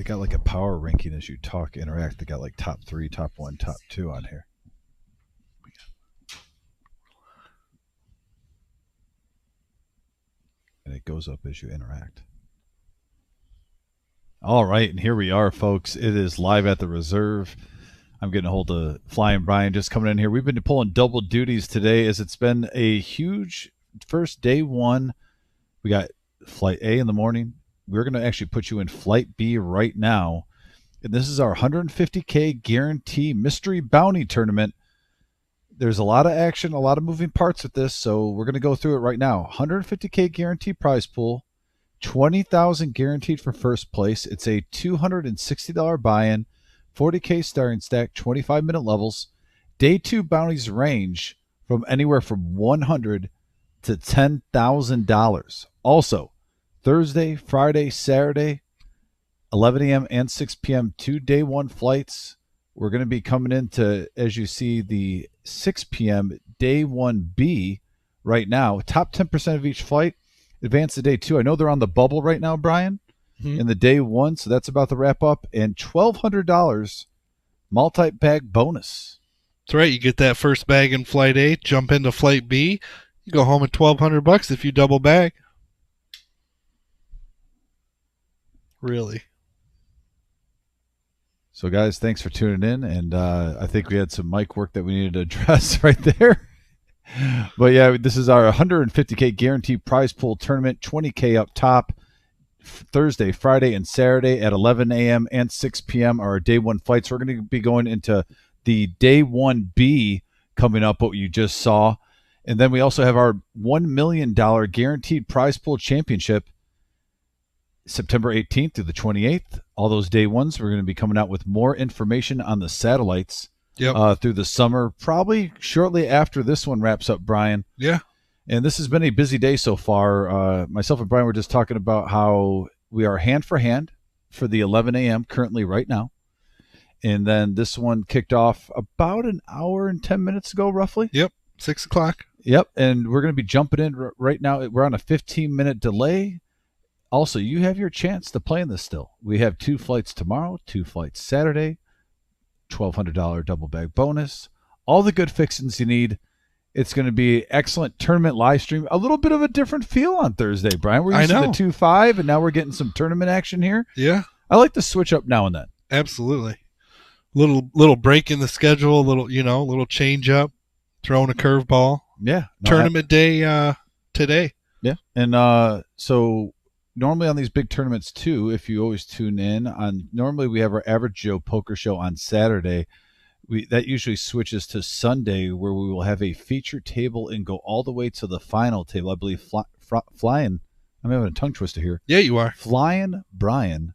got like a power ranking as you talk, interact. They got like top 3, top 1, top 2 on here. And it goes up as you interact. All right, and here we are, folks. It is live at the reserve. I'm getting a hold of Flying Brian just coming in here. We've been pulling double duties today as it's been a huge first day one. We got Flight A in the morning. We're going to actually put you in Flight B right now. And this is our 150K guarantee mystery bounty tournament. There's a lot of action, a lot of moving parts with this, so we're going to go through it right now. 150K guarantee prize pool. 20,000 guaranteed for first place. It's a $260 buy-in, 40K starting stack, 25-minute levels. Day 2 bounties range from anywhere from $100 to $10,000. Also, Thursday, Friday, Saturday, 11 a.m. and 6 p.m., 2 day 1 flights. We're going to be coming into, as you see, the 6 p.m. day 1B right now. Top 10% of each flight. Advance to day 2. I know they're on the bubble right now, Brian, in the day 1, so that's about to wrap up. And $1,200 multi-bag bonus. That's right. You get that first bag in Flight A, jump into Flight B. You go home at $1,200 if you double bag. Really. So, guys, thanks for tuning in. And I think we had some mic work that we needed to address right there. But yeah, this is our 150K guaranteed prize pool tournament, 20K up top. Thursday, Friday, and Saturday at 11 a.m. and 6 p.m. are our day 1 flights. We're going to be going into the day 1B coming up, what you just saw. And then we also have our $1 million guaranteed prize pool championship, September 18th through the 28th. All those day 1s, we're going to be coming out with more information on the satellites. Yep. Through the summer, probably shortly after this one wraps up, Brian. Yeah. And this has been a busy day so far. Myself and Brian were just talking about how we are hand for hand for the 11 a.m. currently right now. And then this one kicked off about an hour and 10 minutes ago, roughly. Yep. 6 o'clock. Yep. And we're going to be jumping in right now. We're on a 15-minute delay. Also, you have your chance to play in this still. We have 2 flights tomorrow, 2 flights Saturday. $1,200 double bag bonus, all the good fixings you need. It's going to be excellent tournament live stream. A little bit of a different feel on Thursday, Brian. We're used to the 2-5, and now we're getting some tournament action here. Yeah, I like to switch up now and then. Absolutely. Little break in the schedule, little change up, throwing a curveball. Yeah, tournament day today. Yeah, and so. Normally on these big tournaments too, if you always tune in on, normally we have our Average Joe Poker Show on Saturday. That usually switches to Sunday, where we will have a feature table and go all the way to the final table. I believe Flying, I'm having a tongue twister here. Yeah, you are. Flying Brian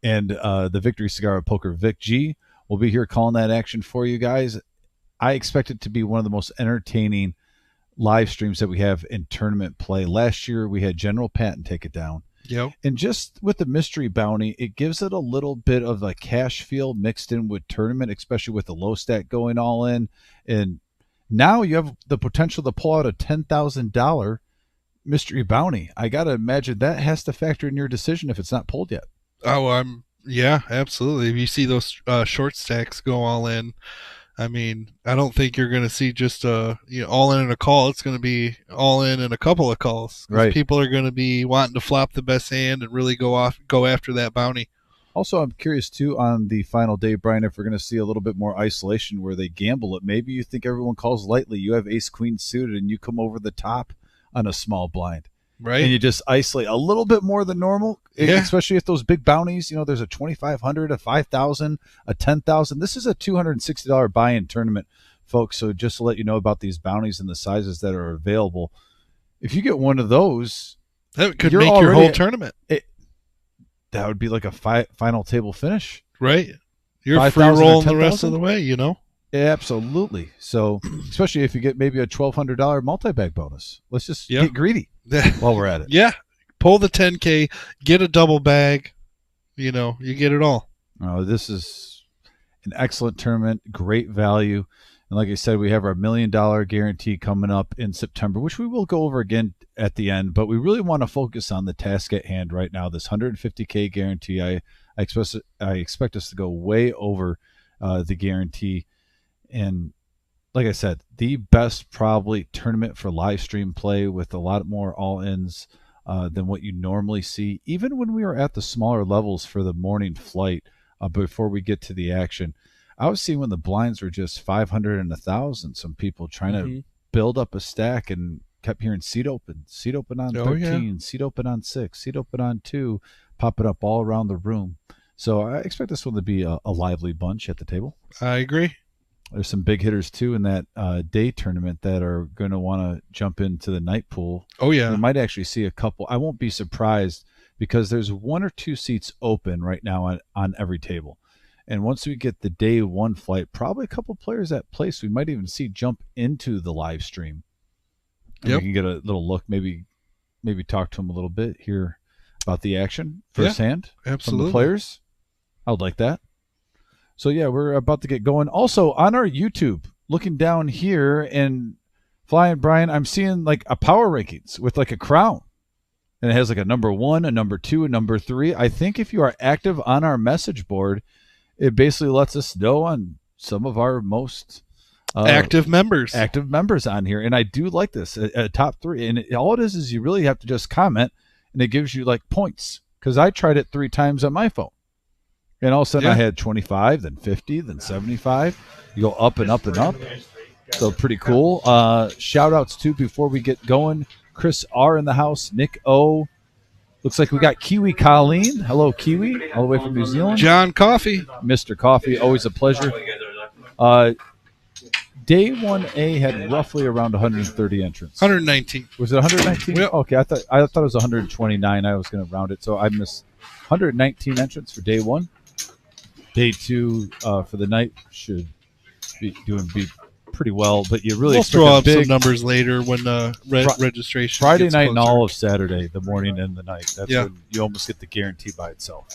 and the Victory Cigar of Poker, Vic G, will be here calling that action for you guys. I expect it to be one of the most entertaining live streams that we have in tournament play. Last year we had General Patton take it down. Yep. And just with the mystery bounty, it gives it a little bit of a cash feel mixed in with tournament, especially with the low stack going all in. And now you have the potential to pull out a $10,000 mystery bounty. I got to imagine that has to factor in your decision if it's not pulled yet. Oh, yeah, absolutely. If you see those short stacks go all in, I mean, I don't think you're going to see just all in a call. It's going to be all in a couple of calls. Right. People are going to be wanting to flop the best hand and really go after that bounty. Also, I'm curious too on the final day, Brian, if we're going to see a little bit more isolation where they gamble it. Maybe you think everyone calls lightly. You have ace queen suited and you come over the top on a small blind. Right. And you just isolate a little bit more than normal, especially if those big bounties, there's a 2,500, a 5,000, a 10,000. This is a $260 buy-in tournament, folks. So just to let you know about these bounties and the sizes that are available, if you get one of those, that could make your whole tournament. That would be like a final table finish. Right. You're free rolling the rest of the way, Absolutely. So, especially if you get maybe a $1,200 multi-bag bonus. Let's just get greedy while we're at it. Yeah. Pull the 10K, get a double bag. You get it all. This is an excellent tournament, great value. And like I said, we have our $1 million guarantee coming up in September, which we will go over again at the end. But we really want to focus on the task at hand right now. This 150K guarantee. I expect us to go way over the guarantee. And like I said, the best probably tournament for live stream play with a lot more all-ins than what you normally see. Even when we were at the smaller levels for the morning flight before we get to the action, I was seeing when the blinds were just 500 and 1,000. Some people trying to build up a stack and kept hearing seat open on 13, seat open on 6, seat open on 2, popping up all around the room. So I expect this one to be a lively bunch at the table. I agree. There's some big hitters too in that day tournament that are going to want to jump into the night pool. Oh yeah, we might actually see a couple. I won't be surprised because there's 1 or 2 seats open right now on every table. And once we get the day one flight, probably a couple players at place we might even see jump into the live stream. And we can get a little look, maybe talk to them a little bit, hear about the action firsthand from the players. I would like that. So yeah, we're about to get going. Also on our YouTube, looking down here and Flying Brian, I'm seeing like a power rankings with like a crown. And it has like a number 1, a number 2, a number 3. I think if you are active on our message board, it basically lets us know on some of our most active members on here. And I do like this, a top 3. And all it is you really have to just comment, and it gives you like points. Because I tried it 3 times on my phone. And all of a sudden I had 25, then 50, then 75. You go up and up and up. So pretty cool. Shout outs too before we get going. Chris R in the house. Nick O. Looks like we got Kiwi Colleen. Hello, Kiwi, all the way from New Zealand. John Coffee. Mr. Coffee, always a pleasure. Day 1A had roughly around 130 entrants. 119. Was it 119? Yep. Okay, I thought it was 129. I was going to round it, so I missed 119 entrants for day 1. Day 2 for the night should be pretty well, but you really we'll throw up some numbers later when registration. Friday night and all of Saturday, the morning and the night. That's when you almost get the guarantee by itself.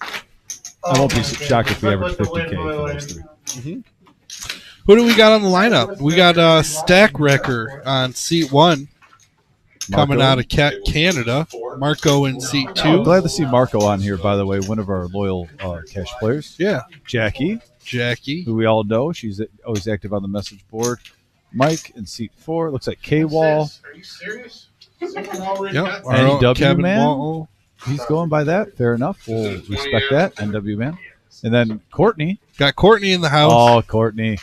I won't be shocked if we average 50K for those 3. Who do we got on the lineup? We got Stack Wrecker on seat 1. Coming out of Canada, Marco in seat 2. I'm glad to see Marco on here, by the way, one of our loyal cash players. Yeah. Jackie, who we all know. She's always active on the message board. Mike in seat 4. Looks like K-Wall. Are you serious? Yep. NW Kevin Man. Wall. He's going by that. Fair enough. We'll respect that. NW Man. And then Courtney. Got Courtney in the house. Oh, Courtney.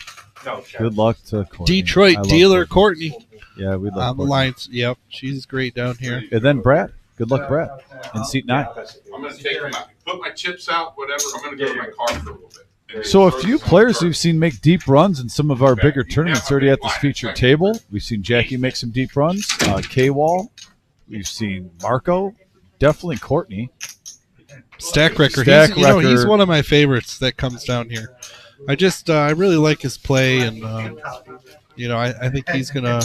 Good luck to Courtney. Detroit dealer Courtney. Yeah, we love on the lines. Yep, she's great down here. And then Brad. Good luck, Brad, in seat 9. I'm going to take them out, put my chips out, whatever. I'm going to go to my car for a little bit. So a few players we've seen make deep runs in some of our bigger tournaments already at this featured table. We've seen Jackie make some deep runs. K-Wall. We've seen Marco. Definitely Courtney. Stack Wrecker. He's one of my favorites that comes down here. I really like his play, and I think he's gonna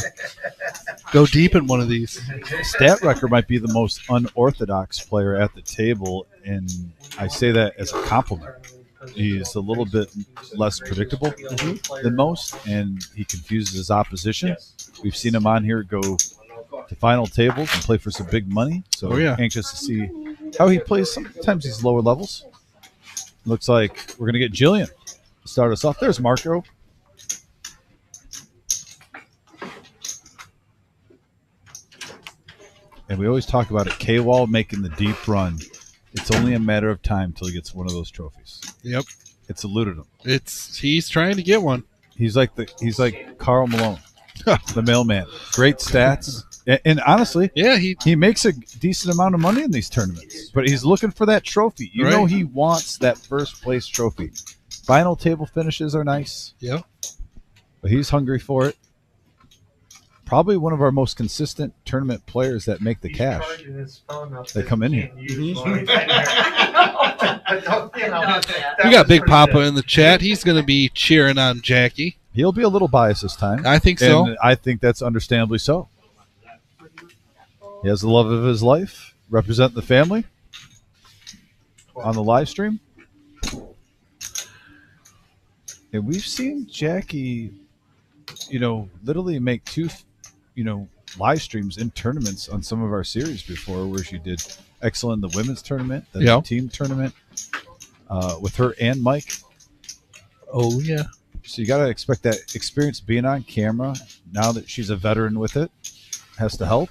go deep in one of these. Stat Wrecker might be the most unorthodox player at the table, and I say that as a compliment. He's a little bit less predictable than most, and he confuses his opposition. We've seen him on here go to final tables and play for some big money, so anxious to see how he plays sometimes these lower levels. Looks like we're going to get Jillian to start us off. There's Marco. And we always talk about it. K-Wall making the deep run. It's only a matter of time till he gets one of those trophies. Yep. It's eluded him. He's trying to get one. He's like Carl Malone, the mailman. Great stats. And honestly, he makes a decent amount of money in these tournaments. But he's looking for that trophy. You know he wants that first place trophy. Final table finishes are nice. Yep. But he's hungry for it. Probably one of our most consistent tournament players that make the cash. They come in here. We got Big Papa in the chat. He's going to be cheering on Jackie. He'll be a little biased this time. I think so. And I think that's understandably so. He has the love of his life, representing the family on the live stream. And we've seen Jackie, literally make two, live streams in tournaments on some of our series before, where she did excellent in the women's tournament, then the team tournament, with her and Mike. Oh, yeah. So you got to expect that experience being on camera, now that she's a veteran with it, has to help.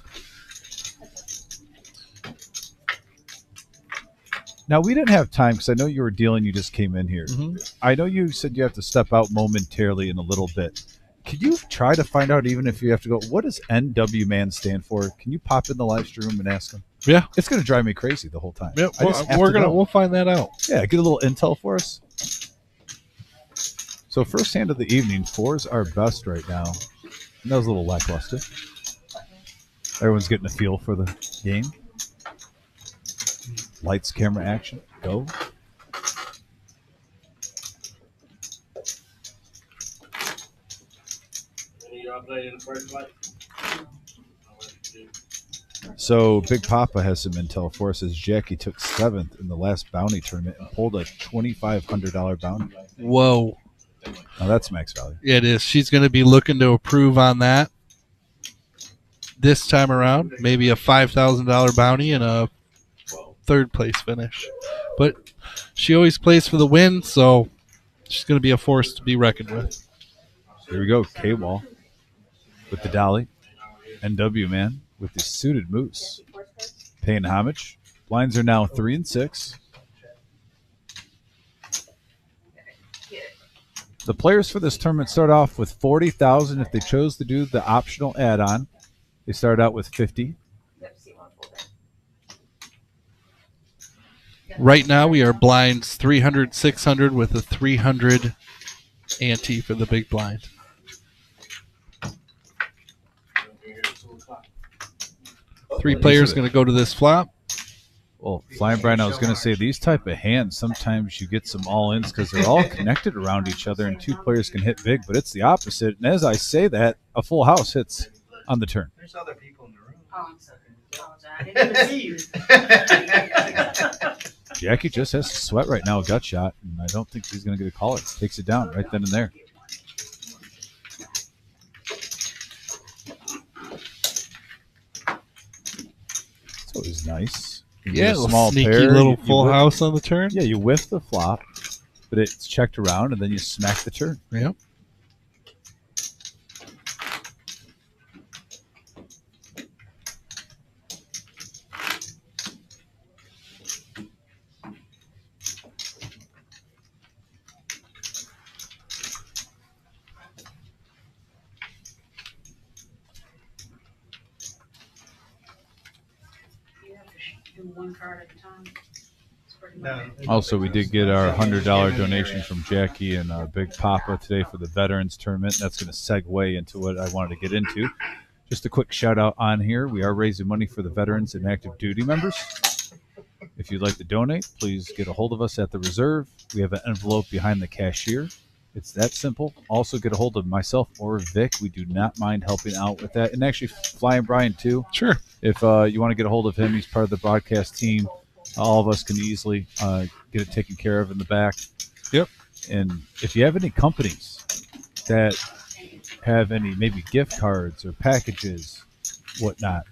Now, we didn't have time because I know you were dealing. You just came in here. Mm-hmm. I know you said you have to step out momentarily in a little bit. Could you try to find out, even if you have to go, what does NW Man stand for? Can you pop in the live stream and ask him? Yeah. It's going to drive me crazy the whole time. Yeah, we'll find that out. Yeah, get a little intel for us. So first hand of the evening, 4's our best right now. And that was a little lackluster. Everyone's getting a feel for the game. Lights, camera, action, go. So Big Papa has some intel for us, as Jackie took 7th in the last bounty tournament and pulled a $2,500 bounty. Whoa. Now that's max value. It is. She's going to be looking to improve on that this time around. Maybe a $5,000 bounty and a 3rd place finish. But she always plays for the win, so she's going to be a force to be reckoned with. Here we go. K-Wall with the dolly. NW Man with the suited moose. Paying homage. Blinds are now 3 and 6. The players for this tournament start off with 40,000 if they chose to do the optional add-on. They start out with 50. Right now we are blinds 300, 600 with a 300 ante for the big blind. Three players going to go to this flop. Well, Flying Brian, I was going to say, these type of hands, sometimes you get some all-ins because they're all connected around each other and two players can hit big, but it's the opposite. And as I say that, a full house hits on the turn. There's other people in the room. Oh, I'm sorry. I didn't even see you. Jackie just has to sweat right now, a gut shot, and I don't think he's going to get a caller. Takes it down right then and there. It's always nice. Yeah, a small sneaky pair, little full house on the turn. Yeah, you whiff the flop, but it's checked around, and then you smack the turn. Yep. Do one card at a time. No. Also, we did get our $100 donation from Jackie and Big Papa today for the Veterans Tournament. That's going to segue into what I wanted to get into. Just a quick shout out on here. We are raising money for the veterans and active duty members. If you'd like to donate, please get a hold of us at the Reserve. We have an envelope behind the cashier. It's that simple. Also, get a hold of myself or Vic. We do not mind helping out with that. And actually, Flying Brian, too. Sure. If you want to get a hold of him, he's part of the broadcast team. All of us can easily get it taken care of in the back. Yep. And if you have any companies that have any maybe gift cards or packages, whatnot,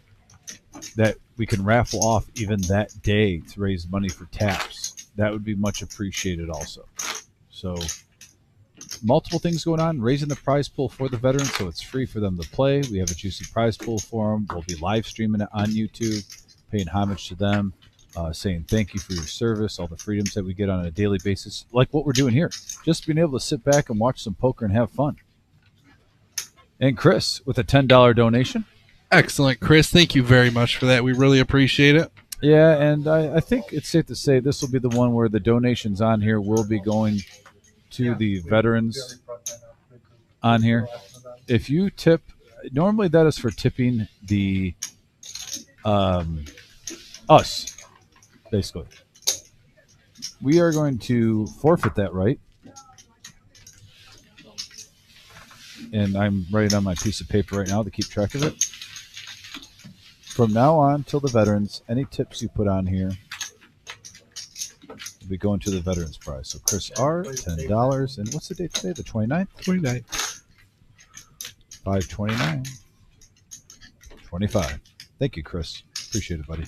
that we can raffle off even that day to raise money for TAPS, that would be much appreciated also. So multiple things going on, raising the prize pool for the veterans so it's free for them to play. We have a juicy prize pool for them. We'll be live streaming it on YouTube, paying homage to them, saying thank you for your service, all the freedoms that we get on a daily basis, like what we're doing here. Just being able to sit back and watch some poker and have fun. And Chris with a $10 donation. Excellent, Chris. Thank you very much for that. We really appreciate it. Yeah, and I think it's safe to say this will be the one where the donations on here will be going to the veterans on here. If you tip, normally that is for tipping the us, basically. We are going to forfeit that right. And I'm writing on my piece of paper right now to keep track of it. From now on till the veterans, any tips you put on here, be going to the Veterans Prize. So Chris R, $10. And what's the date today? The 29th? 29. 529. 25. Thank you, Chris. Appreciate it, buddy.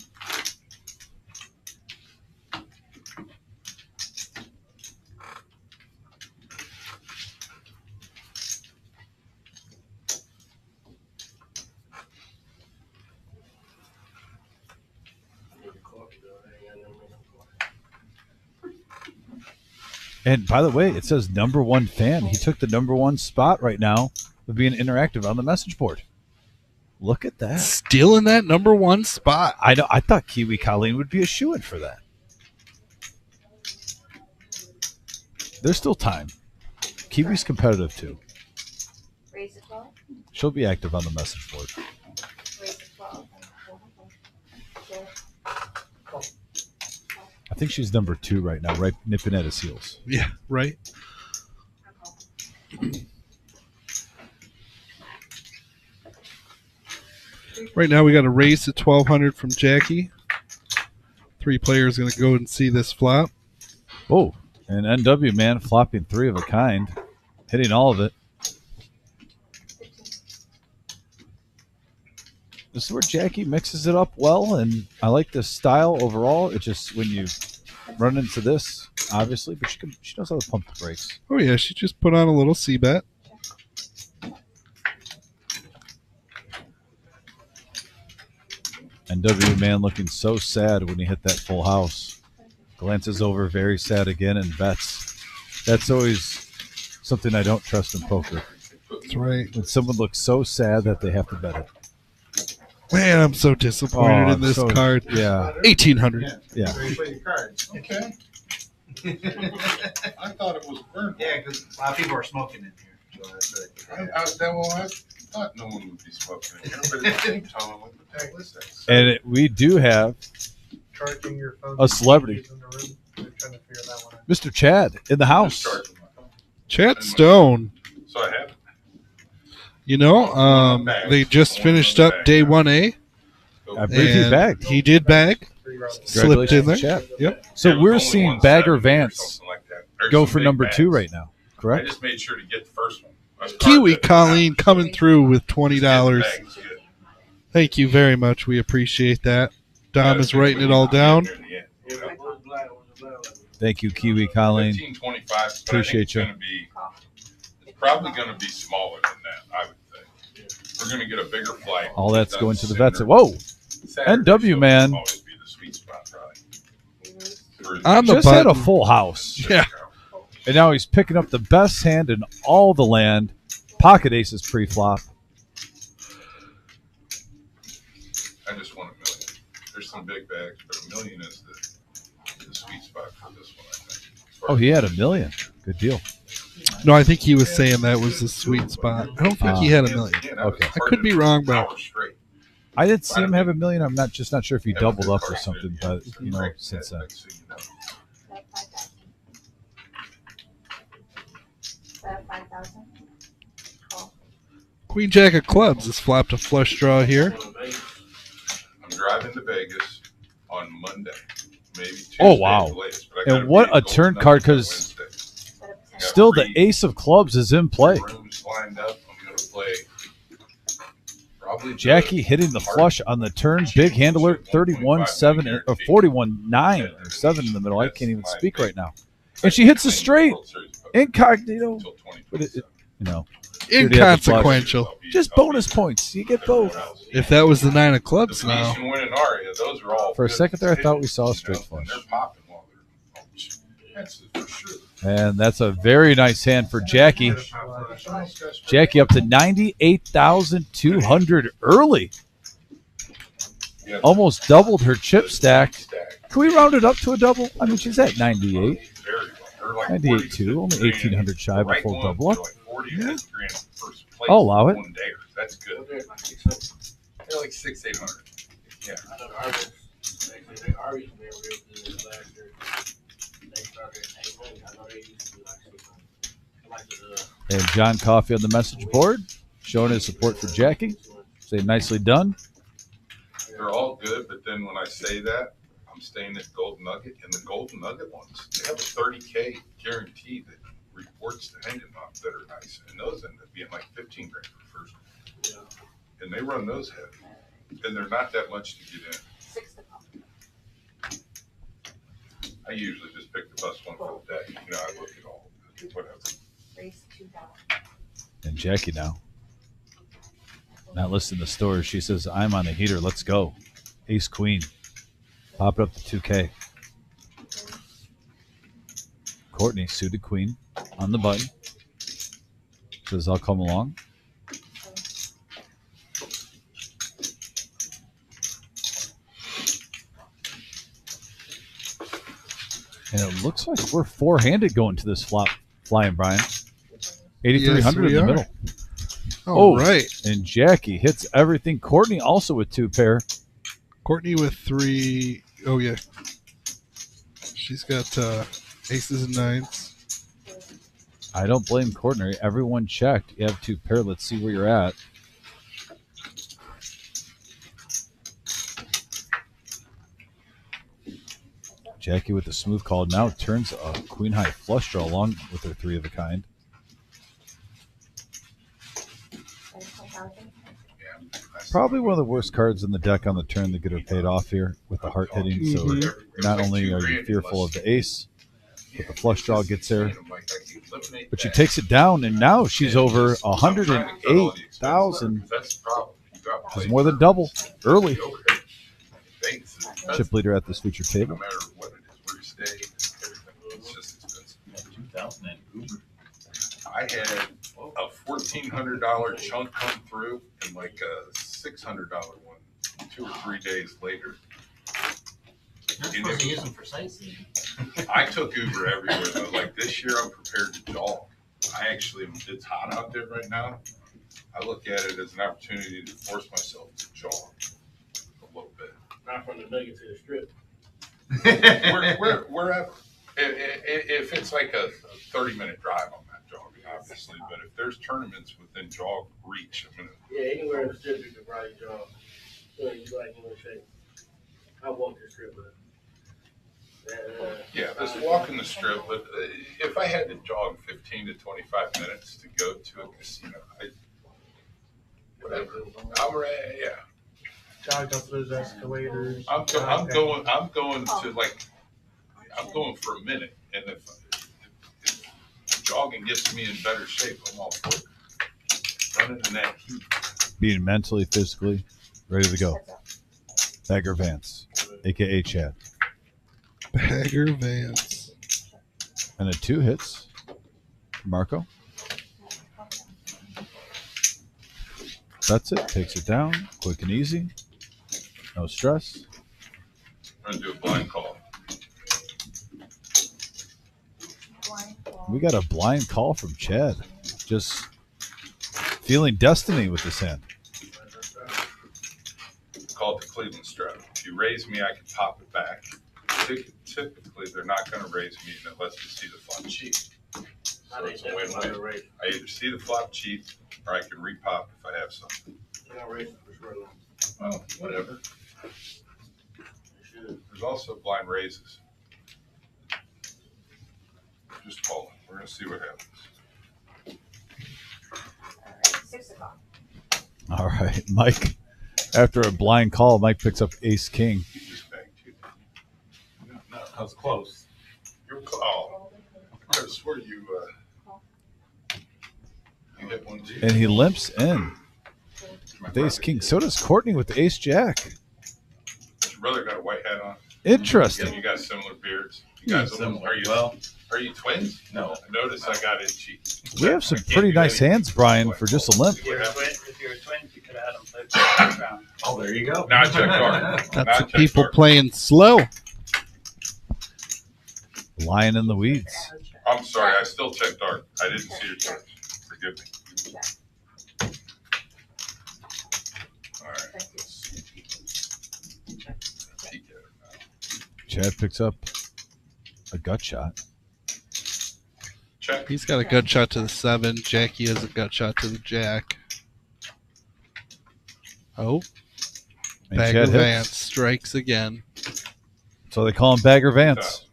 And by the way, it says #1 fan. He took the #1 spot right now of being interactive on the message board. Look at that. Still in that #1 spot. I know. I thought Kiwi Colleen would be a shoo-in for that. There's still time. Kiwi's competitive too. Raise it 12. She'll be active on the message board. Raise it 12. I think she's #2 right now, right nipping at his heels. Yeah, right. Right now we got a raise to 1,200 from Jackie. 3 players going to go and see this flop. Oh, and NW man flopping 3 of a kind, hitting all of it. This is where Jackie mixes it up well, and I like this style overall. It just when you run into this, obviously, but she knows how to pump the brakes. Oh yeah, she just put on a little C-bet. NW man looking so sad when he hit that full house. Glances over, very sad again, and bets. That's always something I don't trust in poker. That's right. When someone looks so sad that they have to bet it. Man, I'm so disappointed in this card. Yeah. 1,800. Yeah. Where you put your cards. Okay. I thought it was burned. Yeah, because a lot of people are smoking in here. So that's right. I thought no one would be smoking in here, but at the same time, I'm like, what the heck is this? And we do have Charging your phone. a celebrity, In the room. They're trying to figure that one out. Mr. Chad, in the house. Charging my phone. Chat Stone. So I have it. You know, they just finished up day 1A. I believe he and bagged. He did bag. 3 rounds. Slipped in there. Congratulations, Chad. Yep. So Yeah, it was we're only seeing 170 Bagger or Vance something like that. There's go some for big #2 bags. right now, I correct? just made sure to get the first one. I was Kiwi hard to- Colleen coming through with $20. Bags, good. Thank you very much. We appreciate that. Dom is writing it all down. Thank you, Kiwi Colleen. 1525. Appreciate you. It's probably going to be smaller than that, I would think. We're going to get a bigger flight. All that's Done going to the sooner. vets. Whoa, Saturday NW shows man. will always be the sweet spot, probably. On the just had a button. full house. Yeah. And now he's picking up the best hand in all the land. Pocket aces pre-flop. I just want $1 million. There's some big bags, but $1 million is the sweet spot for this one, I think. As far Oh, as- he had $1 million. Good deal. No, I think he was saying that was the sweet spot. I don't think he had $1 million. Yeah, that was Okay. I hard could to be do wrong, an but hour straight. I didn't see him have $1 million. I'm not sure if he Yeah, doubled but up or cards something, did, but yeah. you know, Right, since that- then. next thing you know. That 5,000. Call. Queen Jack of Clubs has flopped a flush draw here. I'm driving to Vegas on Monday, maybe Tuesday. Oh, wow. at the latest, but I And gotta what be a at Golden turn Knights card, on 'cause Wednesday. Set up a Still, the Three ace of clubs is in play. rooms lined up. I'm going to play probably the Jackie hitting the flush on the turn. Big handler, 31-7 or 41-9 or 7 in the middle. I can't even speak right now. And she hits a straight. World Series poker Incognito. until But it, 2027. you know, Inconsequential. just bonus points. You get both. If that was the 9 of The clubs now. Venetian winning Aria, those are all For a good second there, I thought we decisions, saw a you straight know, flush. and they're popping while they're that's for sure. And that's a very nice hand for Jackie. Jackie up to 98,200 early. Yeah, Almost doubled her chip stack. stack. Can we round it up to a double? I mean, she's at 98. Very well. They're like 98.2, 46 only grand. 1,800 shy of a Right full ones double up. are like 40 grand first place. I'll allow it. One day. That's good. They're like 600-800. Yeah. And John Coffey on the message board, showing his support for Jackie. Say nicely done. They're all good, but then when I say that, I'm staying at Golden Nugget, and the Golden Nugget ones, they have a 30K guarantee that reports the hanging off that are nice, and those end up being like 15 grand for first. And they run those heavy, and they're not that much to get in. 6 to pop. I usually just pick the best one for the day. You know, I look at all, whatever. Race 2000. And Jackie now. Not listening to stores. She says, I'm on a heater. Let's go. Ace Queen. Pop it up to 2K. Courtney, suited queen on the button. Says, I'll come along. And it looks like we're four-handed going to this flop, Flying Brian. 8,300 in the middle. All right. And Jackie hits everything. Courtney also with 2 pair. Courtney with 3. Oh, yeah. She's got aces and nines. I don't blame Courtney. Everyone checked. You have 2 pair. Let's see where you're at. Jackie with the smooth call now turns a queen high flush draw along with her 3 of a kind. Probably one of the worst cards in the deck on the turn to get her paid off here with the heart hitting. So not only are you fearful of the ace, but the flush draw gets there. But she takes it down, and now she's over 108,000. It's more than double early. Chip leader at this feature table. No matter what it is, where you stay, everything. It's just expensive. 2000 and Uber. I had a $1,400 chunk come through and like a $600 one 2 or 3 days later. You're supposed to use them for sightseeing. I took Uber everywhere though. Like this year, I'm prepared to jog. It's hot out there right now. I look at it as an opportunity to force myself to jog a little bit. Not from the Nugget to the Strip. Wherever. If it's like a 30-minute drive, I'm not jogging, obviously. But if there's tournaments within jog reach, I'm gonna. Yeah, anywhere in the Strip you can probably jog. So you like in shape. I walk the Strip, but. Yeah, just walking the Strip. But if I had to jog 15 to 25 minutes to go to a casino, whatever. I'm ready. Yeah. Jogged up those escalators. I'm going for a minute, and if jogging gets me in better shape, I'm all for it. Running in that heat. Being mentally, physically ready to go. Bagger Vance, a.k.a. Chad. Bagger Vance. And a 2 hits. Marco. That's it. Takes it down. Quick and easy. No stress. I'm going to do a blind call. We got a blind call from Chad. Just feeling destiny with this hand. Call it the Cleveland strap. If you raise me, I can pop it back. Typically, they're not going to raise me unless you see the flop cheap. So it's a win-win. I either see the flop cheap or I can repop if I have something. Well, whatever. There's also blind raises. Just call it. We're going to see what happens. All right, 6 o'clock. All right, Mike. After a blind call, Mike picks up Ace King. You just bagged 2. No, I was close. You're call. I could have swore you hit one too. And he limps in with Ace King. So does Courtney with Ace Jack. Your brother got a white hat on. Interesting. You got similar beards. You guys Similar. Are you twins? No. I noticed I got itchy. We have some pretty nice hands, Brian, for just a limp. If you were twins, you could have had them play for the background. Oh, there you go. Now I check guard. Got some people playing slow. Lying in the weeds. I'm sorry, I still checked dark. I didn't see your touch. Forgive me. All right. Peek at it now. Chad picks up a gut shot. Check. He's got a gut shot to the 7. Jackie has a gut shot to the Jack. Oh, And Bagger Chad Vance hits. strikes again. So they call him Bagger Vance.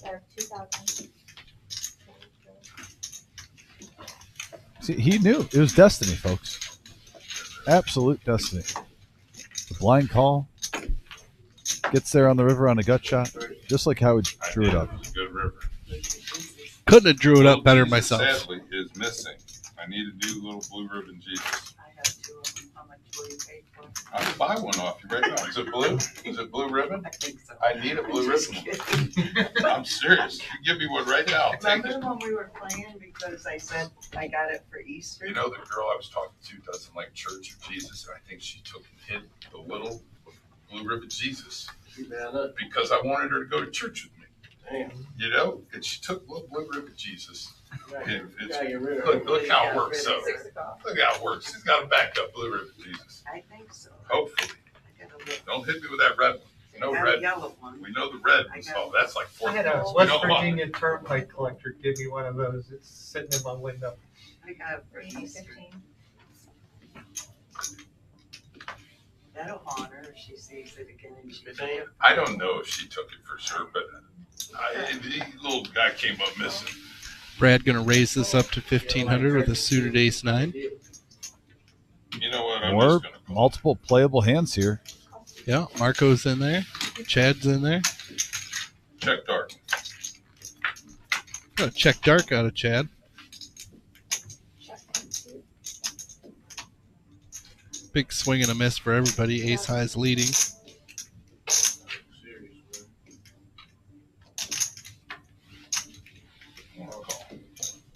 There, 2,000. See, he knew. It was destiny, folks. Absolute destiny. The blind call. Gets there on the river on a gut shot. Just like how he drew it up. It was a good river. Couldn't have drew it up better Little Jesus, myself. Sadly, is missing. I need to do little blue ribbon Jesus. I have two of them. How much will you pay for? I'll buy one off you right now. Is it blue? Is it blue ribbon? I think so. I need a blue Just ribbon. kidding. I'm serious. You give me one right now. I'll take it. Remember when we were playing because I said I got it for Easter? You know, the girl I was talking to doesn't like Church of Jesus, and I think she took and hid the little blue ribbon Jesus because I wanted her to go to church with me. Damn. You know, and she took little blue ribbon Jesus. And it's, Gotta get rid of it. look how it works. Rid So of it. look how it works. She's got a backup blue ribbon Jesus. I think so. Hopefully, I got a little. don't hit me with that red one. No I got a red. yellow one. We know the red was all. That's like I had a $4. We West don't want it. Virginia Turnpike collector give me one of those. It's sitting in my window. I got it for Easter. 15. That'll haunt her if she sees it again and she. I don't know if she took it for sure, but the little guy came up missing. Brad gonna raise this up to 1,500 with a suited ace 9. You know what? I'm More just gonna call. multiple playable hands here. Yeah, Marco's in there. Chad's in there. Check dark. Gonna check dark out of Chad. Big swing and a miss for everybody. Ace high's leading.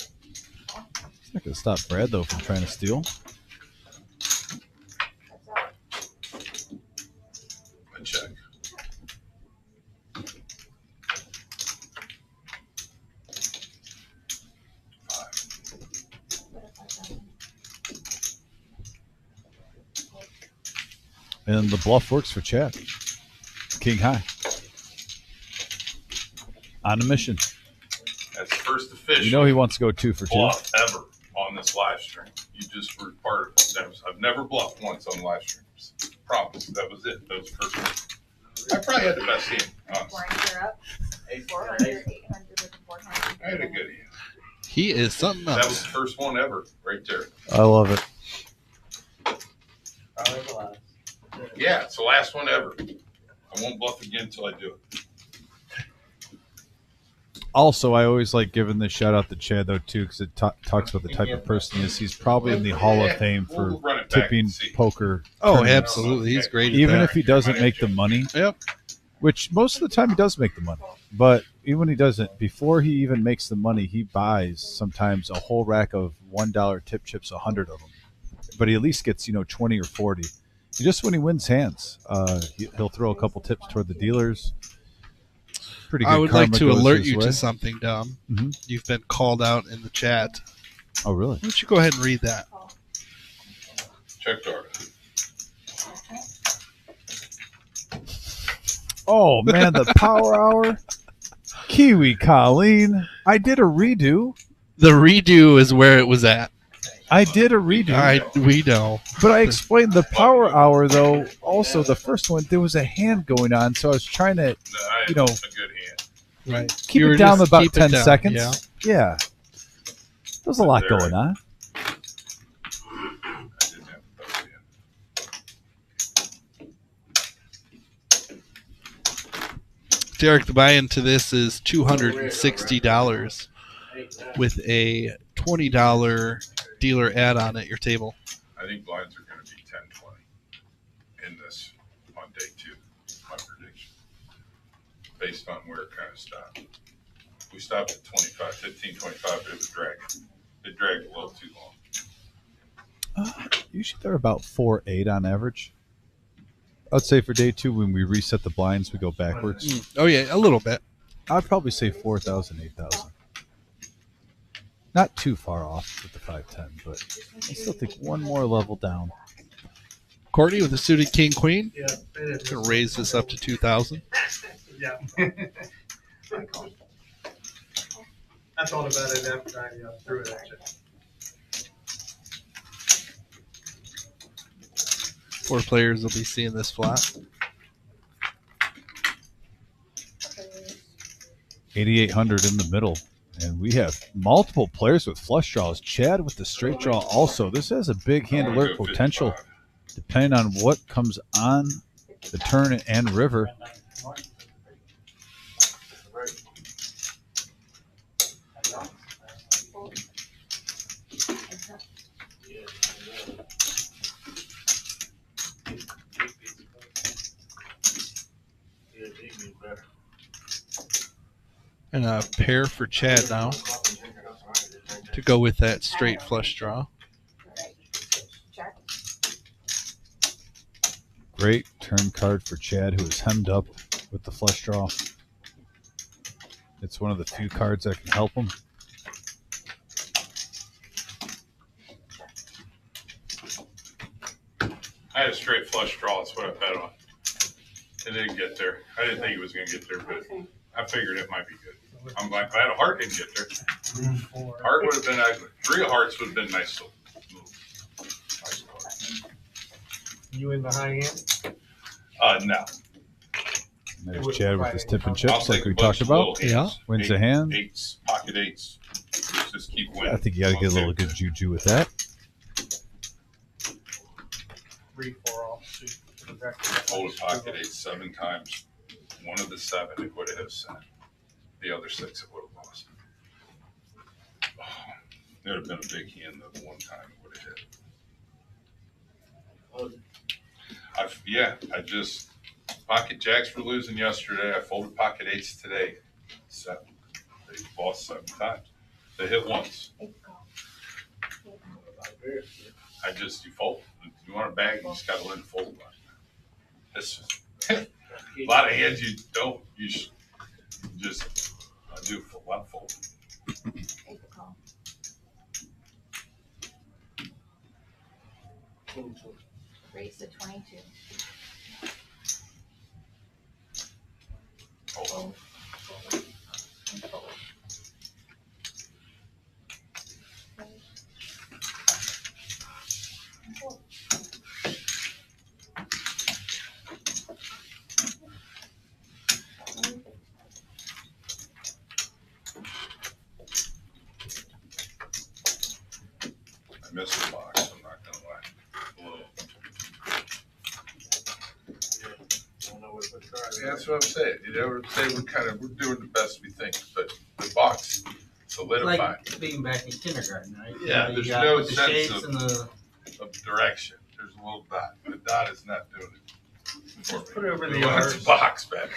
It's not going to stop Brad, though, from trying to steal. A check. And the bluff works for Chad. King high. On a mission. That's the first official You know he wants to go 2 for 2. bluff ever on this live stream. You just were part of it. I've never bluffed once on live streams. Promise. That was it. That was the first one. I probably had the best hand, honestly. Blinds are up. Ace 400, 800, and 400. I had a good hand. He is something That was else. the first one ever, right there. I love it. Probably the last. Yeah, it's the last one ever. I won't bluff again until I do it. Also, I always like giving this shout out to Chad, though, too, because it talks about the type of person he is. He's probably in the Hall of Fame for We'll run it back tipping and see. poker. Oh, tournaments. absolutely. He's great at Even that. if he doesn't make the money, Yep. which most of the time he does make the money. But even when he doesn't, before he even makes the money, he buys sometimes a whole rack of $1 tip chips, 100 of them. But he at least gets 20 or 40. And just when he wins hands, he'll throw a couple tips toward the dealers. Pretty good. I would like karma to goes alert his you way. to something, Dom. Mhm. You've been called out in the chat. Oh, really? Why don't you go ahead and read that? Check dark. Oh man, the power hour. Kiwi Colleen. I did a redo. The redo is where it was at. I did a redo. We know. But I explained the power hour though. Also, the first one there was a hand going on, so I was trying to No, I had know, a good hand. Right. keep You it were down just about keep it 10 down, seconds. yeah. Yeah. There's a lot There. going on. I didn't have the best hand. Derek, the buy-in to this is $260 Ace 9. with a $20 dealer add-on at your table. I think blinds are going to be 10-20 in this on day 2. My prediction, based on where it kind of stopped. We stopped at 25, 15, 25, but it was dragging. It dragged a little too long. Usually they're about 4.8 on average. I'd say for day 2 when we reset the blinds, we go backwards. Oh, yeah, a little bit. I'd probably say 4,000, 8,000. Not too far off with the 510, but I still think one more level down. Courtney with a suited king-queen. Yeah, it is. Going to raise this up to 2,000. Yeah. I thought about it after I threw it at you. 4 players will be seeing this flop. 8,800 in the middle. And we have multiple players with flush draws. Chad with the straight draw also. This has a big hand alert potential depending on what comes on the turn and river. And a pair for Chad now to go with that straight flush draw. Check. Great turn card for Chad, who is hemmed up with the flush draw. It's one of the few cards that can help him. I had a straight flush draw. That's what I bet on. It didn't get there. I didn't think it was going to get there, but I figured it might be good. I'm like, if I had a heart, didn't get there. Heart would have been ugly. 3 of hearts would have been nice. Nice card. You in the high end? No. And there's Chad with his tip and I'll chips like take a we bunch talked of about. little hands. Yeah. Wins the hand. Eights, pocket eights. Just keep winning. I think you got to get a little good juju with that. 3, 4 off suit. Hold a pocket eight 7 times. One of the 7 it would have sent. The other 6 it would have lost. Oh, it would have been a big hand the one time it would have hit. I just pocket jacks were losing yesterday. I folded pocket eights today. 7. They lost 7 times. They hit once. You fold. If you want a bag, you just got to learn to fold. It's a lot of hands you don't. You should just do a lot of folding. Take the call. Raise to 22. Hold on. Fold. And fold. And fold. I missed the box. I'm not gonna lie. Yeah, that's what I'm saying. You know, we're doing the best we think, but the box solidified. Like being back in kindergarten, right? Yeah, You there's got no the sense shapes of- and the Of direction. There's a little dot. The dot is not doing it. for Just me. put it over We the want R's. the box back.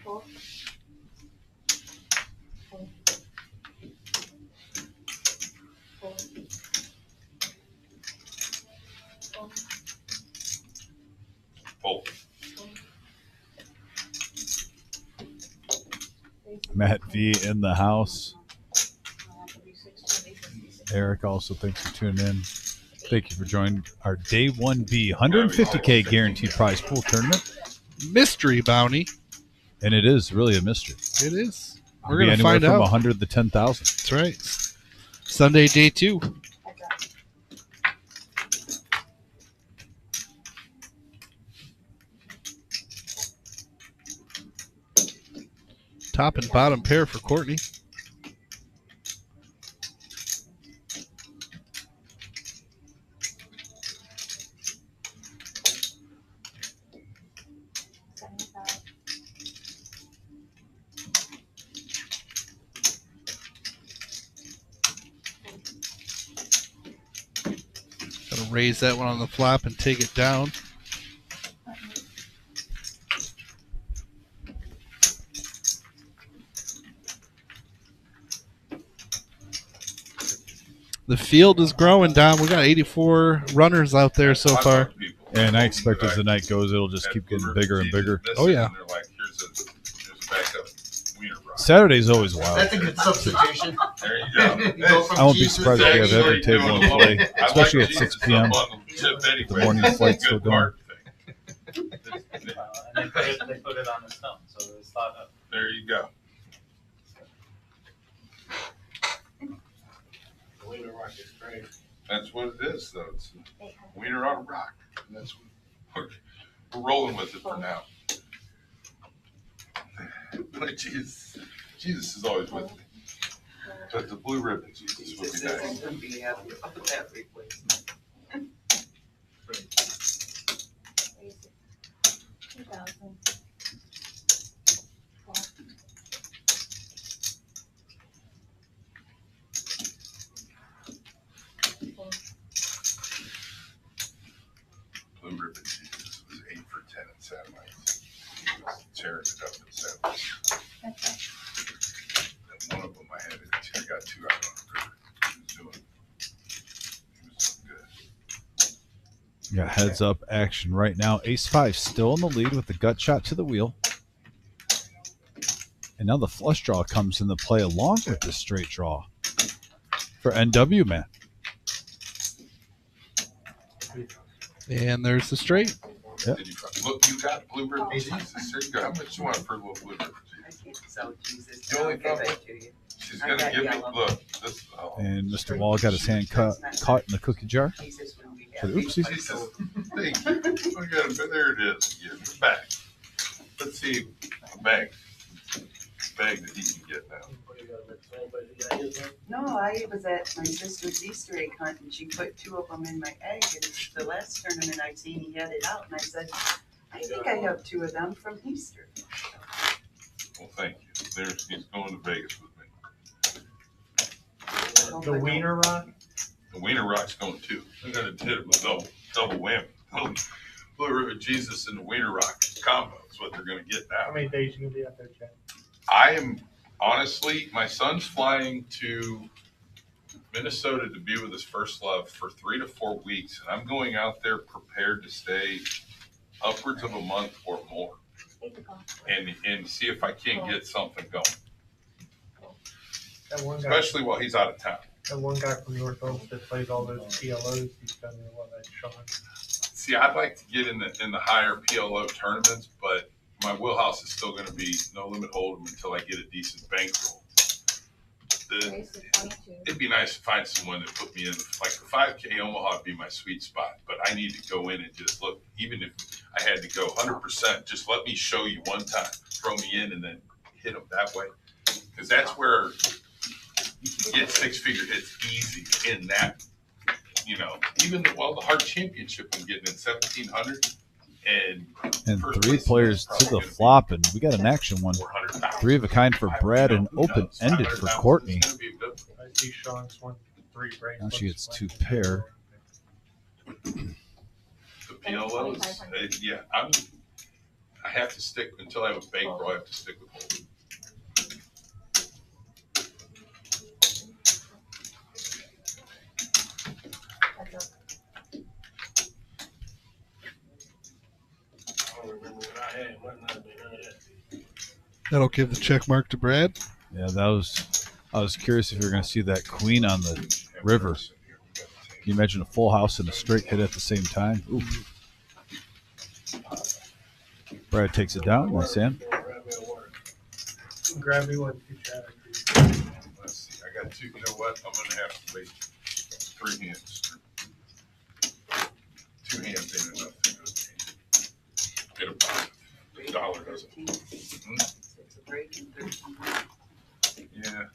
Fold. Fold. Fold. Fold. Fold. Matt V in the house. Eric also, thanks for tuning in. Thank you for joining our Day 1B 150K guaranteed prize pool tournament. Mystery bounty. And it is really a mystery. It is. Could We're be going to anywhere find from out. 100 to 10,000. That's right. Sunday, day 2. Top and bottom pair for Courtney. Gotta raise that one on the flop and take it down. The field is growing, Dom. We got 84 runners out there so far. And I expect as the night goes, it'll just keep getting bigger and bigger. Oh, yeah. They're like, here's a backup wiener rod. Saturday's always wild. That's a good substitution. There you go. You go from I won't be Jesus surprised to- if we have every table in play, especially at 6 p.m. The morning flight's still going. And they put it on the stone, so it's thought of. There you go. Wiener rock is great. That's what it is, though. It's a wiener on a rock. And that's what We're rolling with it for now. But Jesus is always with me. But the blue ribbon Jesus would be nice. Gonna be happy about that replacement. 2000. Blue ribbon Jesus was 8 for 10 in satellites. He was tearing it up in satellites. And one of them I got 2 out on the river. He was doing good. Got heads up action right now. Ace 5 still in the lead with the gut shot to the wheel. And now the flush draw comes into play along with the straight draw for NW man. And there's the straight. Yep. Did you look? You got blue ribbon Jesus. There you go. How much you want for a little blue ribbon I Jesus? can't sell Jesus. You only I'll give found it to you. She's I gonna got give me yellow. look. This. Oh, And Mr. Wall got his hand caught in the cookie jar. Jesus wouldn't be So, happy. oopsie. Jesus. Thank you. We got it. There it is. Yeah, we're back. Let's see a bag that he can get now. No, I was at my sister's Easter egg hunt and she put 2 of them in my egg and it's the last tournament I've seen he had it out and I said, I think I have 2 of them from Easter. Well, thank you. He's going to Vegas with me. The Wiener Rock? The Wiener Rock's going too. We're gonna hit him a double whammy. Blue ribbon Jesus and the Wiener Rock combo is what they're gonna get How now. many days you gonna be out there, Chad? I am honestly, my son's flying to Minnesota to be with his first love for 3 to 4 weeks, and I'm going out there prepared to stay upwards of a month or more, and see if I can't get something going, That one guy, especially while he's out of town. that one guy from North Oaks that plays all those PLOs, he's done me one that Sean. See, I'd like to get in the higher PLO tournaments, but my wheelhouse is still going to be no limit hold'em until I get a decent bankroll. It'd be nice to find someone that put me in, like the 5K Omaha would be my sweet spot, but I need to go in and just look, even if I had to go 100%, just let me show you one time, throw me in and then hit them that way. Because that's where you can get 6-figure hits easy in that, even the Hard Championship I'm getting in 1,700 and first 3 place players is to the probably gonna flop, and we got an action one. 400,000. 3 of a kind for Brad and open-ended for Courtney. It's gonna be a good one. I see Sean's won 3 bracelets. Now she gets 2 pair. The PLOs, yeah, I have to stick until I have a bankroll. I have to stick with hold'em. I don't remember what I had. What not been none of that. That'll give the check mark to Brad. Yeah, I was curious if you were going to see that queen on the river. Can you imagine a full house and a straight hit at the same time? Ooh. Brad takes it down. Nice hand. Grab me one too, Chad. Let's see. I got 2. You know what? I'm gonna have to wait 3 hands. 2 hands ain't enough. Get a dollar doesn't. It's a break in 13. Yeah.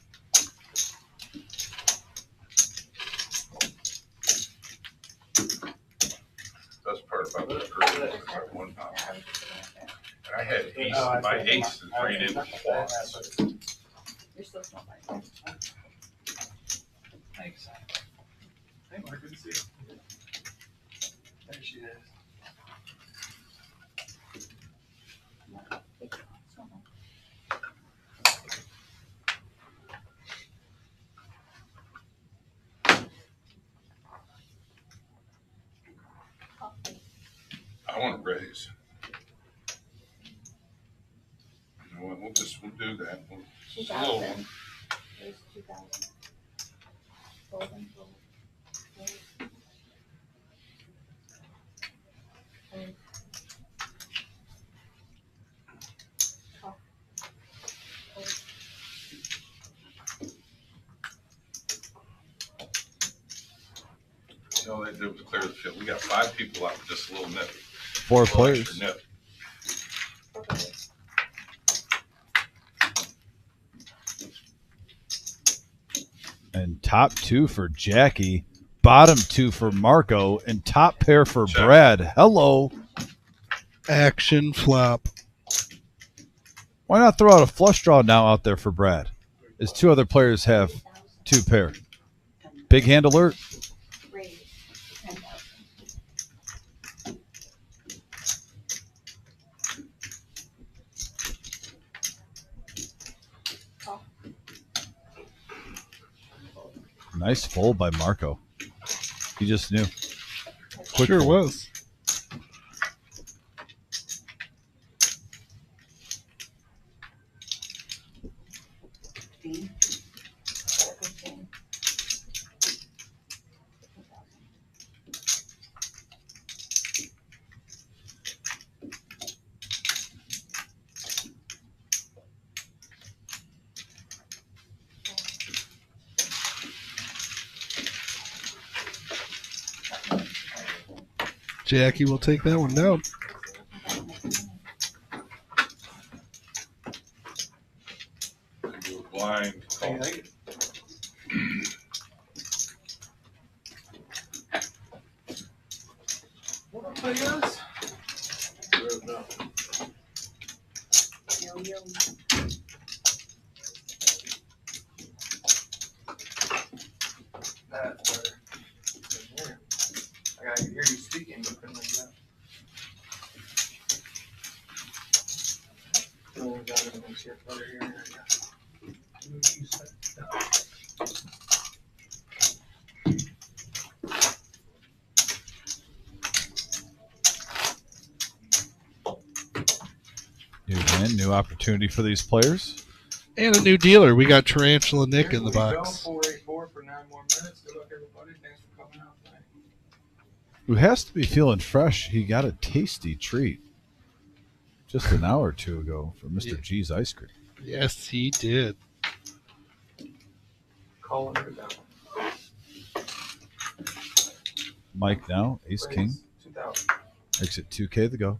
Best part about this career is I won pound. And I had ace. My ace is ran into quads. You're still small, right? Thanks. Hey, Mark, good to see you. There she is. I want to raise. You know what? We'll do that. It's a little one. There's 2,000. Golden, gold. And top. Gold. You know, they do was clear the field. We got 5 people out with just a little nip. 4 Little players. extra nip. And top 2 for Jackie, bottom 2 for Marco, and top pair for Check. Brad. Hello. Action flop. Why not throw out a flush draw now out there for Brad? As 2 other players have 2 pair. Big hand alert. Raise 10,000. Nice fold by Marco. He just knew. Quick Sure fold. was. Dean, 15. 2,000. Jackie will take that one down. Do a blind call. What up, guys? yo. That's better. I gotta hear you speaking, but couldn't make that. Oh, got it. Let's get better here. New hand, new opportunity for these players. And a new dealer. We got Tarantula Nick in the box. 484 for 9 more minutes. Good luck, everybody. Thanks for coming out tonight. Who has to be feeling fresh. He got a tasty treat just an hour or 2 ago from Mr. G's Ice Cream. Yes, he did. Calling her down. Mike now, ace king. 2,000. Exit 2K to go.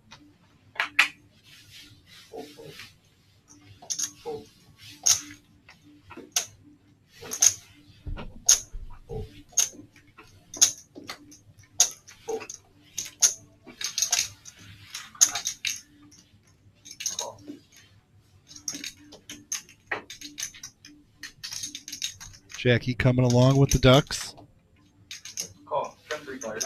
Full. Full. Call. Jackie coming along with the Ducks. Call. Got 3 players.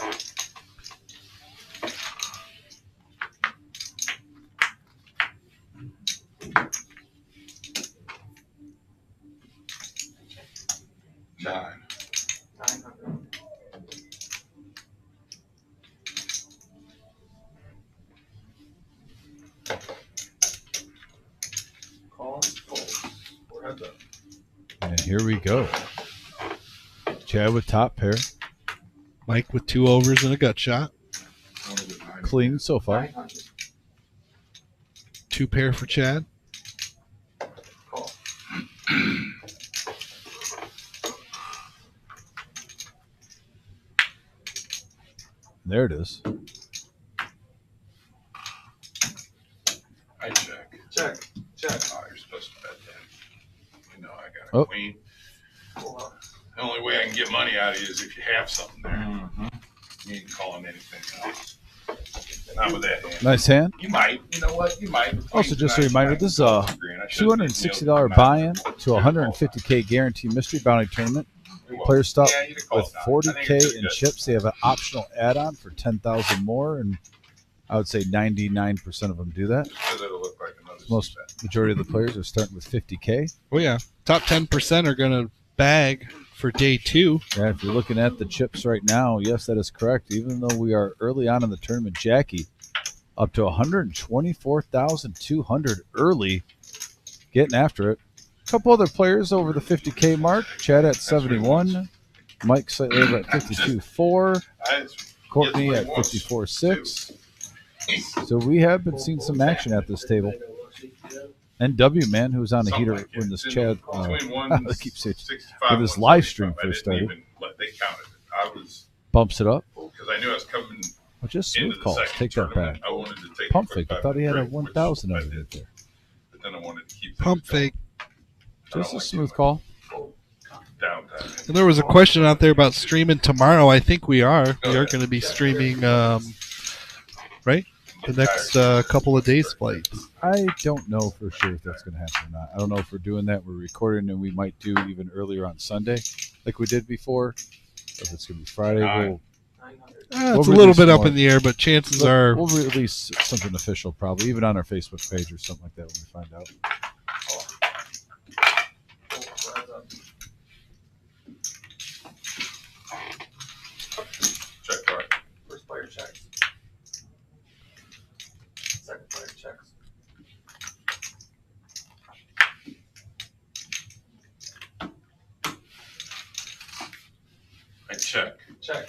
Nine. 900. Call. Fold. 4 heads up. And here we go. Chad with top pair. Mike with 2 overs and a gut shot. One of the nine. Clean so far. 900. 2 pair for Chad. Call. There it is. I check. Check. Check. Oh, you're supposed to bet that. You know I got a Oh. queen. Full house. The only way I can get money out of you is if you have something there. You ain't calling anything else. Not with that hand. Nice hand. You might. You know what? You might. Also, just a reminder, this is a $260 buy-in to a $150K guarantee mystery bounty tournament. Player stop with 40K in chips. They have an optional add-on for 10,000 more, and I would say 99% of them do that. Most majority of the players are starting with 50K. Oh, yeah. Top 10% are going to bag for day 2. Yeah, if you're looking at the chips right now, yes, that is correct. Even though we are early on in the tournament, Jackie up to 124,200 early, getting after it. A couple other players over the 50K mark. Chad at 71, Mike slightly over at 52.4, Courtney at 54.6. So we have been seeing some action at this table. And W Man, who's on the heater when this Chad, I keep saying, when this live stream first started, They counted it. I was bumps it up. because I knew I was coming. Just into smooth the calls. second Take that tournament. back. I wanted to take Pump a quick fake. I thought he had a 500 break, 1,000 which I underneath did. there. But then I wanted to keep things Pump going. fake. I don't Just a like smooth too call. much downtime. And there was a question out there about streaming tomorrow. I think we are. We are ahead. going to be streaming, right? The next couple of days' flights. I don't know for sure if that's going to happen or not. I don't know if we're doing that. We're recording, and we might do even earlier on Sunday, like we did before. If it's going to be Friday, we'll It's We'll a little release bit up more. in the air, but chances are we'll release something official, probably even on our Facebook page or something like that when we find out. Check card. First player checks. Second player checks. I check. Check.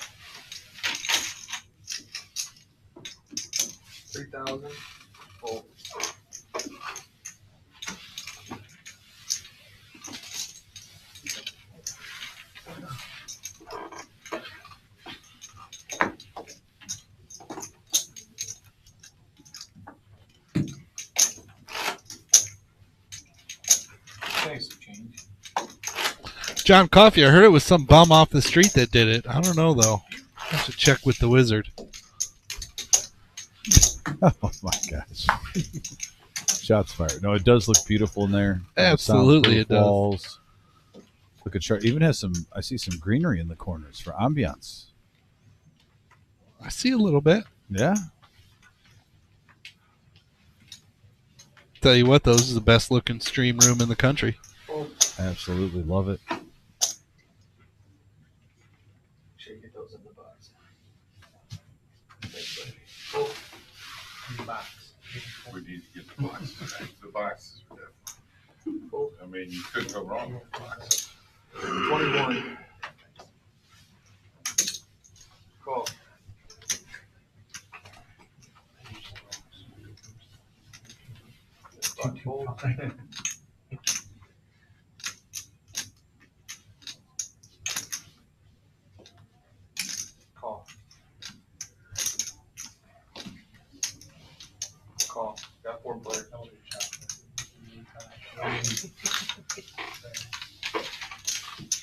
3,000. Fold. Thanks for change. John Coffey. I heard it was some bum off the street that did it. I don't know though. I have to check with the wizard. Oh my gosh! Shots fired. No, it does look beautiful in there. Absolutely, it does. Walls. Look at chart. Even has some. I see some greenery in the corners for ambiance. I see a little bit. Yeah. Tell you what, though, this is the best looking stream room in the country. Absolutely love it. Should get those in the box. Oh, in the box. We need to get the boxes. The boxes are definitely. I mean, you couldn't go wrong with the boxes. 21. Call. Fold. Call. Call. Got 4 players.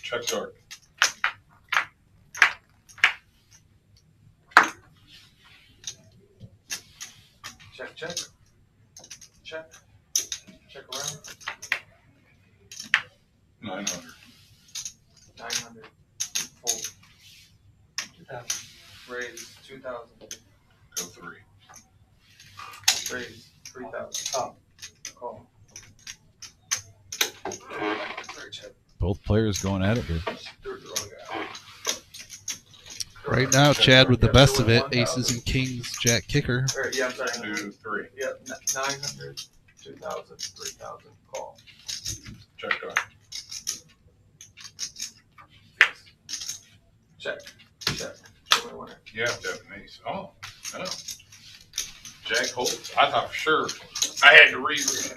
Check dark. Check, check. Check. Check around. 900. 900. Fold. 2,000. Raise. 2,000. Go 3. Raise. 3,000. Top. Call. Sorry, check. Both players going at it here. Third wrong guy. Right now, Chad with the best of it. Aces and kings, jack kicker. Or, yeah, I'm sorry. 2, 3. Yep, 900, 2,000, 3,000, call. Check dark. Check, check. Show me winner. You have to have an ace. Oh, no. Jack holds. I thought for sure I had to re-raise.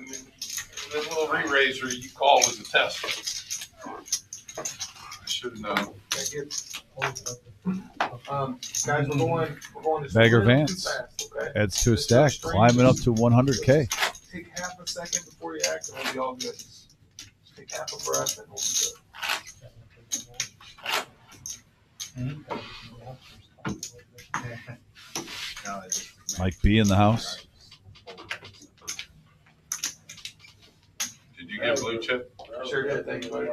This little re-raiser you call was a test. I should have known. Guys, we're going to Bagger too Vance fast, okay? adds to a stack, climbing up to 100K. Take half a second before you act, and we'll be all good. Just take half a breath, and we'll be good. Mike B in the house. Did you get blue chip? Sure did, thank you, buddy.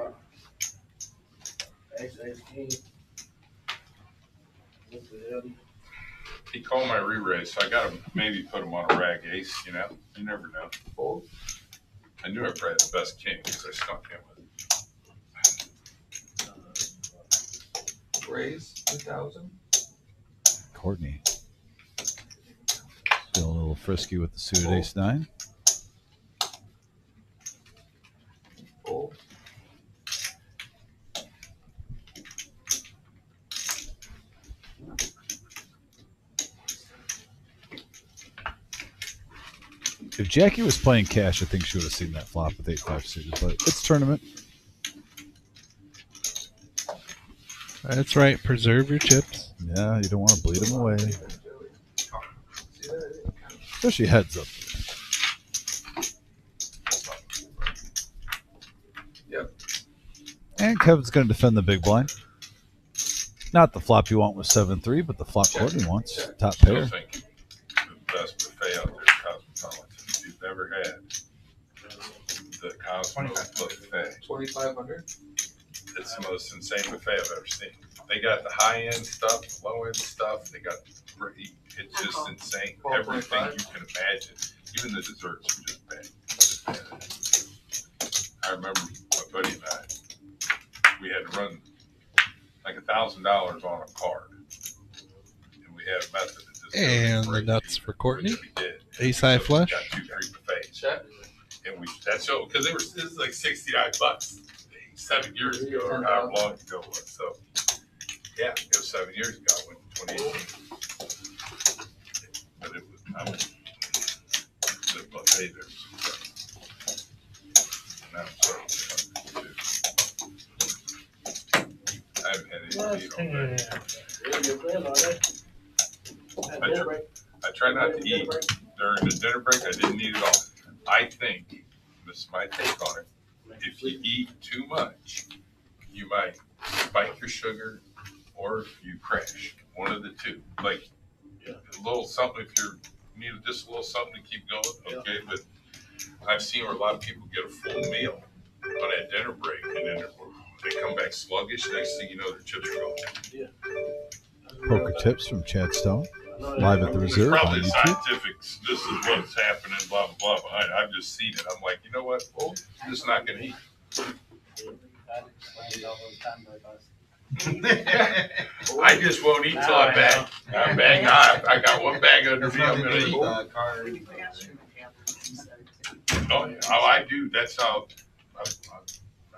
He called my re-raise, so I got to maybe put him on a rag ace, you know? You never know. Fold. I knew I probably had the best king because I stunk him with Raise, 2,000. Courtney. Feeling a little frisky with the suited ace 9. Fold. If Jackie was playing cash, I think she would have seen that flop with 8-5 suited, but it's tournament. That's right. Preserve your chips. Yeah, you don't want to bleed them away. especially heads up. Yep. And Kevin's going to defend the big blind. Not the flop you want with 7-3, but the flop Courtney wants. Top Still pair. think the best buffet out there is Cosmopolitan. If you've never had the Cosmo buffet, 2,500. it's the most insane buffet I've ever seen. They got the high end stuff, low end stuff. They got great. It's just insane. Everything you can imagine. Even the desserts are just bad. Just bad. I remember my buddy and I. We had to run like $1,000 on a card, and we had a method that just And the nuts for Courtney. Ace high flush. Got 2-3 buffets, and we that's so because this is like $69 7 years ago or however long ago it was. So yeah, it was 7 years ago. I went in 2018, but it was the buffet there was incredible. And I'm sorry, I haven't had any meat all day. I try not to eat during the dinner break. I didn't eat at all. I think, this is my take on it, if you eat too much, you might spike your sugar or you crash. One of the two. Like a little something if you need just a little something to keep going, okay? But I've seen where a lot of people get a full meal on that dinner break and then they come back sluggish. Next thing you know, their chips are gone. Poker tips from Chad Stone. Live at the There's Reserve on probably YouTube. scientific, this is what's happening, blah, blah, blah. Behind it. I've just seen it. I'm like, you know what? Oh, I'm just not going to eat. I just won't eat till I bag. I bag. I got one bag under me. I'm going to eat. Oh, I do. That's how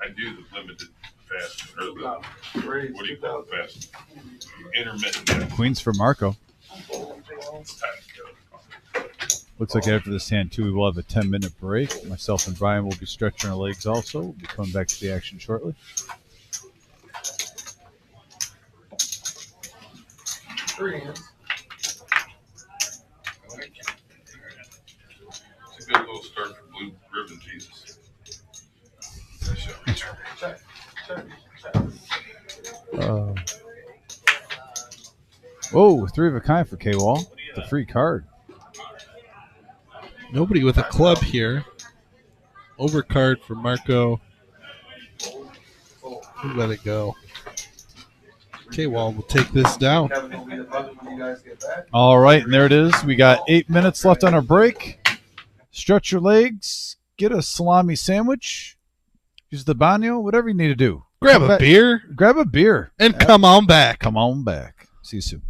I do the limited fast or the what do you call it fast? Intermittent. Queens for Marco. It's time to go. Looks like after this hand, too, we will have a 10-minute break. Myself and Brian will be stretching our legs also. We'll be coming back to the action shortly. Three hands. I like it. It's a good little start for Blue Ribbon Jesus. Oh, 3 of a kind for K-Wall. The free card. Nobody with a club here. Overcard for Marco. Who let it go? K-Wall will take this down. All right, and there it is. We got 8 minutes left on our break. Stretch your legs. Get a salami sandwich. Use the baño. Whatever you need to do. Grab a beer Grab a beer. and come on back. Come on back. See you soon.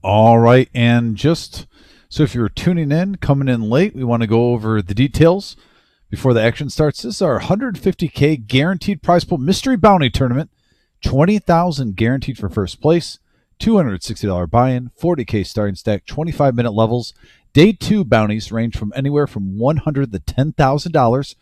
All right, and just so if you're tuning in, coming in late, we want to go over the details before the action starts. This is our 150K guaranteed prize pool mystery bounty tournament. 20,000 guaranteed for first place. $260 buy-in, 40K starting stack, 25-minute levels. Day 2 bounties range from anywhere from $100 to $10,000.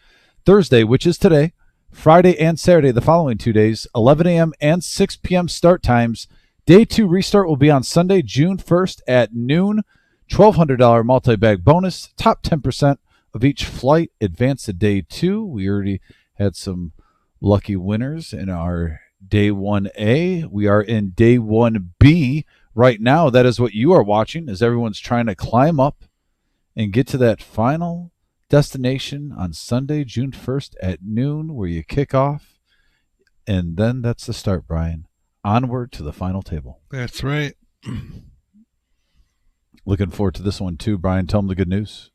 Thursday, which is today, Friday and Saturday, the following 2 days, 11 a.m. and 6 p.m. start times. Day 2 restart will be on Sunday, June 1st at noon. $1,200 multi-bag bonus. Top 10% of each flight advance to Day 2. We already had some lucky winners in our Day 1A. We are in Day 1B right now. That is what you are watching as everyone's trying to climb up and get to that final destination on Sunday, June 1st at noon, where you kick off. And then that's the start, Brian. Onward to the final table. That's right. Looking forward to this one too, Brian. Tell them the good news.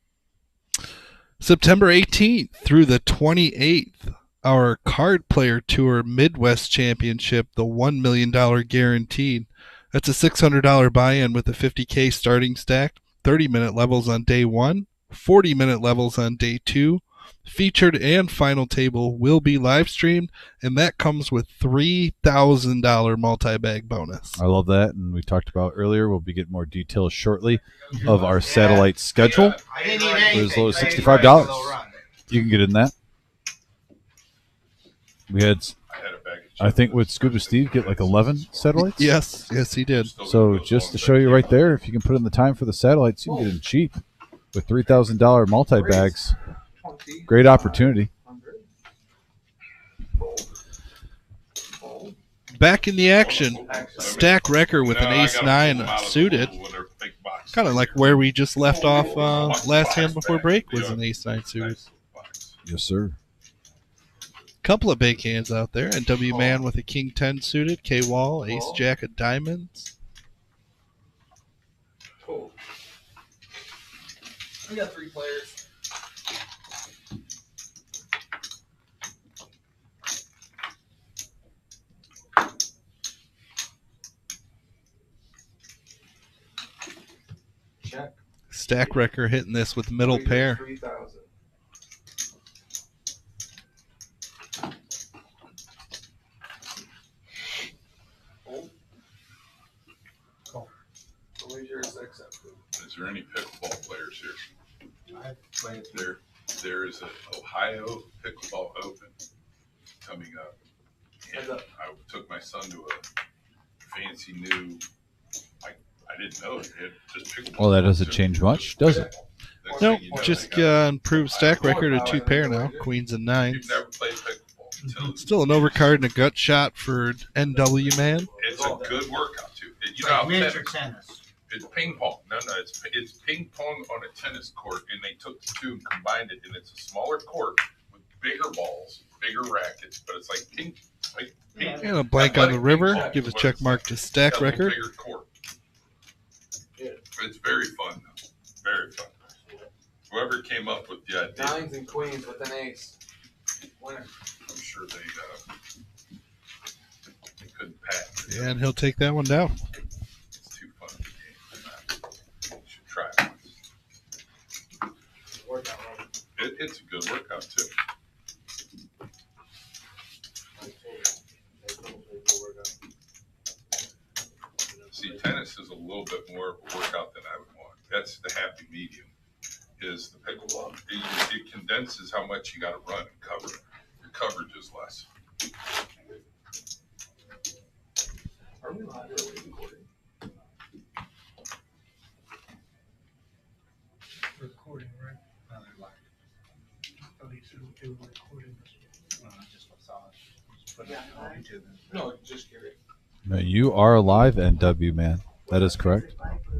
September 18th through the 28th, our Card Player Tour Midwest Championship, the $1 million guaranteed. That's a $600 buy-in with a 50K starting stack, 30-minute levels on day 1, 40-minute levels on day 2. Featured and final table will be live streamed, and that comes with $3,000 multi-bag bonus. I love that, and we talked about earlier. We'll be getting more details shortly of our satellite schedule. For as low as $65, you can get in that. We had, I think, with Scuba Steve, get like 11 satellites. Yes, he did. So just to show you right there, if you can put in the time for the satellites, you can get in cheap with $3,000 multi-bags. Great opportunity. Back in the action, Stack Wrecker with an ace-9 suited. Kind of like where we just left off last hand before break was an ace-9 suited. Yes, sir. Couple of big hands out there. And W-Man with a king-10 suited. K-Wall, ace-jack of diamonds. We got 3 players. Check. Stack Wrecker hitting this with middle pair. 3,000. Is there any pickleball players here? There is an Ohio Pickleball Open coming up. And I took my son to a fancy new, I didn't know it had just pickleball. Well, that doesn't change much, does it? Next Nope, thing you know, just they got improved stack record of 2 pair now. Queens and You've 9s. never played pickleball. until- Still an overcard and a gut shot for NW Man. It's a good workout too. You know, Like how miniature tennis- tennis. It's ping pong. No, it's ping pong on a tennis court, and they took the two and combined it, and it's a smaller court with bigger balls, bigger rackets, but it's like ping. And a blank on the river. Give a check mark to stack record. Bigger court. It's very fun, though. Very fun. Whoever came up with the idea, 9s and queens with an ace. Winner. I'm sure they couldn't pass it. And he'll take that one down. It's too fun of a game. You should try it once. Workout, right? It's a good workout too. See, tennis is a little bit more of a workout than I would want. That's the happy medium. Is the pickleball? It condenses how much you got to run and cover. Your coverage is less. Are we live or are we recording? Recording, right? No, they're live. At least it was recording. No, I just saw it. Just put it on YouTube. No, just curious. No, you are live, NW Man. That is correct.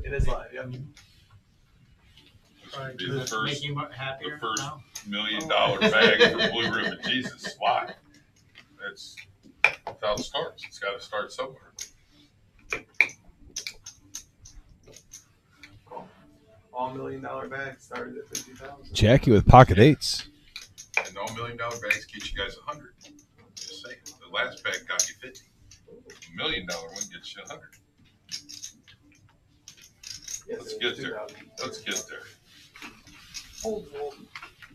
It is live, yeah. This would be Does the Make first, you happier the first now? $1 million bag for Blue Ribbon Jesus. Why? That's how it starts. It's got to start somewhere. All $1 million bags started at 50,000. Jackie with pocket eights. And all $1 million bags get you guys 100. Just saying. The last bag got you 50. $1 million one gets you 100. Let's get there. Let's get there. Hold.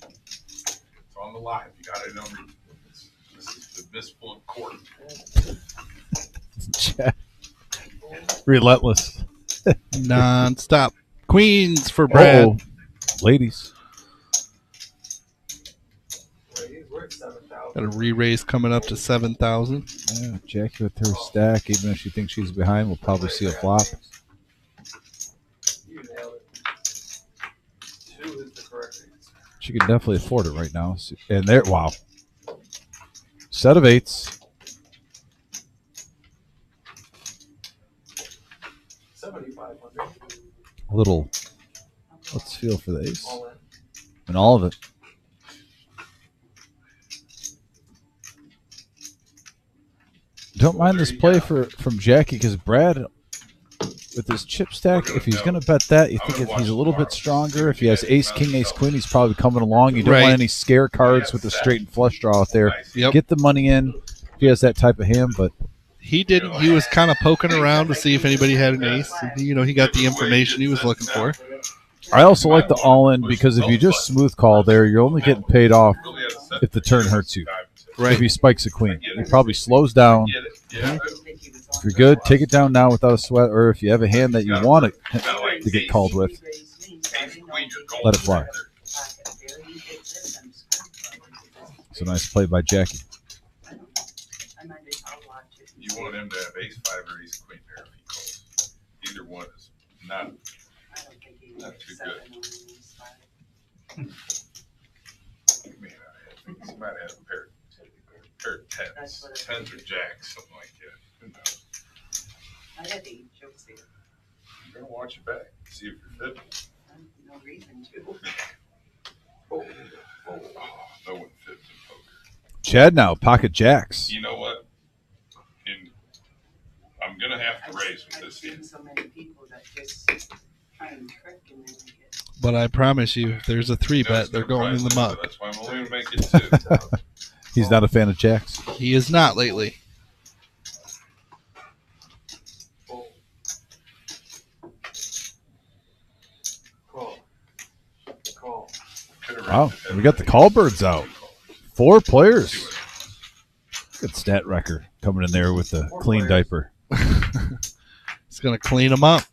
It's on the live. You got it on. This is the misspelled court. Relentless. Non-stop. Queens for Brad. Uh-oh. Ladies. We're at 7,000. Got a re-raise coming up to 7,000. Yeah, Jackie with her stack, even if she thinks she's behind, we'll probably see a flop. You nailed it. 2 is the correct answer. She can definitely afford it right now. And there, wow. Set of eights. 7,500. A little, let's feel for the ace. All in. And all of it. Don't mind this play from Jackie because Brad, with his chip stack, if he's going to bet that, you think he's a little bit stronger. If he has ace, king, ace, queen, he's probably coming along. You don't Right. want any scare cards with the straight and flush draw out there. Yep. Get the money in if he has that type of hand, but He didn't. He was kind of poking around to see if anybody had an ace. And, he got the information he was looking for. I also like the all-in because if you just smooth call there, you're only getting paid off if the turn hurts you. Right. If he spikes a queen, he probably slows down. Yeah. If you're good, take it down now without a sweat, or if you have a hand that you want it to get called with, let it fly. It's a nice play by Jackie. You want him to have ace 5 or ace queen there if he calls. Either one is not too good. He might have a pair of tens. Tens or jacks, something like that. Who knows? I had 8 jokes there. You're gonna watch your back, see if you're fit. No reason to. Oh, no one fits in poker. Chad now, pocket jacks. You know what? I'm gonna have to raise with I've this seen hand. so many people that just try and trick and then they get. But I promise you, if there's a 3-bet, they're going in the muck. That's why I'm only gonna make it 2. He's not a fan of jacks. He is not lately. Call. Wow, we got the call birds out. 4 players. Good stat record coming in there with the clean diaper. It's going to clean them up.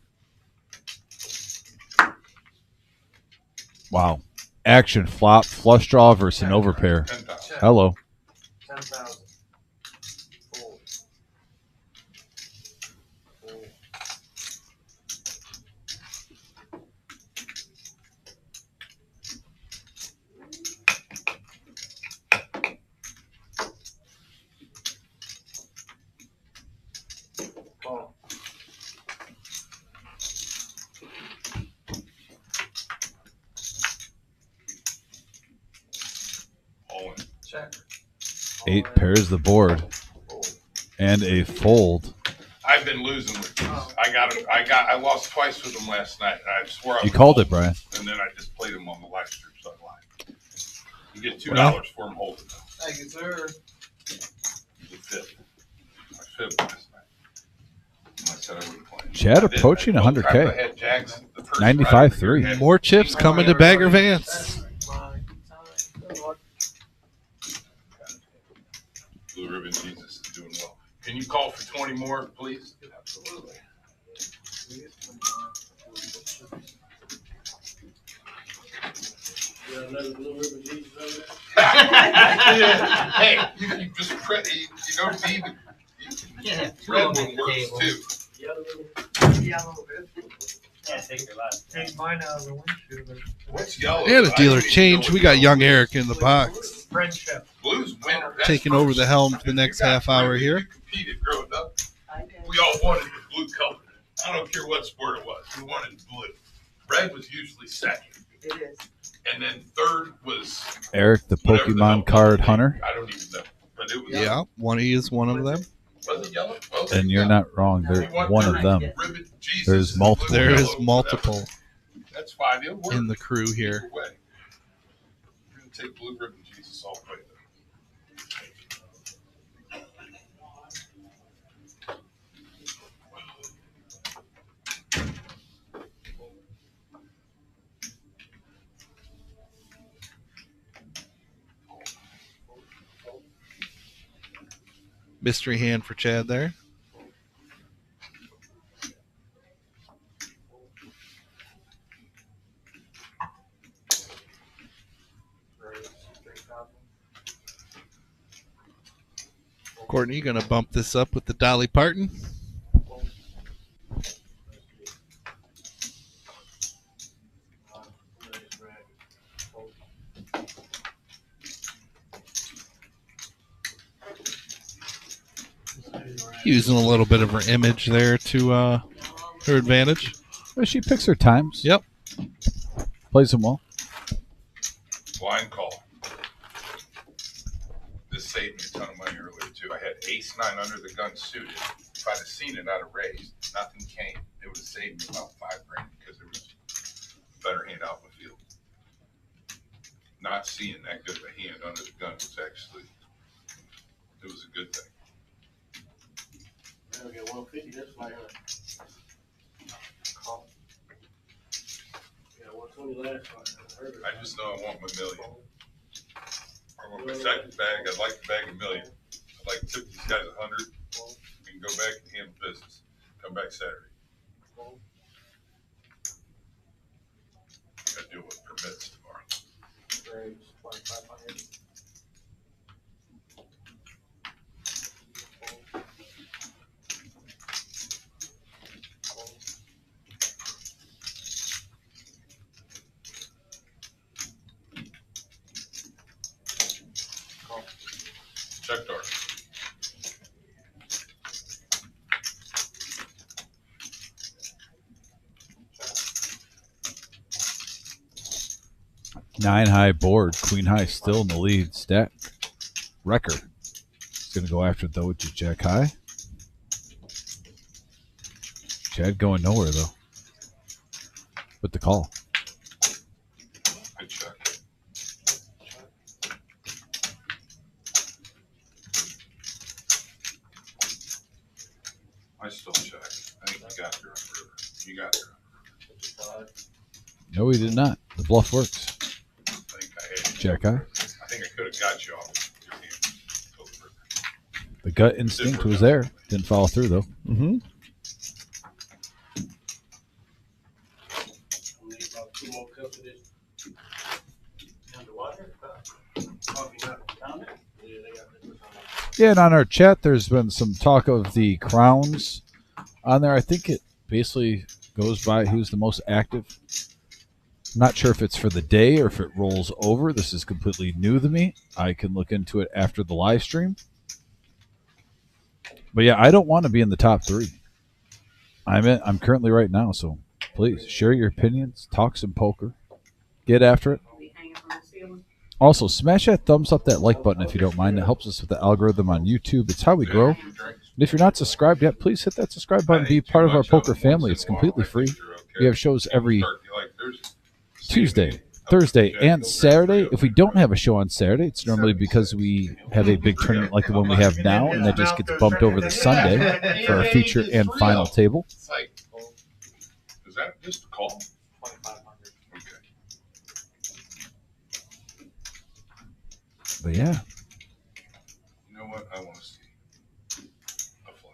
Wow. Action flop, flush draw versus an overpair. 10,000. Hello. 10,000. Fold. Call. All in. Check. 8 pairs the board Fold. and a fold. I've been losing with these. I lost twice with them last night. And I swore I You was called holding it, Brian. them, and then I just played them on the live stream, so I lied. You get $2 Well. for them holding them. Thank you, sir. You fit. I fit last night. I said I wouldn't play. Chad I did. approaching Both 100K. times I had jacks the first 95-3. round. More chips coming to Bagger Vance. Blue Ribbon Jesus is doing well. Can you call for 20 more, please? Absolutely. You got another blue ribbon Jesus over Hey, you just you don't need Yeah, red one works too. there? Yellow ribbon? Yellow ribbon. Yeah, take your life. Take mine out of the windshield. What's yellow? And a I dealer don't even change. know We what got yellow young is. Eric in the box. Friendship. Blues winner. That's Taking over the first. helm for the If next you got half hour three, here. you competed growing up. I did. We all wanted the blue color. I don't care what sport it was. We wanted blue. Red was usually second. It is. And then third was Eric, the whatever the hell Pokemon card color. hunter. I don't even know. But it was Yeah, he is one of them. Was it yellow? Well, there And you you're go. not wrong. You They're want one the of them. ribbon Jesus There's and multiple. blue, There yellow, is whatever. multiple That's fine. It'll work. in the crew here. Either way. We're gonna take blue ribbon Jesus all the way there. mystery hand for Chad there. Courtney, you gonna bump this up with the Dolly Parton? Using a little bit of her image there to her advantage. Well, she picks her times. Yep. Plays them well. Blind call. This saved me a ton of money earlier too. I had ace nine under the gun suited. If I'd have seen it, I'd have raised. Nothing came. It would have saved me about $5,000 because there was a better hand out in the field. Not seeing that good of a hand under the gun was actually, it was a good thing. I'll get 150 just like her. Call. Yeah, 120 last fight. I just know I want my million. I want my second bag. I'd like to bag a million. I'd like to tip these guys 100 and go back and handle business. Come back Saturday. Got to deal with permits tomorrow. Raise 2,500. Check door. Nine high board. Queen high still in the lead. Stack. Wrecker. He's going to go after it, though, with jack high. Chad going nowhere, though. With the call. Good check. I still check. I think you got there on the river. You got there on the river. No, he did not. The bluff works. I think I had you. Jack high. I think I could have got you off your hand. Till the river. The gut instinct was there. Didn't follow through, though. Mm-hmm. I need about 2 more cups of this. Underwater? Coffee not down there? Yeah, they got this. Yeah, and on our chat, there's been some talk of the crowns on there. I think it basically goes by who's the most active. I'm not sure if it's for the day or if it rolls over. This is completely new to me. I can look into it after the live stream. But yeah, I don't want to be in the top 3. I'm currently right now, so please share your opinions, talk some poker, get after it. Also, smash that thumbs up, that like button if you don't mind. It helps us with the algorithm on YouTube. It's how we grow. And if you're not subscribed yet, please hit that subscribe button. Be part of our poker family. It's completely free. We have shows every Tuesday, Thursday, and Saturday. If we don't have a show on Saturday, it's normally because we have a big tournament like the one we have now, and that just gets bumped over to Sunday for our feature and final table. It's like, is that just a call? 2,500. Okay. But yeah, You know what? I want to see a flop.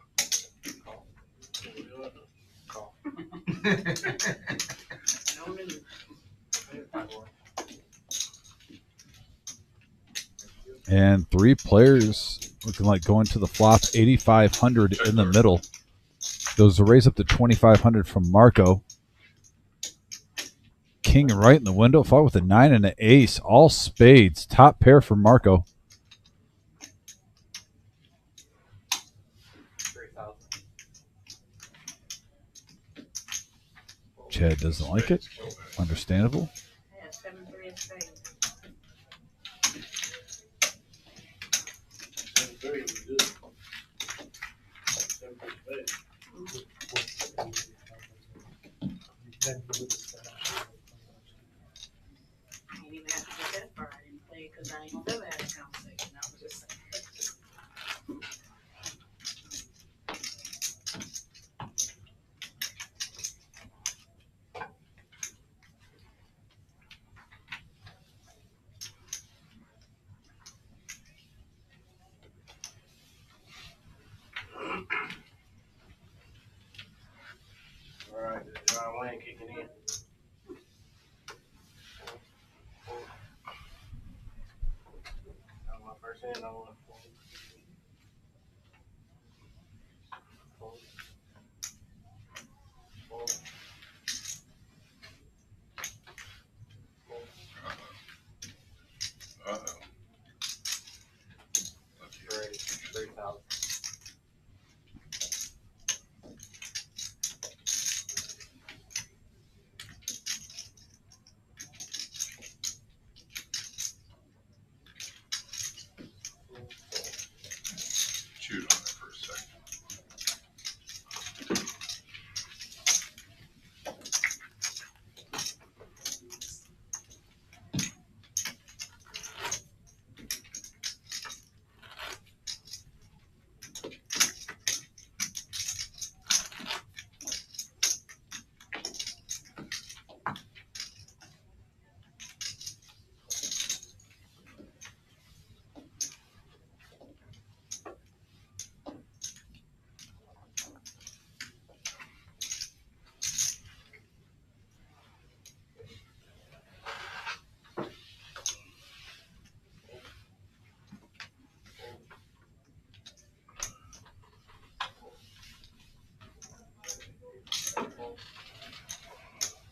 Call. No news. and 3 players looking like going to the flop. 8,500 in the middle. Those will raise up to 2,500 from Marco. King right in the window, fought with a 9 and an ace. All spades. Top pair for Marco. 3,000. Chad doesn't like it. Understandable. I have 7-3 of spades. 7-3 was good. 7-3 spades. I didn't even have to get that far. I didn't play because I ain't gonna never have a conversation. I was just saying. my land kicking in. That was my first hand. I won. Uh-oh. Three, 3,000. Chewed on it for a second.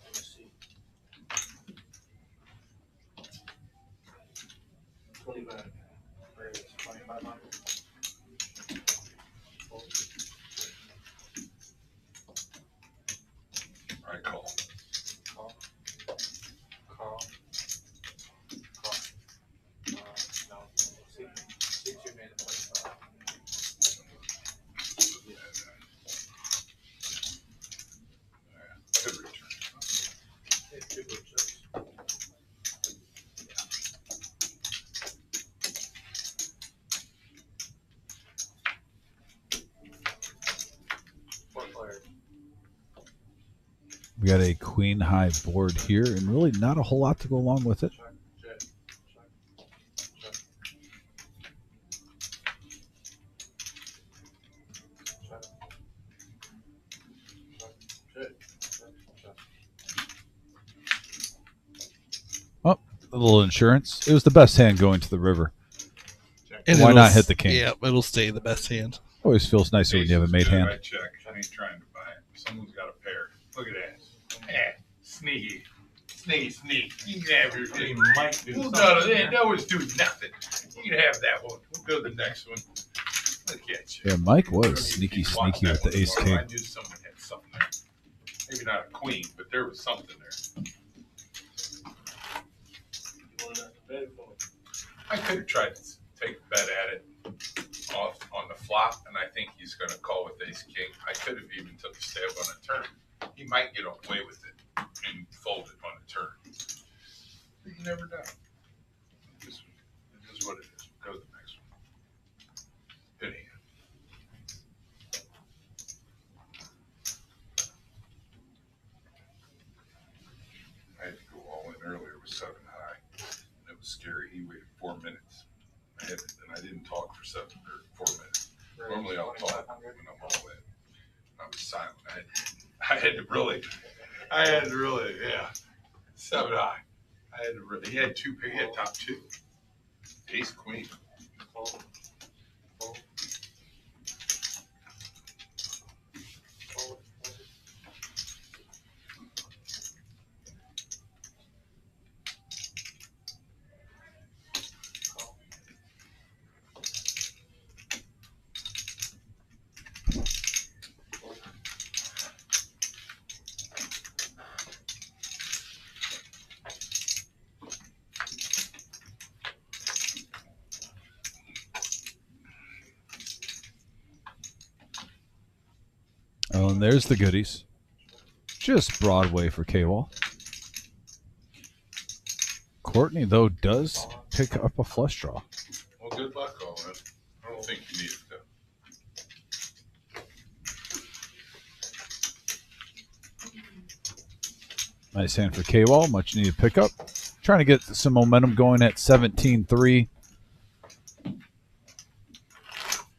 Let's see. 25. 2,500. All right, call. Call. Call. Call. No. See, you made it 25. Good return. It's two blue chips. Four players. We got a queen high board here, and really not a whole lot to go along with it. Check, check, check, check. Oh, a little insurance. It was the best hand going to the river. And Why it'll not s- hit the king? Yeah, it'll stay the best hand. Always feels nicer when you have a made Good, hand. I check. I ain't trying to buy it. Someone's got a pair. Look at that. Yeah, sneaky. Sneaky. You can have your He might do Well, something. that was doing nothing. You can have that one. We'll go to the next one. Look at you. Yeah, Mike was sneaky Watch with that the one ace tomorrow. king. I knew someone had something there. Maybe not a queen, but there was something there. You want to bet for me? I could have tried to take a bet at it off on the flop, and I think he's going to call with ace king. I could have even took a stab on a turn. He might get away with it and fold it on a turn. But you never know. It is what it is. Go to the next one. Good hand. I had to go all in earlier with 7 high. It was scary. He waited 4 minutes. And I didn't talk for 4 minutes. Normally I'll talk when I'm all in. I was silent. I had to really, yeah. 7 high. I had to really, he had top 2. Ace queen. Fold. Fold. Fold. Call. Oh, and there's the goodies. Just Broadway for K-Wall. Courtney, though, does pick up a flush draw. Well, good luck, all in. I don't think you need it, though. Nice hand for K-Wall. Much needed pickup. Trying to get some momentum going at 17-3.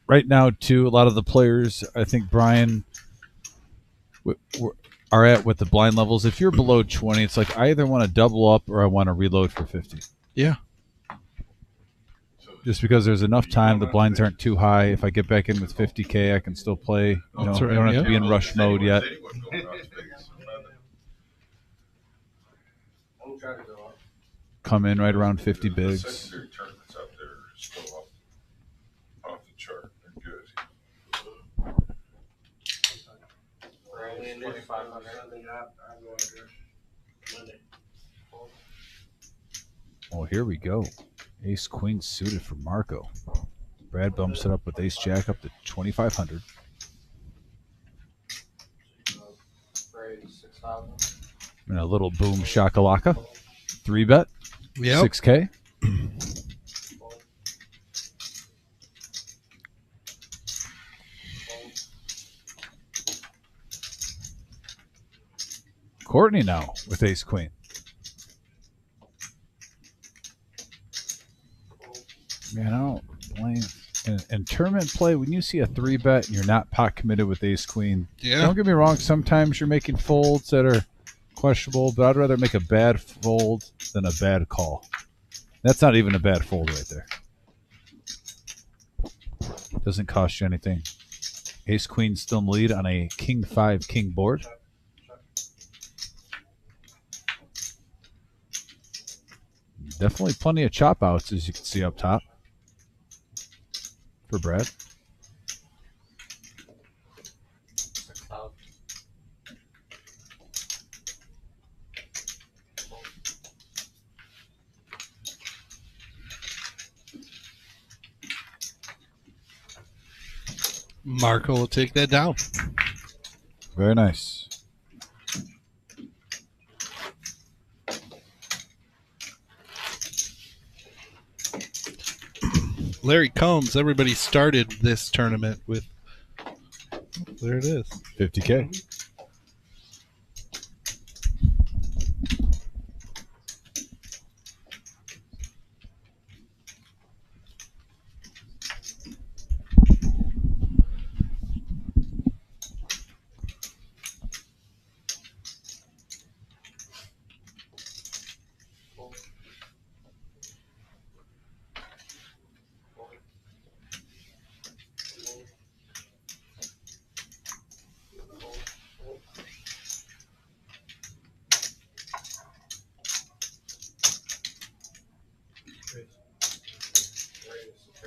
Right now, too, a lot of the players, I think Brian, are at with the blind levels. If you're below 20, it's like I either want to double up or I want to reload for 50. Yeah. Just because there's enough time, the blinds aren't too high. If I get back in with 50K, I can still play. You know, That's I right, don't have yeah. to be in rush mode yet. I'm trying to go up. Come in right around 50 The bigs. secondary tournaments out there are still off the chart. They're good. Range 2,500. I go up there Monday. Oh, here we go. Ace Queen suited for Marco. Brad bumps it up with Ace Jack up to 2,500. Range 6,000. And a little boom shakalaka. 3-bet. Yep. 6K. Courtney now with Ace Queen. Man, I don't blame. In tournament play, when you see a 3-bet and you're not pot committed with Ace Queen, Yeah. don't get me wrong, sometimes you're making folds that are questionable, but I'd rather make a bad fold than a bad call. That's not even a bad fold right there. Doesn't cost you anything. Ace Queen still in the lead on a King 5 King board. Definitely plenty of chop outs, as you can see up top for Brad. 6,000. Marco will take that down. Very nice. Larry Combs, everybody started this tournament with. There it is. 50K.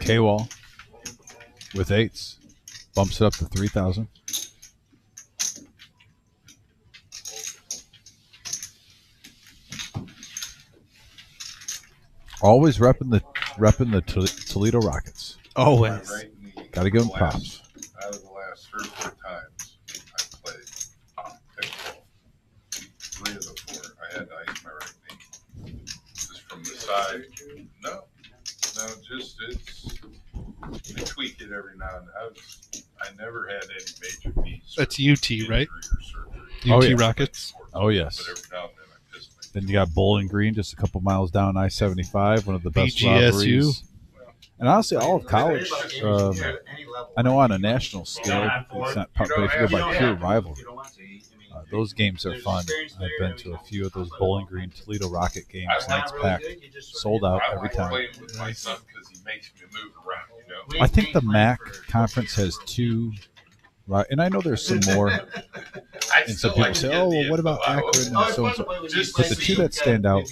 K-Wall with 8s. Bumps it up to 3,000. Always repping the Toledo Rockets. Always. Right in the- Gotta give 'em the last- props. Out of the last 3 or 4 times I played pickleball, 3 of the 4, I had to ice my right knee. Just from the side. No, just I tweak it every now and then. I never had any major knee That's surgery, UT, right? injury or surgery. Oh, UT yeah. Rockets. Oh, yes. But every now and then I pissed my Then you got Bowling Green just a couple miles down I-75, one of the best BGSU. rivalries. And honestly, all of college, I know on a national scale, it's not, but if you go by pure rivalry, those games are fun. I've been to a few of those Bowling Green Toledo Rocket games, and it's packed, sold out I every like time. playing with my son because he makes me move around, you know. I think the MAC conference has 2, right? And I know there's some more. I And still some people like to say, get "Oh, the well, what about info. I Akron always- and so and so?" Just But to the see 2 that stand out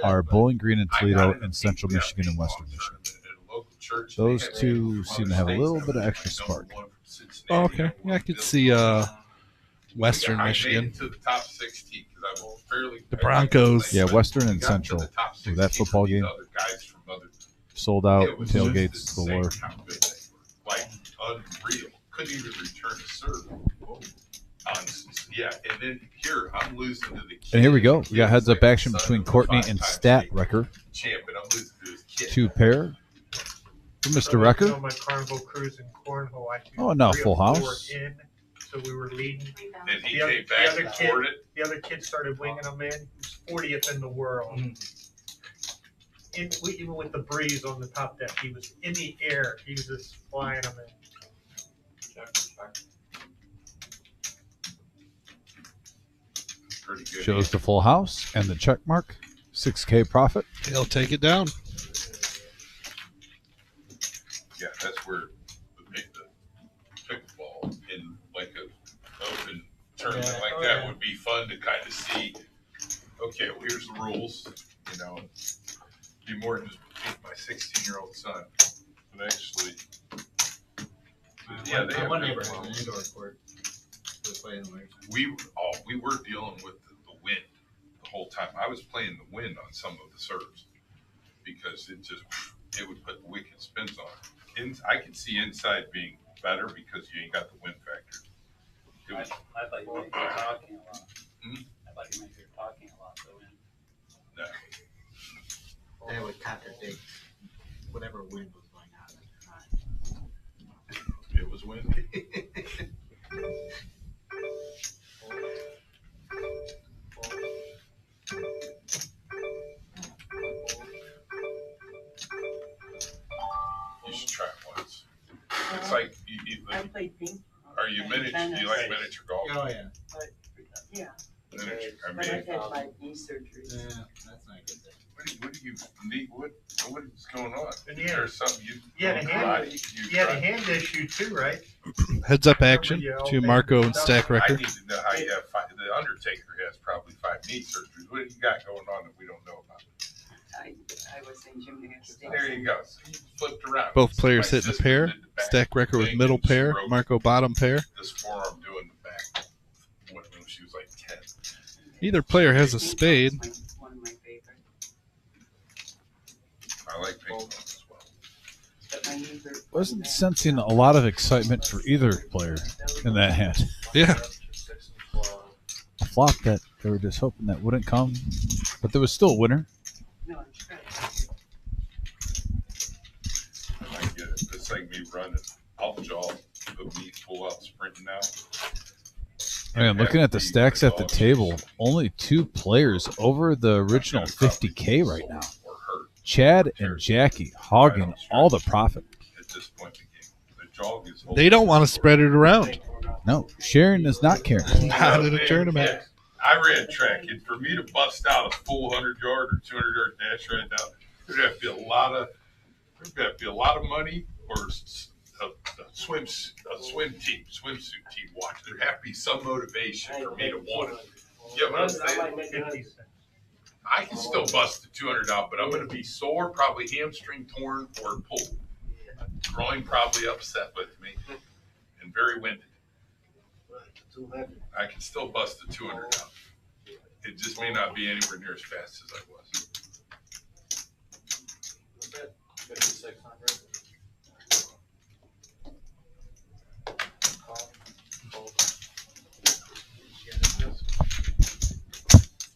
are Bowling Green and I got Toledo in a and Central PPF Michigan and Western tournament Michigan. at a local church. Those They had 2 from seem to other have a states. little I bit of was extra number spark. 1 from Cincinnati, Oh, okay. number Yeah, I 1 could from see Western I made Michigan. it to the top 16 because I was fairly. The Broncos. Yeah, Western and We got to Central. the top With that 16 football with these game. other guys from other- Sold out, It was tailgates just galore. insane how good they were. Like unreal. Couldn't even return a serve. Yeah, and then here I'm losing to the kid. And here we go. We got Kid's heads up like action son between of a Courtney and 5-time Stat state Wrecker. champ, and I'm losing to his kid. 2 pair for Mr. On Wrecker. my Carnival cruise in Cornhole, I Oh, no, 3 or full 4 house. in, so we were leading. And he The other- came the back other and kid- scored it. The other kid started winging them in. He was 40th in the world. Even with the breeze on the top deck, he was in the air. He was just flying them in. pretty good. Shows the full house and the check mark. 6K profit. He'll take it down. Yeah, that's where the pickleball in like a open tournament Yeah. like Oh, that yeah. would be fun to kind of see. Okay, well, here's the rules. You know, be more than just beat my 16-year-old son, but actually, yeah, they I have wonder good if rules. an indoor court to play in the winter. We were dealing with the wind the whole time. I was playing the wind on some of the serves because it would put wicked spins on it. I could see inside being better because you ain't got the wind factor. It was, I thought you might be talking a lot. Hmm? I thought you might be talking a lot, though. no. That would contradict whatever wind was going on at the time. It was windy. You should try it once. It's like I played ping. are you miniature? Do you like miniature golf? Oh, yeah. Yeah, Miniature. I but mean, I've had 5 knee surgeries. Yeah, that's not a good thing. what do you need? What is going on? And Is there something you? You had a hand- You had a hand issue too, right? Heads up action to Marco and Stack I Record. need to know how you have the Undertaker has probably 5 knee surgeries. What do you got going on that we don't know about? I was in gymnastics. There you go. So you flipped around. Both players My hitting a sister pair. did the back Stack Record with thing, middle and she pair. broke Marco bottom pair. This forearm doing the back when she was like 10. Either player has a spade. One of my favorite. I like ping pong as well. But my knees are. Wasn't sensing a lot of excitement for either player in that hand. Yeah. A flop that they were just hoping that wouldn't come, but there was still a winner. No, I'm sure. I get it. It's like me running. I'll jaw, but me full out sprinting now. Man, looking at the stacks at the table, only 2 players over the original 50K right now. Or hurt Chad and Jackie hogging all the profit. at this point in the game. The jog is. They don't want to spread it around. No, Sharon is not caring. Not in a tournament. Yeah. I ran track, and for me to bust out a full 100-yard or 200-yard dash right now, there'd have to be a lot of money or a swimsuit team watch. There'd have to be some motivation for me to want it. Yeah, but I'm saying 50 cents. I can still bust the 200 out, but I'm going to be sore, probably hamstring torn or pulled. Groin probably upset with me and very winded. I can still bust the 200 out. It just may not be anywhere near as fast as I was. 5,600.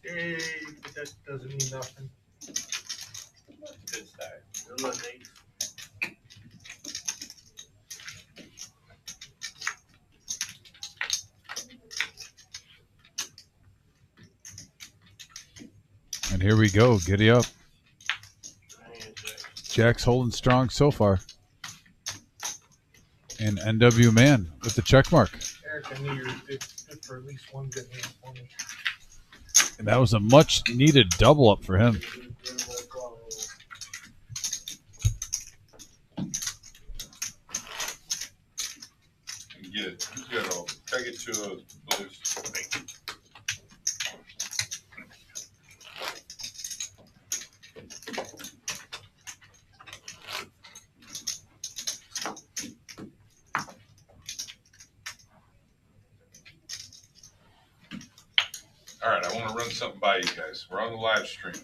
Hey, but that doesn't mean nothing. Good start. Good luck, Nate. And here we go. Giddy up. Jack's holding strong so far. And NW Man with the check mark. Eric, I knew you were good for at least one good hand for me. And that was a much needed double up for him. Get it. Get it all. Can I get 2 of those blues? Thank you. All right, I want to run something by you guys. We're on the live stream.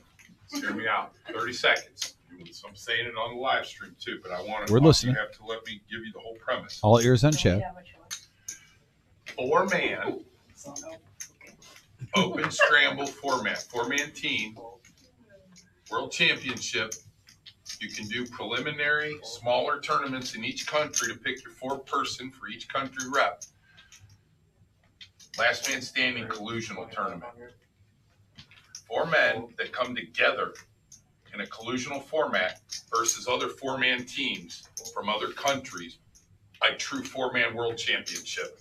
Just hear me out. 30 seconds. I'm saying it on the live stream too, but I want to. We're listening. You have to let me give you the whole premise. All ears on Chad. 4-man open scramble format, 4-man team, world championship. You can do preliminary, smaller tournaments in each country to pick your 4-person for each country rep. Last man standing collusional tournament. 4 men that come together in a collusional format versus other 4-man teams from other countries. A true 4-man world championship.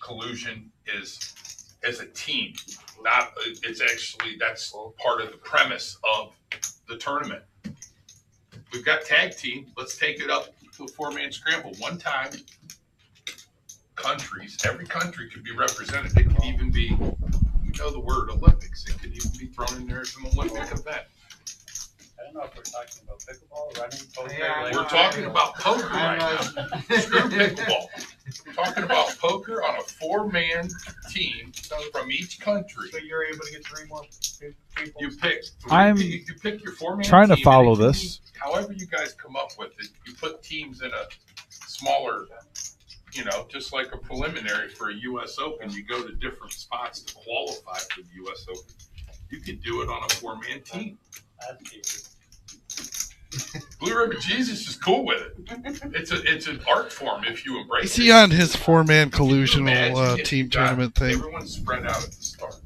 Collusion is as a team. Not, it's actually, that's part of the premise of the tournament. We've got tag team. Let's take it up to a 4-man scramble. One time, countries, every country could be represented. It could even be, we know the word Olympics. It could even be thrown in there as an Olympic event. I don't know if we're talking about pickleball, running, poker. Yeah, like- We're talking about poker right now. Screw pickleball. We're talking about poker on a 4-man team from each country. So you're able to get 3 more people? You pick. I'm you pick your 4-man trying to team, follow and it can this. be however you guys come up with it. You put teams in a smaller, just like a preliminary for a U.S. Open. You go to different spots to qualify for the U.S. Open. You can do it on a 4-man team. That's easy. Blue Ribbon Jesus is cool with it. It's an art form if you embrace Is it. he on his 4-man Can you imagine collusional if team you got tournament thing? Everyone's spread out at the start.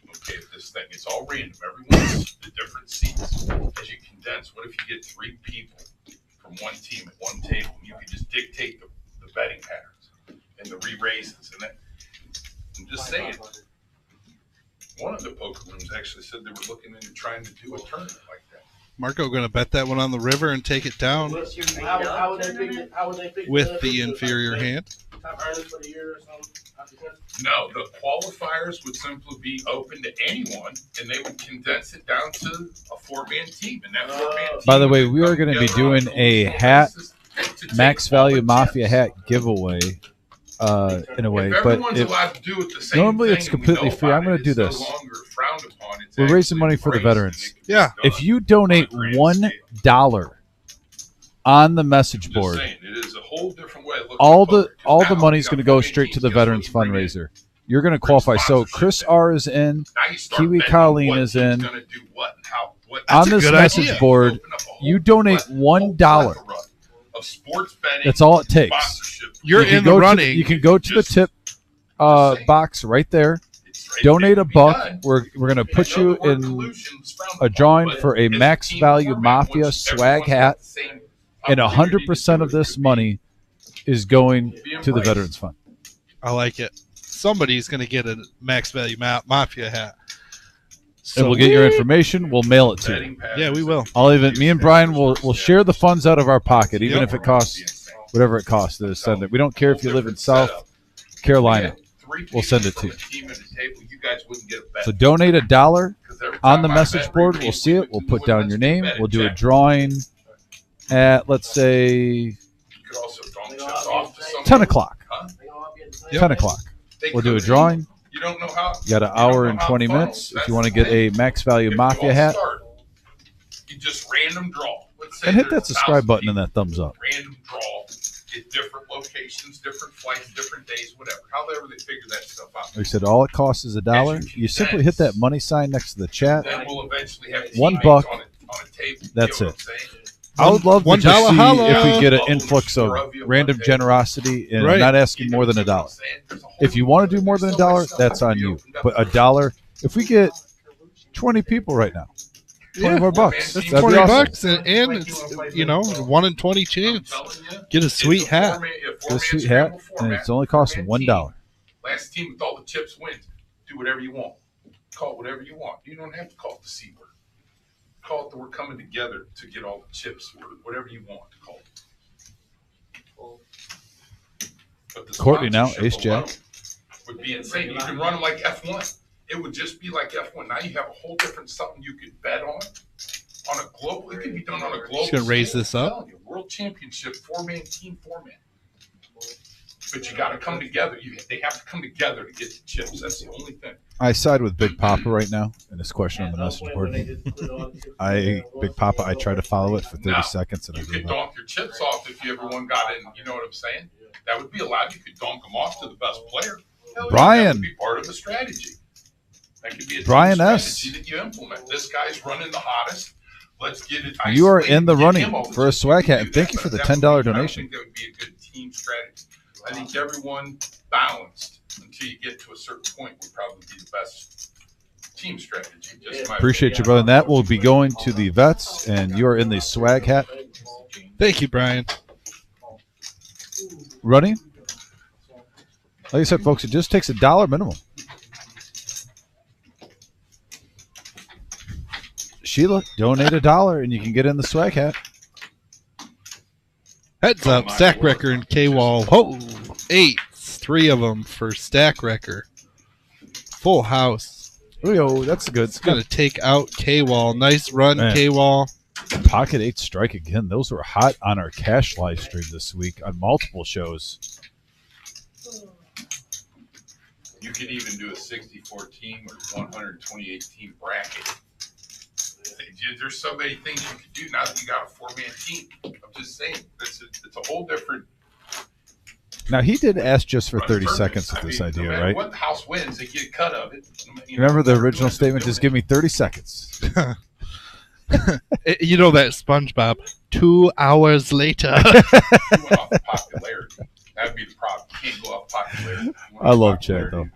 Okay, this thing, it's all random. Everyone's the different seats. As you condense, what if you get 3 people from one team at one table? And you can just dictate the betting patterns and the re-raises. And that, I'm just saying, one of the poker rooms actually said they were looking into trying to do a tournament like that. Marco going to bet that one on the river and take it down What's your made How up would they pick tournament? it? How would they pick with it? the inferior hand. Top earners for the year or something? No, the qualifiers would simply be open to anyone, and they would condense it down to a 4-man team. And that 4-man team. By the way, would we are come going to be together on doing a a full hat, basis to take Max all Value the Mafia chips. hat giveaway, in a way. If But everyone's if allowed to do it the same normally thing it's and we completely know free, I'm about going to it, do it's this. no longer frowned upon. It's We're raising actually money for the embraced, veterans. and it can be Yeah. done If you donate on a grand $1 scale. on the message Just board, saying, it is a whole different way of looking all at poker, 'cause the now money's you going to got go 4-man straight to teams, the guess what veterans you bring in? fundraiser. You're going to Bring qualify. So sponsorship Chris in. R is in. Now you start Kiwi betting Colleen what is team's in. gonna do what and how, what- On That's a this good message idea. board, Open up a whole you donate $1. plethora of sports betting. That's all it takes. Sponsorship. You're You can in the go to running. you can go to the Just- tip saying. box right there. It's right, Donate it a can be buck. done. We're going to put I know you the word in collusion is frowned a upon, drawing but for a as Max team Value format, Mafia once swag everyone's got hat, the same and opportunity to 100% do of it, this it'd be money is going to the embraced. Veterans Fund. I like it. Somebody's going to get a Max Value Mafia hat. And we'll get your information. We'll mail it to you. Betting patterns Yeah, we will. I'll even me and Brian will share the funds out of our pocket, even Yep. if it costs whatever it costs to send it. We don't care if you live in South Carolina. We'll send it to you. So donate $1 on the message board. We'll see it. We'll put down your name. We'll do a drawing at, let's say, 10 o'clock. Yep. 10 o'clock. We'll do a drawing. You don't know how. You got an hour and 20 minutes if you want to get a Max Value Mafia hat. You just random draw. Let's say And hit that there's subscribe 1,000 button and people. that thumbs up. Random draw at different locations, different flights, different days, whatever. However they figure that stuff out. Like I said, all it costs is $1. You simply hit that money sign next to the chat. Then we'll eventually have $1 teammates on a table. You That's know what it. I'm saying? I would love to $1 just see holla. if we get an influx of random generosity, and I'm Right. not asking more than $1. If you want to do more than $1, that's on you. But $1, if we get 20 people right now, 20 more bucks, That's that'd be 20 awesome. bucks, and it's, you know, 1 in 20 chance. Get a sweet hat. Get a sweet hat, and it's only costs $1. Last team with all the chips wins. Do whatever you want. Call it whatever you want. You don't have to call it the C word. Call it that we're coming together to get all the chips, or whatever you want to call it. But the Courtney now, sponsorship Ace Jack. alone would be insane. You can run them like F1. It would just be like F1. Now you have a whole different something you could bet on a global. It could be done on a global. Just gonna raise scale. this I'm up. telling you, World Championship 4-man team format. But you got to come together. They have to come together to get the chips. That's the only thing. I side with Big Papa right now in this question on the message board. Big Papa, I try to follow it for 30 Now, seconds, and I You give could up. donk your chips off if you everyone got in. You know what I'm saying? That would be allowed. You could donk them off to the best player. Hell yeah, Brian. that would be part of the strategy. That could be a team Brian S. strategy that you implement. This guy's running the hottest. Let's get it. You are isolated, in the get running him over for a to swag hat, do and thank that, you for but the that would $10 be- donation. I think that would be a good team strategy. I think everyone balanced until you get to a certain point would probably be the best team strategy. Just my Appreciate you, brother. And that will be going to the vets, and you are in the swag hat Thank you, Brian. running. Like I said, folks, it just takes $1 minimum. Sheila, donate $1 and you can get in the swag hat. Heads up, Stack Wrecker and K-Wall. Whoa, 8s. 3 of them for Stack Wrecker. Full house. Oh, that's good. It's going to take out K-Wall. Nice run, Man. K-Wall. Pocket 8 strike again. Those were hot on our cash live stream this week on multiple shows. You could even do a 64 team or 128 team bracket. There's so many things you could do now that you got a 4-man team. I'm just saying, it's a whole different. Now, he did ask just for run 30 purpose. seconds with this No idea, matter right? what the house wins, they get a cut of it. Remember the original statement? Just give me 30 seconds. You know that SpongeBob. 2 hours later. You went off popularity. That'd be the problem. You can't go off popularity. I love Chad, though.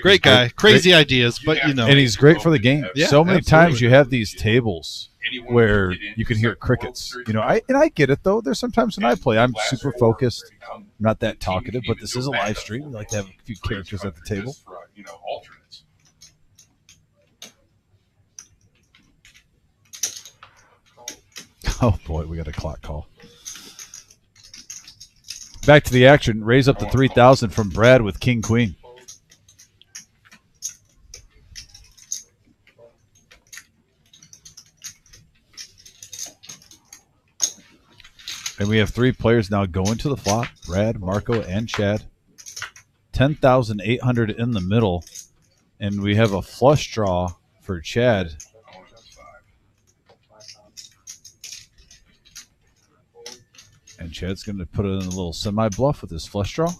Great guy. Crazy ideas, but you know. And he's great for the game. Yeah, So many absolutely. times you have these tables where you can hear crickets. You know, I get it, though. There's sometimes when I play, I'm super focused. I'm not that talkative, but this is a live stream. We like to have a few characters at the table. Alternates. Oh, boy, we got a clock call. Back to the action. Raise up to 3,000 from Brad with King Queen. And we have 3 players now going to the flop. Brad, Marco, and Chad. 10,800 in the middle. And we have a flush draw for Chad. And Chad's going to put it in a little semi-bluff with his flush draw.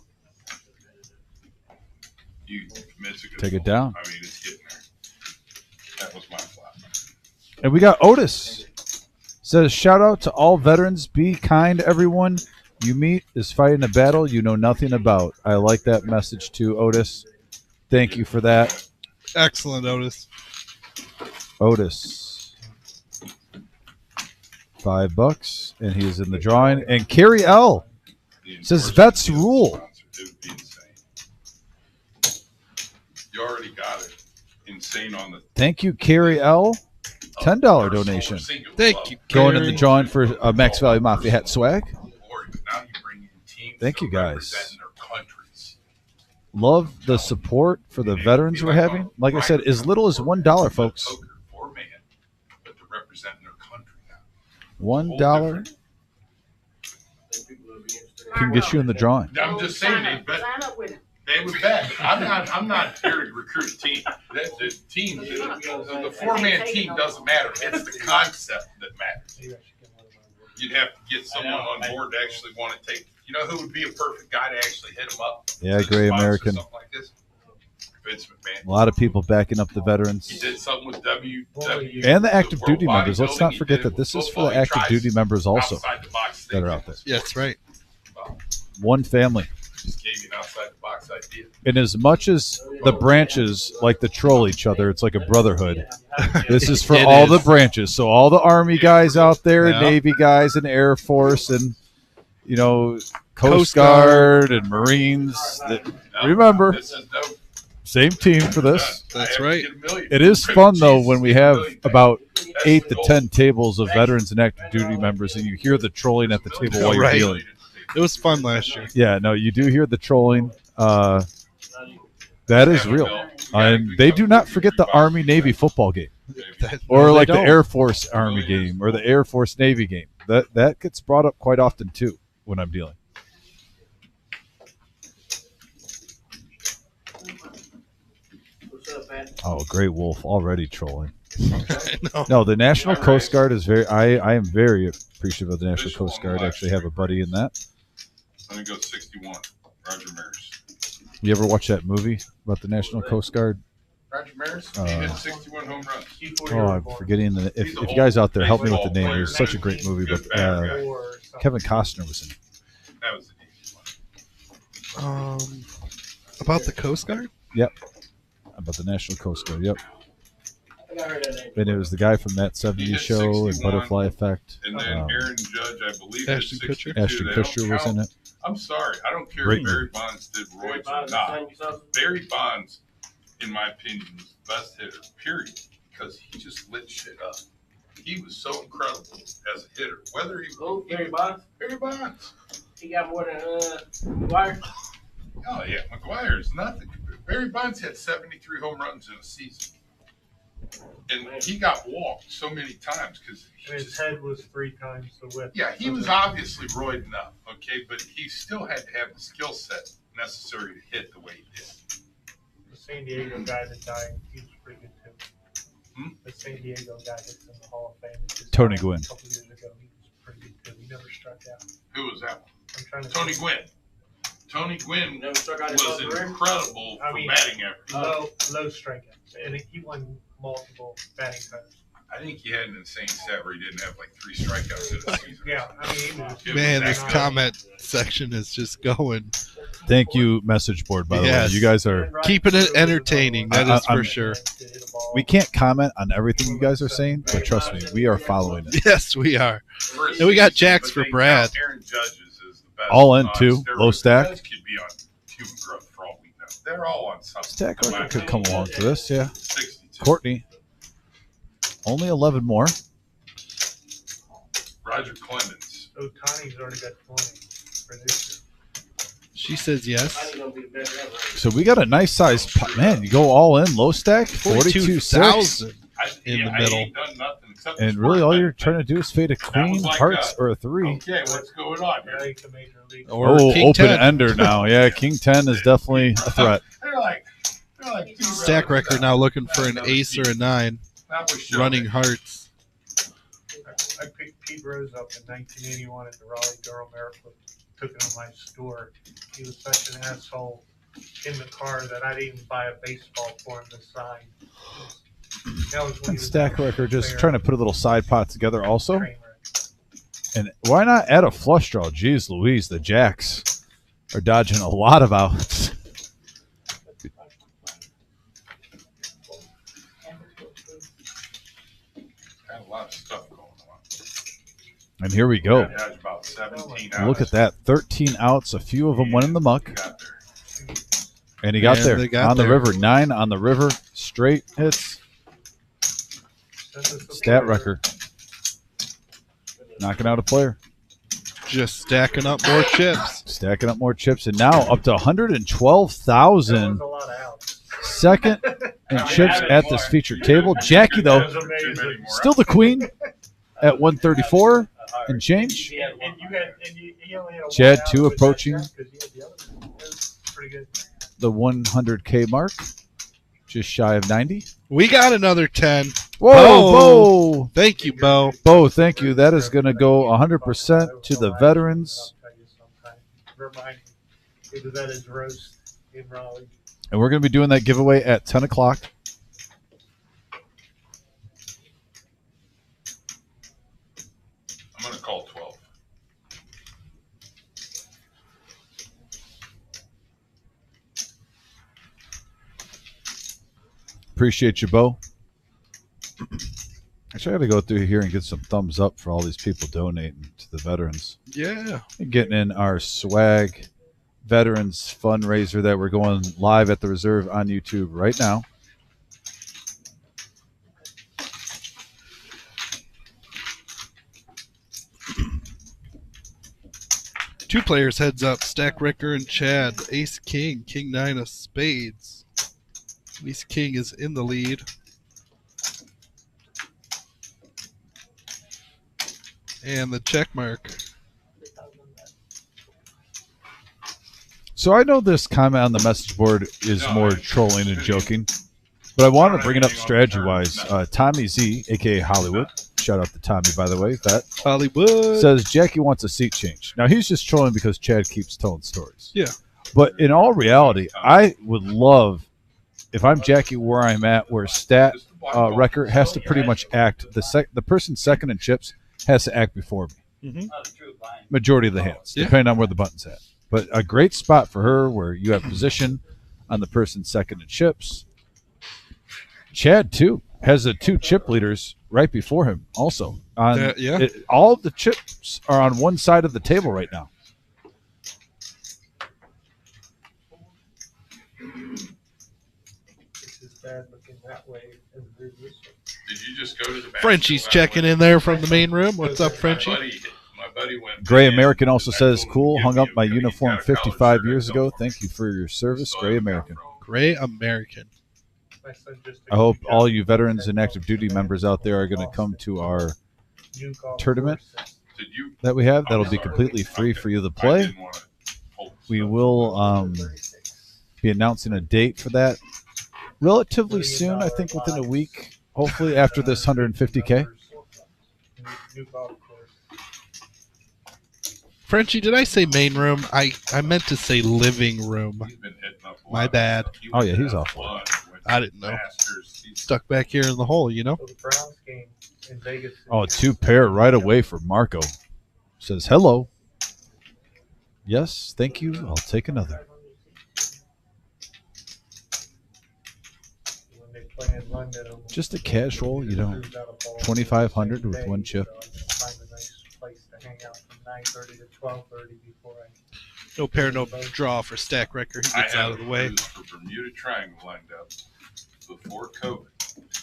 Take it down. I mean, it's getting there. That was my flop. And we got Otis. Says, shout out to all veterans. Be kind, everyone you meet is fighting a battle you know nothing about. I like that message too, Otis. Thank you for that. Excellent, Otis. Otis. $5, and he's in the drawing. And Carrie L says, vets rule. It would be insane. You already got it. Insane on the Thank you, Carrie L. $10 donation. Thank you, Going in Gary. the drawing for a Max Value Mafia hat swag. Now you bring in teams Thank that you, guys. represent their countries. Love the support for the veterans we're having. Like I said, as little as $1, folks. Poker for man, but to represent their country now. $1 can get you in the drawing. I'm just saying they bet. Sign up with him. They would bet. I'm not here to recruit a team. The team, the 4-man team doesn't matter. It's the concept that matters. You'd have to get someone on board to actually want to take. You know who would be a perfect guy to actually hit them up? Yeah, Gray American. Something like this. Vince McMahon. A lot of people backing up the He veterans did something with W and the active duty World members. Let's Bodybuilding. not He forget did that it this with is for the football. He active tries duty members also outside the box that are thing. out there. Yeah, that's right. One family. Just gave you an outside the box idea. And as much as the branches like to troll each other, it's like a brotherhood. This is for It all is. the branches. So all the Army guys out there, Yeah. Navy guys, and Air Force, and Coast Coast Guard Guard. and Marines. That, No, remember, this is no. same team for this. That's I right. have to get a million. It is fun though when we have about That's 8 the to goal. 10 tables of veterans and active duty members, and you hear the trolling at the table while you're Right. dealing. It was fun last year. Yeah, no, you do hear the trolling. That is real. And they do not forget the Army-Navy football game. Or No, they like the don't. Air Force Army game or the Air Force Navy game. That gets brought up quite often too when I'm dealing. What's up, man? Oh, Great Wolf already trolling. No. No, the National Coast Guard is very. I am very appreciative of the National Coast Guard. I actually have a buddy in that. Let me go 61. Roger Maris. You ever watch that movie about the National Coast Guard? Roger Maris. He hit 61 home runs. Oh, I'm forgetting the. If you guys out there help me with the name, it was such a great movie. But Kevin Costner was in it. That was the easy one. About the Coast Guard? Yep. About the National Coast Guard. Yep. I got heard that name. And it was the guy from that '70s hit show and 61. Butterfly Effect. And then Aaron Judge, I believe, Ashton hit Kutcher? 62. Ashton They don't Kutcher was count. in it. I'm sorry. I don't care Great if Barry movie. Bonds did roids or Bonds, not. sign yourself. Barry Bonds, in my opinion, was the best hitter, period. because he just lit shit up. He was so incredible as a hitter. Whether he Oh, Barry Bonds. Barry Bonds. He got more than Wire. Oh yeah, McGuire is nothing. Barry Bonds had 73 home runs in a season, and he got walked so many times because And his head was 3 times the width. yeah, he was obviously roiding up, okay, but he still had to have the skill set necessary to hit the way he did. The San Diego guy that died, he was pretty good too. The San Diego guy that's in the Hall of Fame. Just Tony died Gwynn. A couple years ago, he was pretty good too. He never struck out. Who was that one? I'm trying to Tony think. Gwynn. Tony Gwynn Never struck out his was whole career. incredible I for mean, batting average. Low strikeouts, and he won multiple batting titles. I think he had an insane stat where he didn't have like 3 strikeouts in a season. Yeah, I mean, he was, It Man, was this that good. comment section is just going. Thank you, message board. By the Yes. way, you guys are. Keeping it entertaining, that is for I'm- sure. We can't comment on everything you guys are saying, but trust me, we are following it. Yes, we are. For a And we got season, jacks but for they Brad. count Aaron Judges is the best. All in, too. non-steroid. Low stack. Judge could be on human growth for all we know. They're all on something. Stack record could come along to this, yeah. 62. Courtney, only 11 more. Roger Clemens. Otani's already got 20 for this year. She says yes. I think he'll be the best ever. So we got a nice size man. You go all in, low stack, 42.6. 42,000 In in the middle. I ain't done nothing except And the really, sport all you're bet. trying to do is fade a queen, like hearts, a- or a 3. Okay, what's going on Yeah, here? he's a major league. Or Oh, King open 10. ender now. Yeah, King 10 is definitely a threat. They're like two Stack brothers. record now looking for an ace or a 9. That was Running hearts. I picked Pete Rose up in 1981 at the Raleigh-Durham Airport. Took him to my store. He was such an asshole in the car that I didn't even buy a baseball for him to sign. That was when he And was stack a record just player, trying to put a little side pot together also. train wreck. And why not add a flush draw? Jeez Louise, the Jacks are dodging a lot of outs. Had a lot of stuff going on. And here we go. Had about 17 Look at that. 13 outs. A few of them went in the muck. Got there. And he got And there. they got On the there. river. 9 on the river. Straight hits. Stat record. Knocking out a player. Just stacking up more chips. Stacking up more chips. And now up to That 112,000. was a lot of outs. Second in chips at this featured table. Jackie, That though, was amazing. still the queen at 134 and change. And you only had Chad, one out 2 with that approaching check 'cause you had the other one. It was pretty good. the 100K mark. Just shy of 90. We got another 10. Whoa, Bo. Bo. Thank you, Bo. Bo, thank you. That is going to go 100% to the veterans. I'll tell you sometime. Remind me. It was at his roast in Raleigh. And we're going to be doing that giveaway at 10 o'clock. I'm going to call 12. Appreciate you, Bo. Actually, I got to go through here and get some thumbs up for all these people donating to the veterans. Yeah. And getting in our swag veterans fundraiser that we're going live at the reserve on YouTube right now. Two players heads up. Stack Ricker and Chad. Ace King. King 9 of spades. Ace King is in the lead. And the check mark. So I know this comment on the message board is more trolling and joking, but I want to bring it up strategy-wise. Tommy Z, a.k.a. Hollywood, shout out to Tommy, by the way, that Hollywood. says Jackie wants a seat change. Now, he's just trolling because Chad keeps telling stories. Yeah. But in all reality, I would love, if I'm Jackie where I'm at, where stat record has to pretty much act, the person second in chips has to act before me. Majority of the hands, Yeah. depending on where the button's at. But a great spot for her where you have position on the person second in chips. Chad, too, has the 2 chip leaders right before him also. Yeah. All of the chips are on one side of the table right now. It's as bad looking that way as it is this way. Did you just go to the bathroom? Frenchie's checking in there from the main room. What's up, Frenchie? My buddy went. Gray in, American also and I says, told him, cool, "Give hung me up my a- you uniform got a collared 55 shirt, years I ago. don't Thank you for your service, So I Gray got American. from- Gray American. My son just I hope took all a you veterans and active duty members out there are going to come to our new golf tournament course. Did you? that we have. I'm That'll be sorry. completely free for you to I play. didn't wanna hold We stuff. will be announcing a date for that relatively soon, I think within a week, hopefully after this 150K. New golf course. Frenchie, did I say main room? I meant to say living room. He's been hitting up a My lot. bad. He Oh, went yeah, to he's have off. fun, went I to didn't know. Masters. He's- Stuck back here in the hole, you know? So the Browns game in Vegas. Oh, 2-pair right away for Marco. Says, hello. Yes, thank you. I'll take another. When they play in London, Just a casual, 2,500 with one chip. So I just find a nice place to hang out from 9:30 to 12:30 before I. No pair, no draw for Stack Wrecker. He I gets had out of the way. a cruise for Bermuda Triangle lined up before COVID.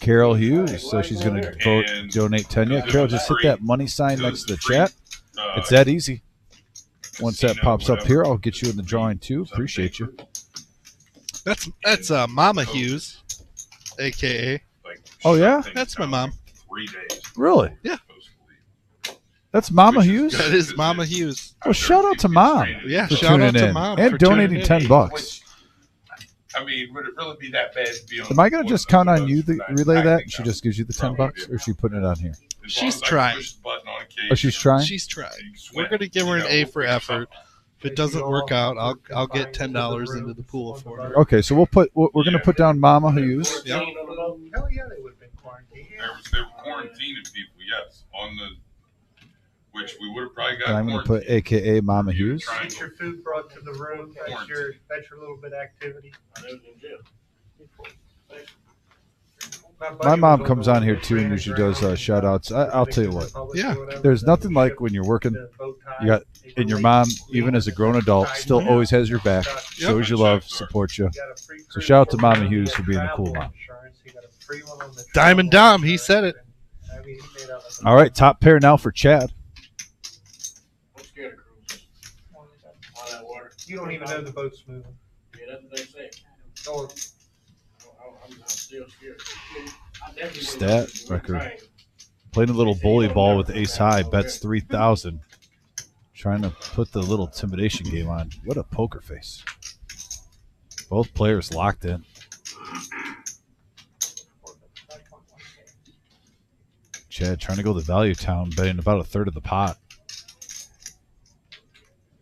Carol Hughes says she's going to vote, And- donate 10. Yeah, Carol, just hit that money sign next to the chat. It's that easy. Once that pops up here, I'll get you in the drawing too. Appreciate you. That's Mama Hughes, a.k.a. Like, Oh, yeah? shut things That's my down mom. in 3 days. Really? Yeah. Supposed to leave. That's Mama Which is Hughes? good. That is Mama Hughes. Well, shout out to Mom. Yeah, for shout out tuning to in Mom and for donating tuning in. $10. I mean, would it really be that bad to be on? Am I going to just count on you to to relay that? And she just gives you the $10, or is she putting it on here? She's trying. Oh, she's trying? She's trying. We're gonna give her an A for effort. If it doesn't work out, I'll get $10 into the pool for her. Okay, so we're going to put down Mama Hughes. Yep. Hell yeah, they would have been quarantined. They were quarantining people, yes, on the, which we would have probably got. And I'm going to put AKA Mama Hughes. Get your food brought to the room. That's your little bit of activity. My mom comes on here too and usually does shout outs. I'll tell you what, Yeah. there's nothing like when you're working, you got, and your mom, even as a grown adult, still always has your back, shows you love, supports you. So shout out to Mama Hughes for being a cool mom. Diamond Dom, he said it. All right, top pair now for Chad. I'm scared of cruises. All that water. You don't even know the boat's moving. Yeah, that's what they say. Or I'm still scared. I definitely Stat wouldn't do it. record. Right. Playing a little bully ball with ace high, bets 3,000. Trying to put the little intimidation game on. What a poker face. Both players locked in. Chad trying to go to Value Town, betting about a third of the pot.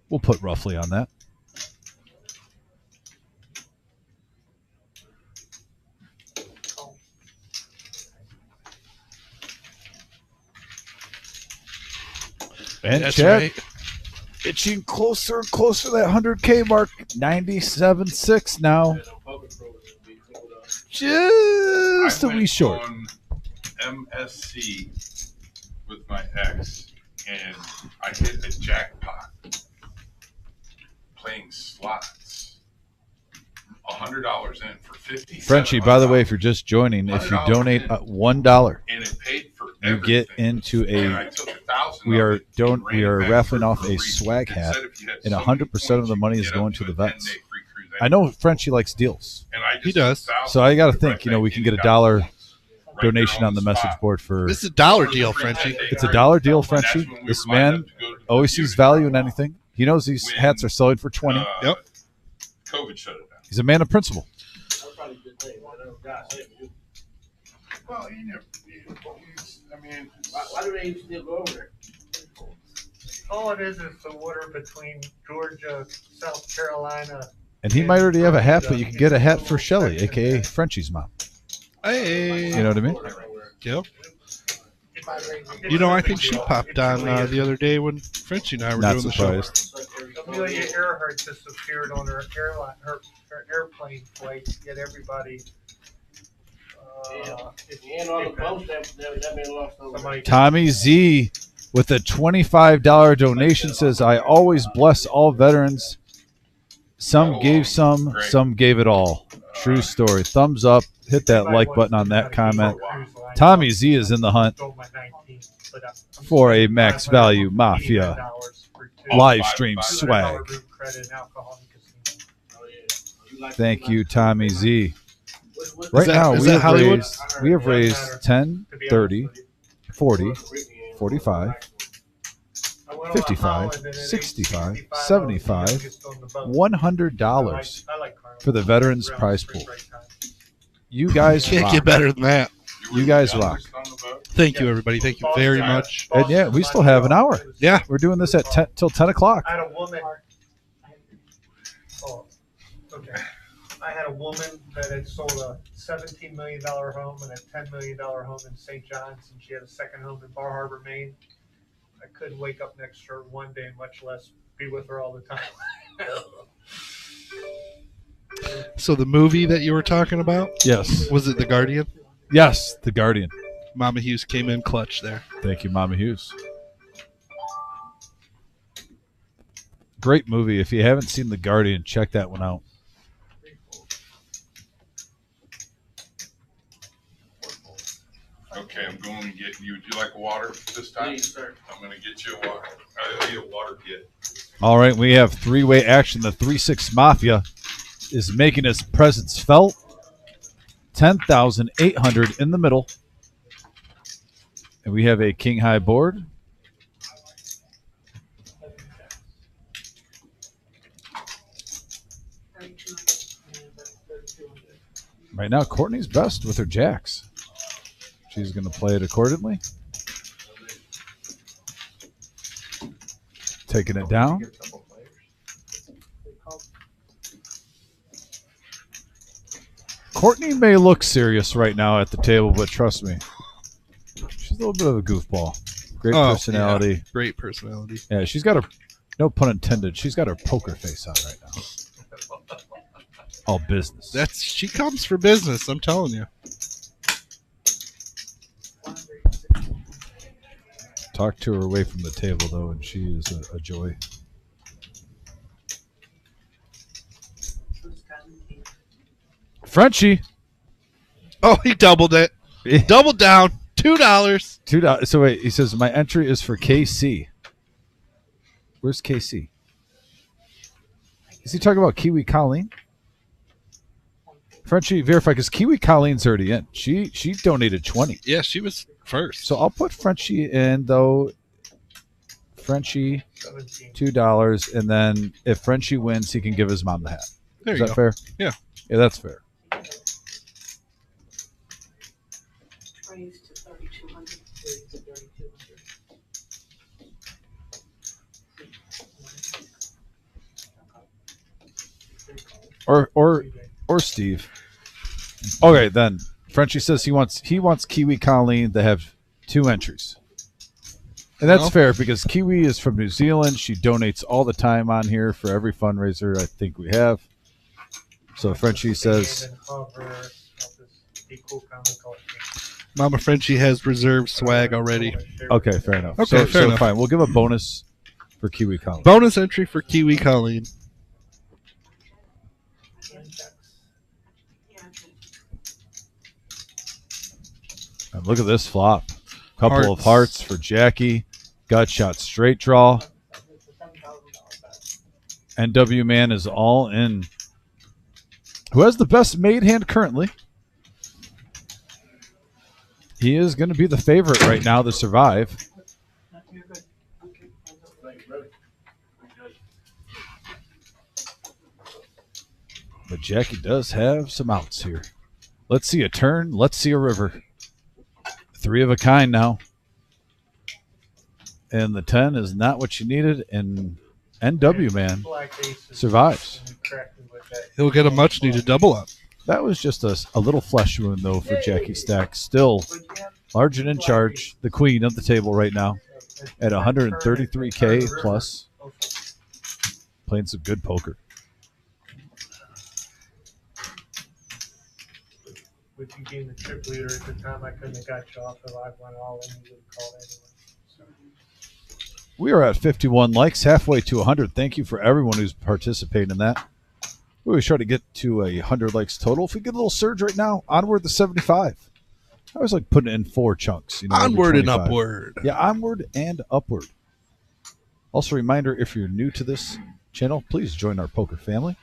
We'll put roughly on that. And That's Chad right. itching closer and closer to that 100K mark. 97.6 now. Yeah, no poker pros would be cool, though. Just a I wee went short. on MSC with my ex, and I hit a jackpot playing slots. $100 in for 50. Frenchie, by the way, if you're just joining, if you donate $1, and it paid for you get everything. into And I a. took 1,000 We of are it don't and ran we are it back raffling for off a free. swag It hat, said if you had and so 100% of the many money points, is you going could to the get up vets. a 10-day free cruise I know Frenchie likes deals, And I just He does. took 1,000 so I got to right think. back We can get a into dollar right donation there on the message spot. board for. This is a dollar deal, Frenchie. It's a dollar deal, And that's Frenchie. when we This were lined man up to go to the always sees beauty value in parlor anything. He knows these when, hats are selling for 20. Yep. COVID shut it down. He's a man of principle. That's probably a good thing. Man. God save you. Well, I mean, Why do they still go over there? all it is the water between Georgia, South Carolina. And he might already have a hat, but you can get a hat for Shelly, aka Frenchie's mom. Hey. You know what I mean? Yep. You know, I think she popped on the other day when Frenchie and I were Not doing the show. surprised. Amelia Earhart just appeared on her airline, her airplane flight. Yet everybody. And on the post, that man lost over. Somebody Tommy Z with a $25 donation says, I always bless all veterans. Some gave some gave it all. True story. Thumbs up. Hit that like button on that comment. Tommy Z is in the hunt Sold my 19, but I'm for a spending max value $589 Mafia for two. live stream $500 swag. room credit and alcohol in the casino. Oh, yeah. You like- Thank you, Tommy Z. What- Right that- now, is we that have Hollywood? raised 10, To be 30, honest with you. 40, what Caribbean- 45, I went on a 55, Holland and at age 65, 65, I was the 75, youngest on the boat. $100 I like Carnival. for the Veterans Around Prize spring Pool. break time. You guys Can't rock. get better than that. were You guys the rock. youngest on the boat? Thank you, everybody. Thank you very much. And yeah, we still have an hour. Yeah. We're doing this at 10 till 10 o'clock. I had a woman. Oh, okay. I had a woman that had sold a $17 million home and a $10 million home in St. John's, and she had a second home in Bar Harbor, Maine. I couldn't wake up next to her one day, much less be with her all the time. So the movie that you were talking about, Yes. was it The Guardian? Yes, The Guardian. Mama Hughes came in clutch there. Thank you, Mama Hughes. Great movie. If you haven't seen The Guardian, check that one out. Okay, I'm going to get you. Would you like a water this time? Please, sir. I'm going to get you a water. I owe you a water kit. All right, we have three-way action. The 3-6 Mafia is making its presence felt. 10,800 in the middle. And we have a king high board. Right now, Courtney's best with her jacks. She's going to play it accordingly. Taking it down. Courtney may look serious right now at the table, but trust me, she's a little bit of a goofball. Great Oh, personality. yeah. Great personality. Yeah, she's got her, no pun intended, she's got her poker face on right now. All business. She comes for business, I'm telling you. Talk to her away from the table, though, and she is a joy. Frenchie. Oh, he doubled it. Doubled down. $2. $2. So wait, he says my entry is for KC. Where's KC? Is he talking about Kiwi Colleen? Frenchie, verify because Kiwi Colleen's already in. She donated 20. Yeah, she was first. So I'll put Frenchie in though. Frenchie, 17. $2, and then if Frenchie wins, he can give his mom the hat. There Is you that go. fair? Yeah. Yeah, that's fair. Raised to 3,200. Or Steve. Okay, then Frenchie says he wants Kiwi Colleen to have 2 entries. And that's Well. fair because Kiwi is from New Zealand. She donates all the time on here for every fundraiser I think we have. So Frenchie says, Mama Frenchie has reserved swag already. okay, fair enough. Okay, so, fair enough. Fine. We'll give a bonus for Kiwi Colleen. Bonus entry for Kiwi Colleen. And look at this flop. Couple of Hearts. hearts for Jackie. Gut shot straight draw. NW Man is all in. Who has the best made hand currently? He is going to be the favorite right now to survive. But Jackie does have some outs here. Let's see a turn. Let's see a river. 3 of a kind now. And the 10 is not what you needed. And NW Man survives. He'll get a much needed double up. That was just a little flesh wound, though, for Jackie Stack. Still large and in charge. The queen of the table right now at 133K plus. Playing some good poker. With you being the chip leader at the time, I couldn't have got you off if I went all in. You would have called anyway. So. We are at 51 likes, halfway to 100. Thank you for everyone who's participating in that. We always try to get to 100 likes total. If we get a little surge right now, onward to 75. I always like putting it in 4 chunks. You know, every Onward and 25. upward. Yeah, onward and upward. Also, a reminder, if you're new to this channel, please join our poker family.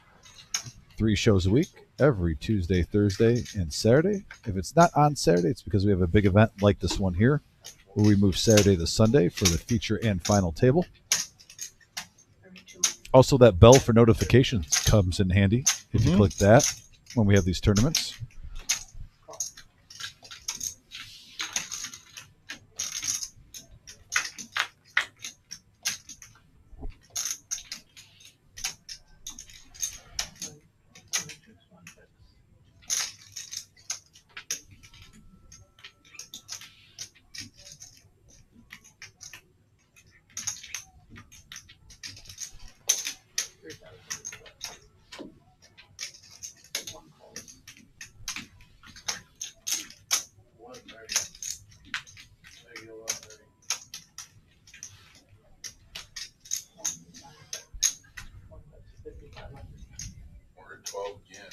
3 shows a week, every Tuesday, Thursday, and Saturday. If it's not on Saturday, it's because we have a big event like this one here, where we move Saturday to Sunday for the feature and final table. Also, that bell for notifications comes in handy if you click that when we have these tournaments. We're at 12 again.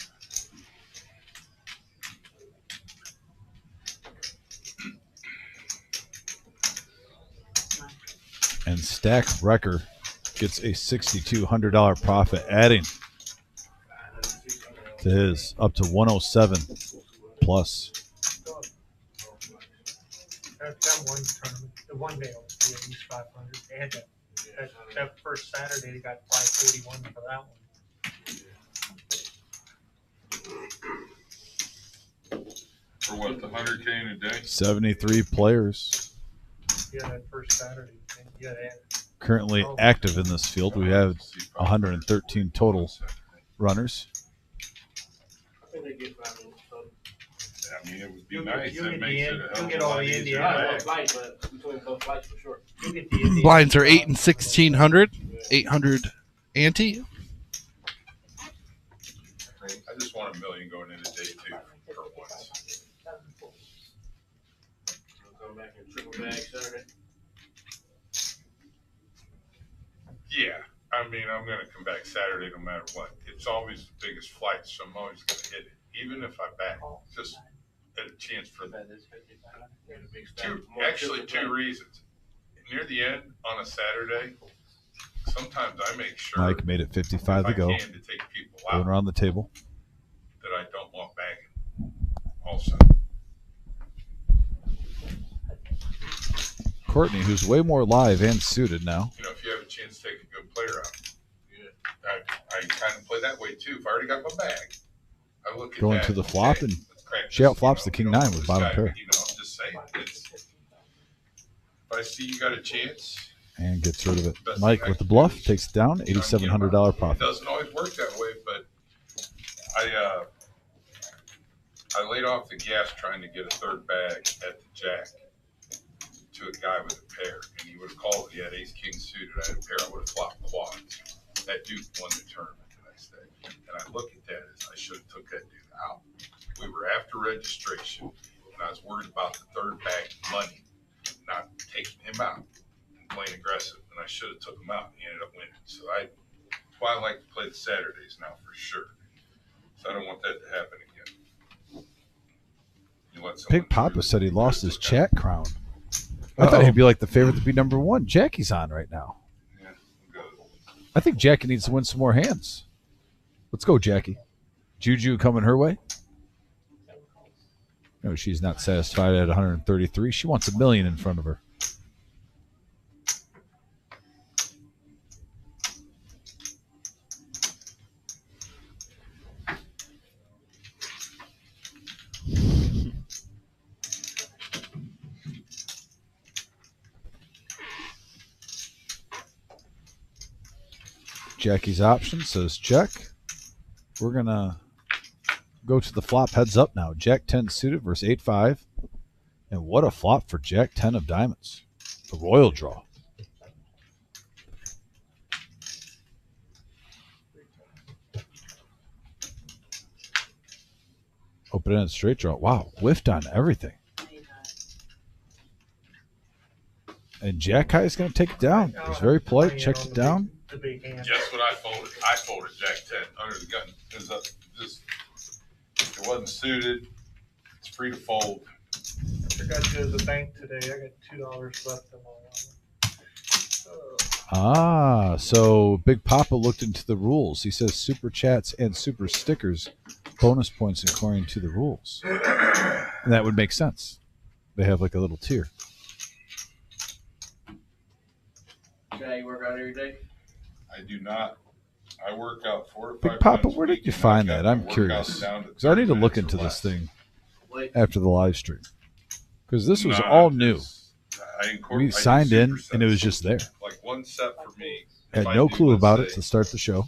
And Stack Wrecker gets a $6,200 profit, adding to his up to 107 plus. That one tournament, the one day on the at least 500. They had that first Saturday, they got 541 for that one. For what, the 100K in a day? 73 players Yeah, that first Saturday. And yeah, they had currently active in this field. We have 113 total runners. I think they get 500. I mean, it would be You'll nice. get That the makes it a you'll hell get of a all lot the easier. Indiana Not back. one flight, but between both flights for sure. You'll get the Indiana Blinds are back. 8 and 1600. 800 ante. I just want $1 million going into day 2 for once. I'll come back and triple bag Saturday. Yeah, I mean, I'm going to come back Saturday no matter what. It's always the biggest flight, so I'm always going to hit it, even if I back. Just at a chance for That is 55. Get a big stack. actually 2 reasons. Near the end on a Saturday, sometimes I make sure Mike made it 55 to if I go. can to take people Going out around the table. that I don't want bagging. Also, Courtney, who's way more live and suited now. you know, if you have a chance to take a good player out, I kind of play that way too. If I already got my bag, I look at Going that to the and flop say, and let's crack she this, outflops you the know, king you don't nine know with this bottom guy, pair. but, you know, I'm just saying, if I see you got a chance, And gets rid of it. Best Mike thing I with the can bluff do is, takes it down, you know, get 'em out. $8,700 It profit. doesn't always work that way, but I laid off the gas trying to get a third bag at the jack to a guy with a pair, and he would have called. He had ace king suited. I had a pair. I would have flopped quads. That dude won the tournament the next day, and I look at that as I should have took that dude out. We were after registration, and I was worried about the third bag money, not taking him out and playing aggressive, and I should have took him out. And he ended up winning. So that's why I like to play the Saturdays now for sure. So I don't want that to happen again. You let someone Big Papa through, said he lost his took chat out. crown. I thought he'd be like the favorite to be number 1. Jackie's on right now. Yeah, good. I think Jackie needs to win some more hands. Let's go, Jackie. Juju coming her way. No, she's not satisfied at 133. She wants $1 million in front of her. Jackie's option says check. We're going to go to the flop heads up now. Jack 10 suited versus 8-5. And what a flop for Jack 10 of diamonds. The royal draw. Open-ended straight draw. Wow, whiffed on everything. And Jack High is going to take it down. He was very polite, checked it down. The big hand. Guess what I folded? I folded Jack 10 under the gun. It was just, it wasn't suited. It's free to fold. I forgot to go to the bank today. I got $2 left in my wallet. So Big Papa looked into the rules. He says super chats and super stickers, bonus points according to the rules. And that would make sense. They have like a little tier. Yeah, you work out every day? I do not. I work out 4 to 5 Big Papa, times a where did week, you and find I've got that? I'm my curious. workouts down to Because I need to 30 look minutes into or this less. thing Wait. after the live stream. Because this was Nah, all new. I We signed in and it was just there. like one set for me. Had If I no do, clue let's about it say, to start the show.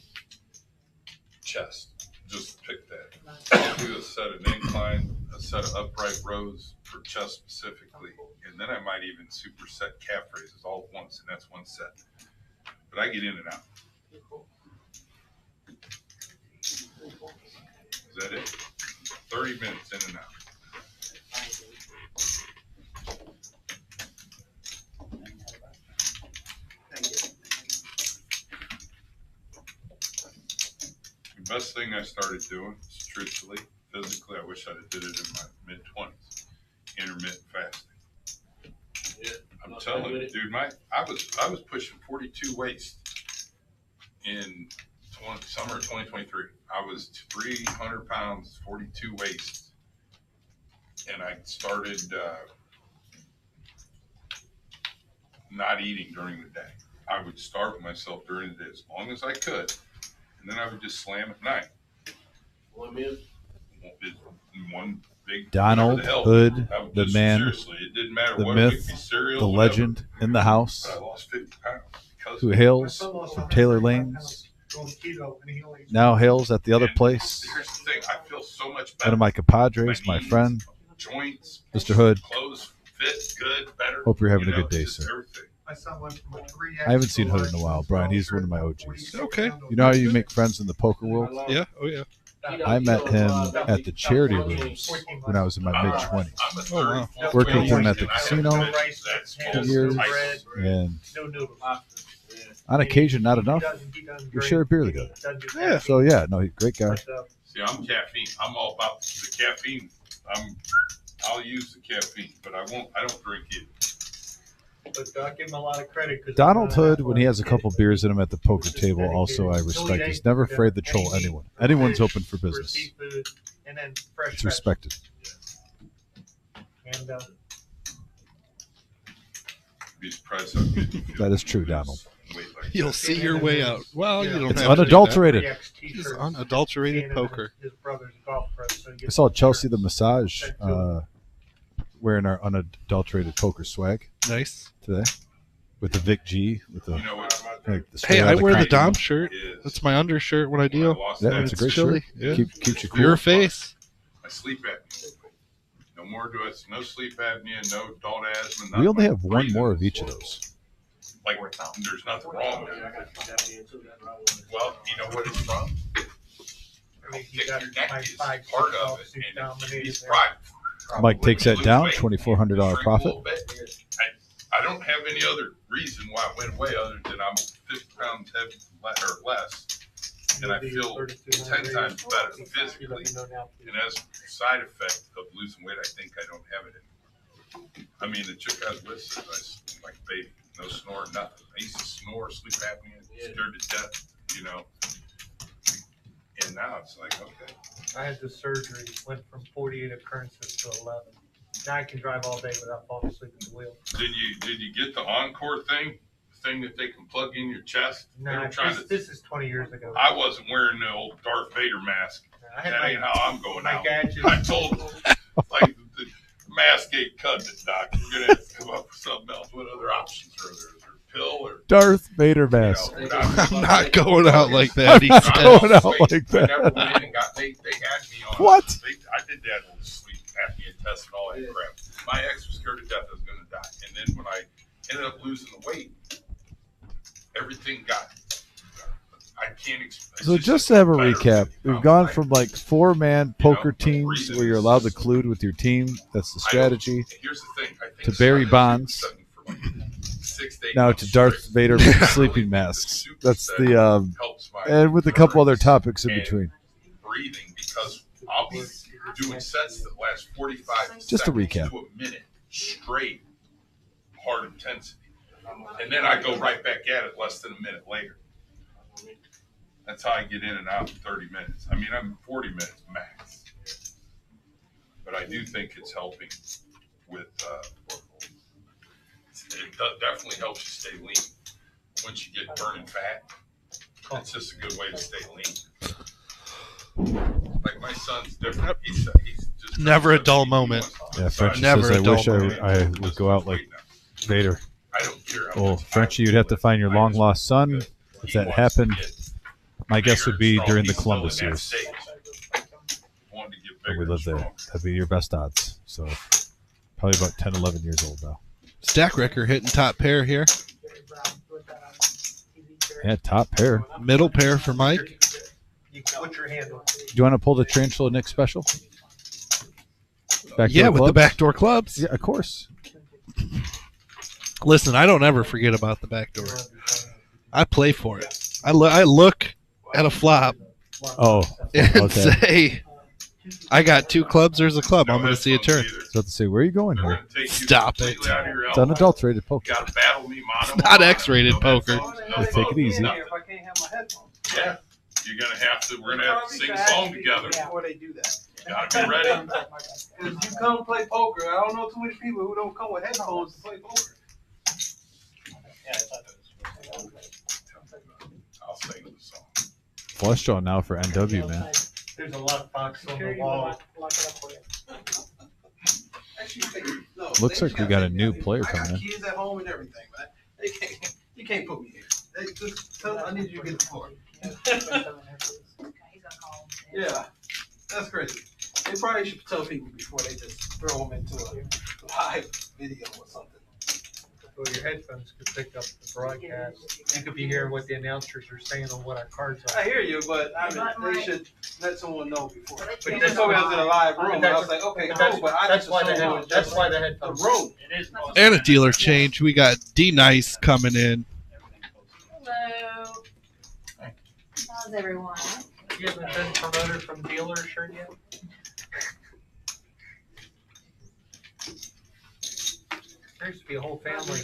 Chest. Just pick that. Do a set of incline, a set of upright rows for chest specifically, and then I might even superset calf raises all at once, and that's one set. But I get in and out. Is that it? 30 minutes in and out. The best thing I started doing, truthfully, physically, I wish I'd have did it in my mid-20s. Intermittent fasting. Yeah. I'm telling you, dude, I was pushing 42 waist in summer of 2023. I was 300 pounds, 42 waist, and I started not eating during the day. I would starve myself during the day as long as I could, and then I would just slam at night. 1 meal? One big Donald whatever the hell. Hood, I would the just- man, seriously, it didn't matter the what it would myth, be, cereal, the whatever. legend in the house, But I lost 50 pounds because who of it. hails My son lost from 135 Taylor pounds Lanes, going keto, and he only- now hails at the other And place. Here's the thing, I feel so much One better. of my compadres, my knees, friend, joints, Mr. Hood. clothes fit good, better. Hope you're having you a know, good day, just sir. everything. My son went from a 3X I haven't seen to a Hood in a while, large Brian. He's to one of my a OGs. 46 Okay. pound You know how you make friends in the poker world? Yeah. Oh yeah. I met him at the charity rooms when I was in my mid-20s. I'm a Oh, wow. 34 Worked with him weight at the and I have casino no rice, That's that's for full years, rice. and No noodles. on occasion, not enough, we share a beer together. Yeah. So yeah, no, great guy. See, I'm caffeine. I'm all about the caffeine. I'll use the caffeine, but I don't drink it. But I give him a lot of credit. 'Cause Donald Hood, when he has a couple beers in him at the poker table, also I respect. He's never afraid to troll anyone. Anyone's open for business. Seafood, and then fresh It's respected. And Be surprised how good you feel. That is true, Lose Donald. weight like You'll that. see your way out. Well, you don't It's have unadulterated. It's unadulterated poker. His brother's golf pro, so you I saw Chelsea the massage wearing our unadulterated poker swag Nice. today with the Vic G with the You know what? like the Hey, straight I out of wear the company. Dom shirt. Is That's my undershirt when I when I deal. lost Yeah, weight, it's a It's great chilly. shirt. Yeah. Keeps you cool. Your face. my sleep apnea. No more do I. No sleep apnea. No adult asthma. We not only my have one breathing. more of each of those. Like there's nothing wrong with it. Well, you know what it's from? I mean, he Thick got your neck my is 5 part of it, suit and dominated it's there. private. Mike takes that Lose down, weight, $2,400 drink a profit. little bit. I don't have any other reason why it went away other than I'm 50 pounds heavy or less, and I feel 10 times better physically. And as a side effect of losing weight, I think I don't have it anymore. I mean, the chick I was with said I was like a baby, no snore, nothing. I used to snore, sleep apnea, scared to death, you know. And now it's like, okay. I had the surgery, went from 48 occurrences to 11. Now I can drive all day without falling asleep at the wheel. Did you get the Encore thing? The thing that they can plug in your chest? They No, were trying to. this is 20 years ago. I wasn't wearing the old Darth Vader mask. I had That ain't how I'm going my out. gadgets. I told them, like, the mask ain't cutting it, Doc. You're going to have to come up with something else. What other options are there? Is there a pill or, Darth Vader you mask. know, I'm not going out like that. He I'm said. not going out like I never that. went in and got, they had me on. What? I did that whole sleep apnea test and all that crap. My ex was scared to death I was going to die. And then when I ended up losing the weight, everything got, I can't explain. So just to have a recap, we've gone from like 4-man poker teams where you're allowed to collude with your team. That's the strategy. Here's the thing. I think To Barry Simon Bonds. said for like 6 to 8 Now months to Darth straight. Vader with sleeping masks. That's the Helps my and with a couple other nerves topics in and between. breathing because I'll be doing sets that last 45 Just a seconds recap. to a minute straight, hard intensity. And then I go right back at it less than a minute later. That's how I get in and out in 30 minutes. I mean, I'm 40 minutes max. But I do think it's helping with, definitely helps you stay lean. Once you get burning fat, it's just a good way to stay lean. Like my son's different. He's just Never a dull moment. Yeah, Frenchie Never says, a I dull wish moment. I would go out like Vader. I don't care how Well, much Frenchie, I you'd have to find your I long just lost son. want If he that wants happened, to get my guess would be bigger and during the strong. Columbus He's still in years. that stage. Wanting to get When bigger we and lived there. stronger. That'd be your best odds. So probably about 10, 11 years old now. Stack Wrecker hitting top pair here. Yeah, top pair. Middle pair for Mike. What's your handle? Do you want to pull the Tarantula Nick special? Yeah, with the clubs? backdoor clubs. Yeah, of course. Listen, I don't ever forget about the backdoor. I play for it. I look at a flop Oh, and okay. say, I got 2 clubs, there's a club. I'm going to see a turn. So I have to say, where are you going They're here? gonna take you Stop completely it. out of your It's element. unadulterated poker. You gotta battle me mono. It's not X-rated poker. Just take it easy. Yeah, If I can't have my headphones. you're gonna have to. We're gonna have to sing a song together. Before they do that. You gotta be ready. If you come play poker, I don't know too many people who don't come with headphones to play poker. Yeah, I thought that was. I'll sing the song. Flush draw now for NW, man. There's a lockbox on the wall. Looks like we got a new player I got coming in. kids at home and everything, man. You can't put me here. I need you to get the floor. Yeah, that's crazy. They probably should tell people before they just throw them into a live video or something. Well, your headphones could pick up the broadcast. You could be hearing what the announcers are saying on what our cards I are. hear you, but I mean, they should let someone know before. But They that's told me I was in a live I mean, room, and I was like, okay, cool, but I that's just why the assumed it was head, that's just why the the headphones. room. It is. And a dealer change. We got D Nice coming in. Hello. How's everyone? You haven't been promoted from dealer shirt yet? There used to be a whole family.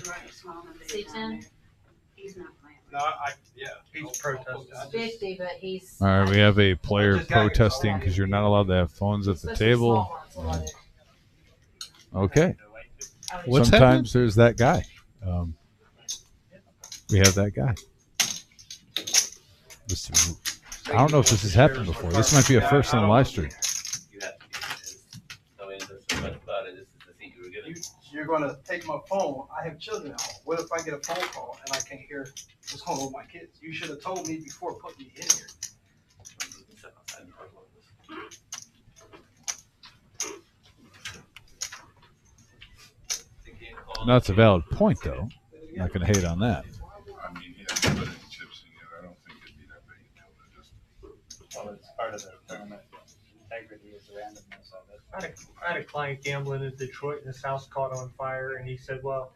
C10? No, yeah. He's protesting. 50, but he's. All right, we have a player protesting because you're not allowed to have phones at the table. Okay. What's Sometimes there's that guy. We have that guy. I don't know if this has happened before. This might be a first on the live stream. You have to be. So much about it. This is the seat you were given. You're gonna take my phone. I have children at home. What if I get a phone call and I can't hear what's going on with my kids? You should have told me before putting me in here. No, that's a valid point, though. I'm not going to hate on that. I mean, he hasn't put any chips in yet. I don't think it'd be that big until they just. Well, it's part of the tournament. Integrity is the randomness of it. I had a client gambling in Detroit, and his house caught on fire, and he said, "Well,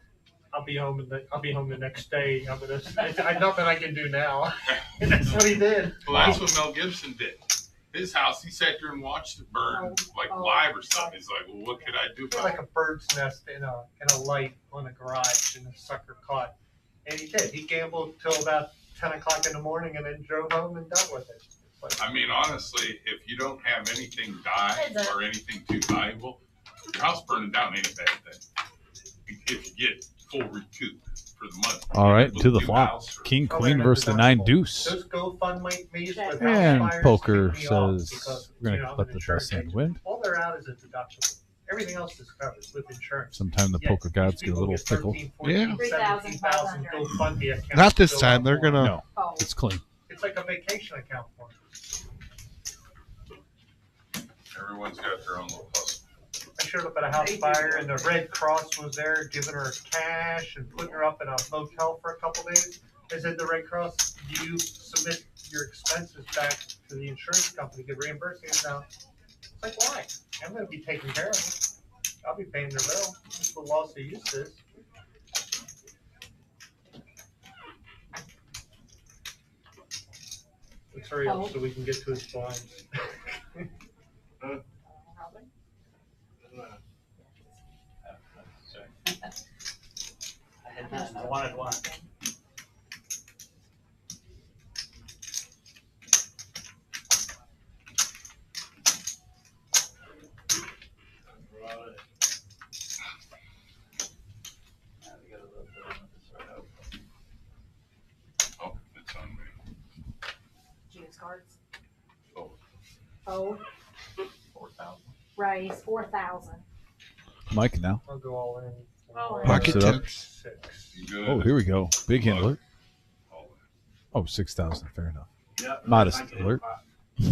I'll be home the next day. I nothing I can do now." And that's what he did. Well, that's what Mel Gibson did. His house, he sat there and watched it burn like live or something. He's like, well, what could I do? It was like a bird's nest in a light on a garage, and the sucker caught. And he did. He gambled till about 10 o'clock in the morning, and then drove home and dealt with it. But I mean, honestly, if you don't have anything die or anything too valuable, your house burning down ain't a bad thing. If you get full recoup for the month. All right, to the New flop. house or- King, queen versus the 9 deuce. those GoFundMe with house And fires poker tick me off says because, we're going you to know, let I'm the an insurance best hand agent. win. All they're out is a deductible. Everything else is covered with insurance. Sometime the poker gods get a little fickle. 13, Yeah. 14, 17,000 GoFundMe accounts Not this go time. out They're for it. gonna. No, Oh. it's clean. It's like a vacation account for them. Everyone's got their own little hustle. I showed up at a house fire and the Red Cross was there giving her cash and putting her up in a motel for a couple days. I said, the Red Cross, do you submit your expenses back to the insurance company to reimburse you? Now, it's like, why? I'm going to be taking care of it. I'll be paying their bill. That's what loss of use is. Let's hurry up so we can get to his blinds. I wanted one. Oh, it's on me. Juice cards. Oh, Oh, 4,000. raise 4,000. Mike now. I'll go all in. All in. Pocket It up. tens. 6. you good? Oh, here we go. Big hint alert. All Oh, 6,000. Fair enough. Yeah. Modest I can alert. Yeah,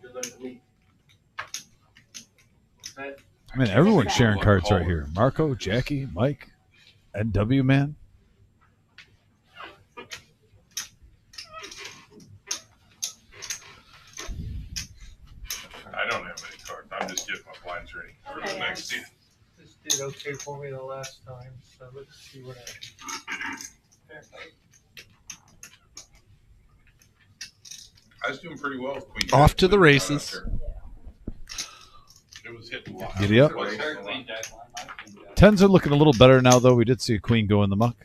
good luck to me. What's that? Man, everyone's Six sharing thousand. cards right here. Marco, Jackie, Mike, NW man. I don't have any cards. I'm just getting my blinds ready for Okay, the next guys. season. This did okay for me the last time, so let's see what I. I was doing pretty well with Queen Off Jack to the when it got races. out there. It was hitting a lot. Giddy up. It was hitting a lot. Queen jack line, my queen jack. Tens are looking a little better now, though. We did see a queen go in the muck.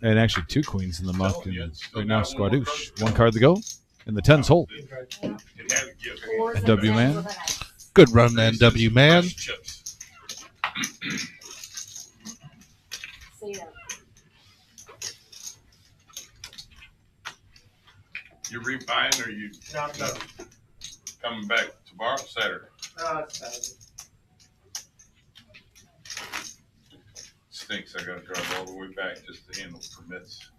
And actually 2 queens in the muck. And right now, Squadouche. 1 card to go. And the tens hold. It had to give. Fours and NW tens man. with an ace. Good run, NW man. Fresh chips. See ya. You rebuying or you No, no. coming back tomorrow, Saturday? Saturday. Stinks. I gotta drive all the way back just to handle permits.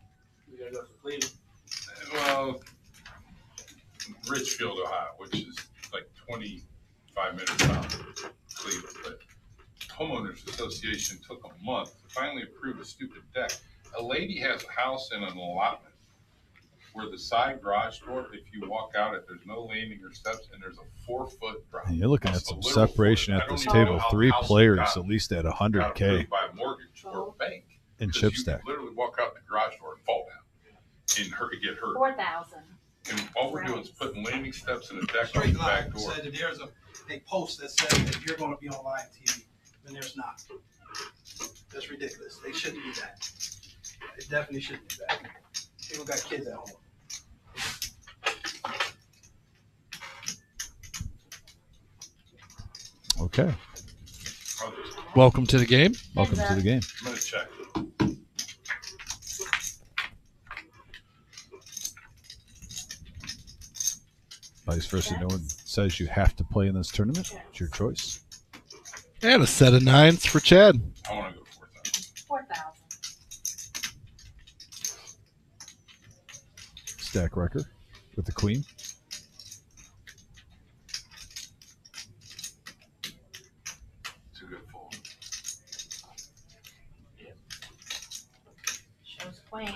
We gotta go to Cleveland. Well, Richfield, Ohio, which is like 25 minutes out of Cleveland. But homeowners association took a month to finally approve a stupid deck. A lady has a house in an allotment where the side garage door, if you walk out it, there's no landing or steps, and there's a 4-foot drop. And you're looking at That's a some literal separation 4. at I don't this even know table. how 3 the house players got at least at got 100K approved by a mortgage or a bank. in 'Cause chip you stack. could literally walk out the garage door and fall down and get hurt. 4,000. And all we're doing is putting landing steps and a deck on Straight the line, back door. said that there's a post that says that you're gonna be on live TV, and there's not. That's ridiculous. They shouldn't do that. They definitely shouldn't do that. People got kids at home. Okay. Welcome to the game. Welcome to the game. I'm gonna check. Vice versa. No one says you have to play in this tournament. It's your choice. And a set of 9s for Chad. I wanna go 4,000. 4,000. Stack wrecker with the queen. It's a good fold. Shows queen.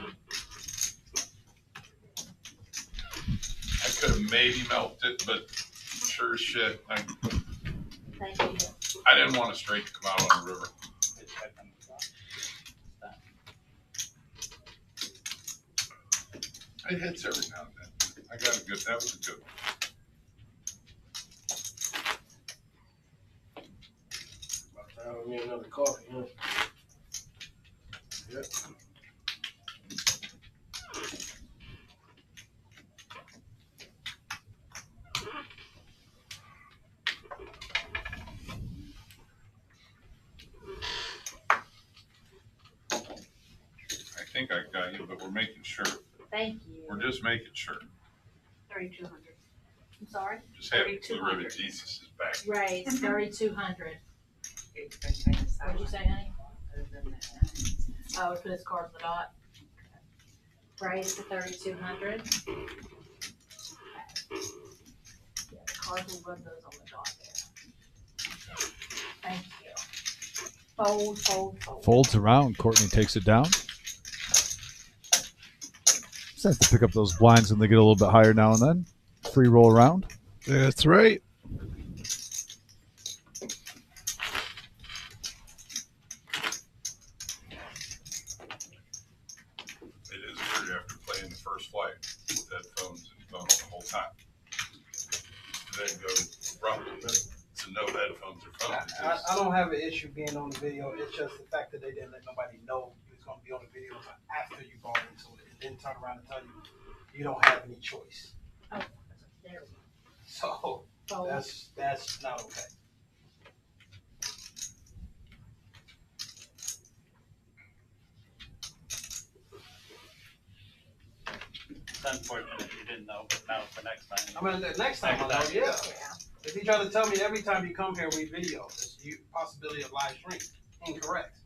I could have maybe melted it, but sure as shit, Thank you. I didn't want a straight to come out on the river. It's check on the clock. It hits every now and then. I got a good, that was a good one. About time we get another coffee, huh? Yep. I think I got you, but we're making sure. Thank you. We're just making sure. 3,200. I'm sorry? Just have Blue 3,200. Ribbon Jesus is back. Raise 3,200. What'd you say, honey? Oh, we put his card on the dot. Raise to 3,200. Yeah, the cards will run those on the dot there. Thank you. Fold, fold, fold. Folds around. Courtney takes it down. Just have to pick up those blinds when they get a little bit higher now and then. Free roll around. That's right. It is weird after playing the first flight with headphones and phone the whole time. Then go roughly to no headphones or phone. I don't have an issue being on the video. It's just the fact that they didn't let nobody know you was gonna be on the video after you bought into it, and then turn around and tell you you don't have any choice. Oh, there we So go. that's not okay. It's unfortunate you didn't know, but now for next time. I mean, the next time I know, yeah. If you try to tell me every time you come here we video, there's possibility of live stream. Incorrect.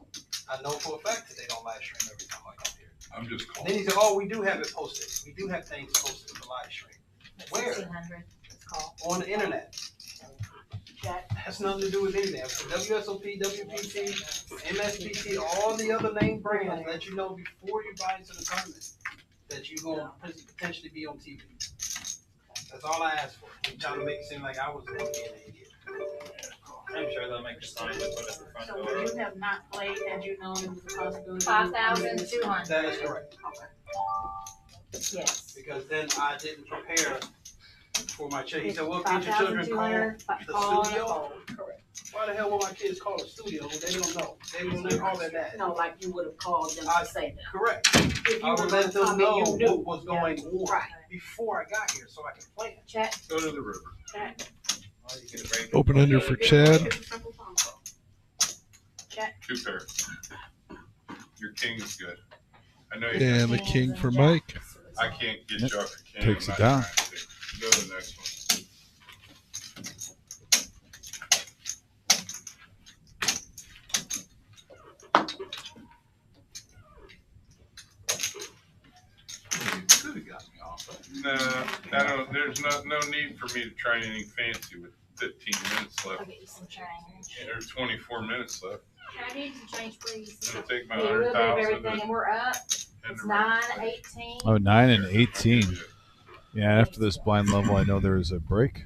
I know for a fact that they don't live stream every time I come here. I'm just And calling. then he said, "Oh, we do have it posted. We do have things posted for live stream Where? 1,600. It's called. on the internet. Check. Has nothing to do with anything. WSOP, WPT, MSPT, all the other name brands let you know before you buy into the tournament that you're going to potentially be on TV. That's all I asked for. You trying to make it seem like I was going to be an idiot. I'm sure they'll make a sign and put it at the front So door. would you have not played had you known it was a possibility? 5,200. That is correct. Yes. Because then I didn't prepare for my child. He said, well, can't your children call 5,200. the Call studio? and hold, correct. Why the hell will my kids call a studio when they don't know? They don't know all that dad. No, like you would have called them I- to say that. Correct. If I you would would let have them come know and you knew. what was going on Right. before I got here so I can plan. Check. Go to the river. Well, you get a break. Open ender for Chad. Check. 2 pair. Your king's good. I know you. And the king for Mike. I can't get Yep. you off the king. Takes I'm it not down. trying to. Go to the next one. You could have got me off. No, I don't. There's no need for me to try anything fancy with 15 minutes I'll left get you some change. or 24 minutes left. Can I need some change, please? It'll take my Yeah, we'll do 100,000 everything, and we're up. It's 9:18. Oh, 9 and 18. Yeah, after this blind level, I know there is a break.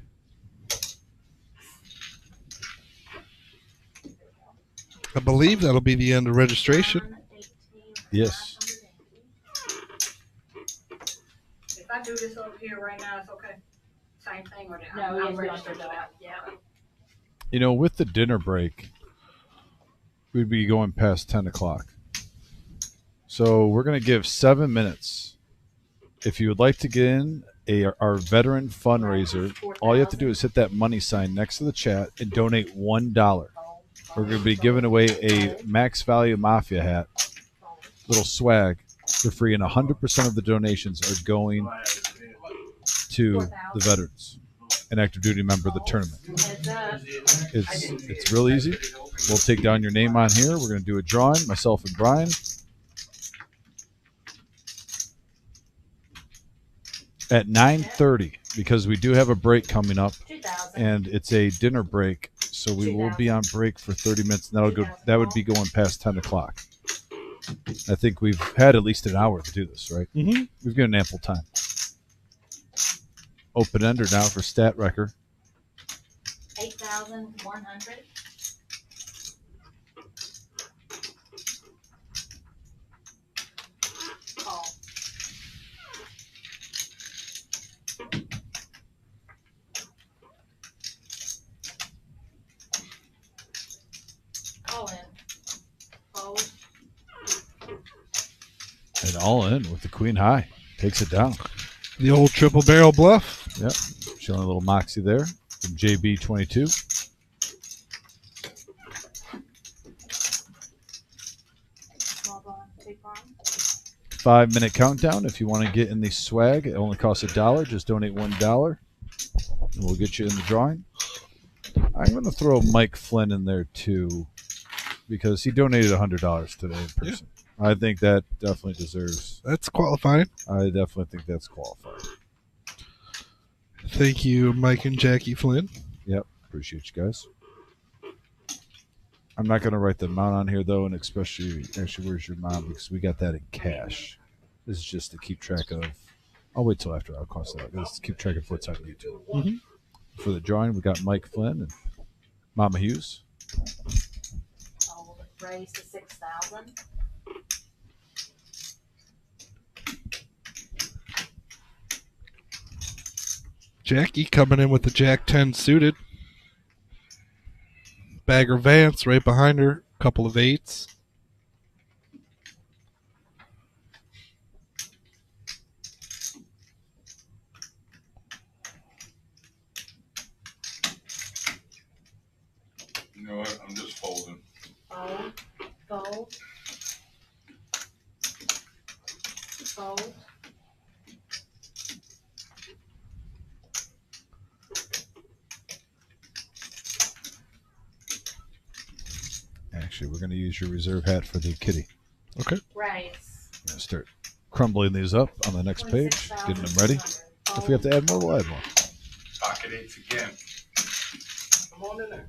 I believe that'll be the end of registration. 9:18. Yes. If I do this over here right now, it's okay. Same thing or No, I'm yes, we don't registered do to that. that. Yeah. You know, with the dinner break, we'd be going past 10 o'clock. So we're going to give 7 minutes. If you would like to get in our veteran fundraiser, all you have to do is hit that money sign next to the chat and donate $1. We're going to be giving away a Max Value Mafia hat, little swag for free, and 100% of the donations are going to the veterans, an active duty member of the tournament. Heads up. It's real easy. We'll take down your name on here. We're going to do a drawing, myself and Brian. At 9:30, because we do have a break coming up, 2,000. and it's a dinner break, so we will be on break for 30 minutes, and that would be going past 10 o'clock. I think we've had at least an hour to do this, right? Mm-hmm. We've given ample time. Open ender now for stat record. 8,100. Call. Call in. Fold. And all in with the queen high. Takes it down. The old triple barrel bluff. Yep. Showing a little moxie there from JB22. Small blind, big blind. 5-minute countdown. If you want to get in the swag, it only costs $1. Just donate $1, and we'll get you in the drawing. I'm going to throw Mike Flynn in there too, because he donated $100 today in person. I think that definitely deserves. That's qualifying. I definitely think that's qualified. Thank you, Mike and Jackie Flynn. Yep, appreciate you guys. I'm not going to write the amount on here though, and actually, where's your mom? Because we got that in cash. This is just to keep track of. I'll wait till after. I'll cost that. Let's keep track of what's on YouTube. Mhm. For the drawing, we got Mike Flynn and Mama Hughes. Fold. Raise to 6,000. Jackie coming in with the Jack 10 suited. Bagger Vance right behind her. Couple of 8s. what? I'm just folding. Fold, fold. Fold. Actually, we're going to use your reserve hat for the kitty. Okay. Raise. I'm going to start crumbling these up on the next page, getting them ready. If we have to add more, we'll add more. Pocket eights again. Come on in there.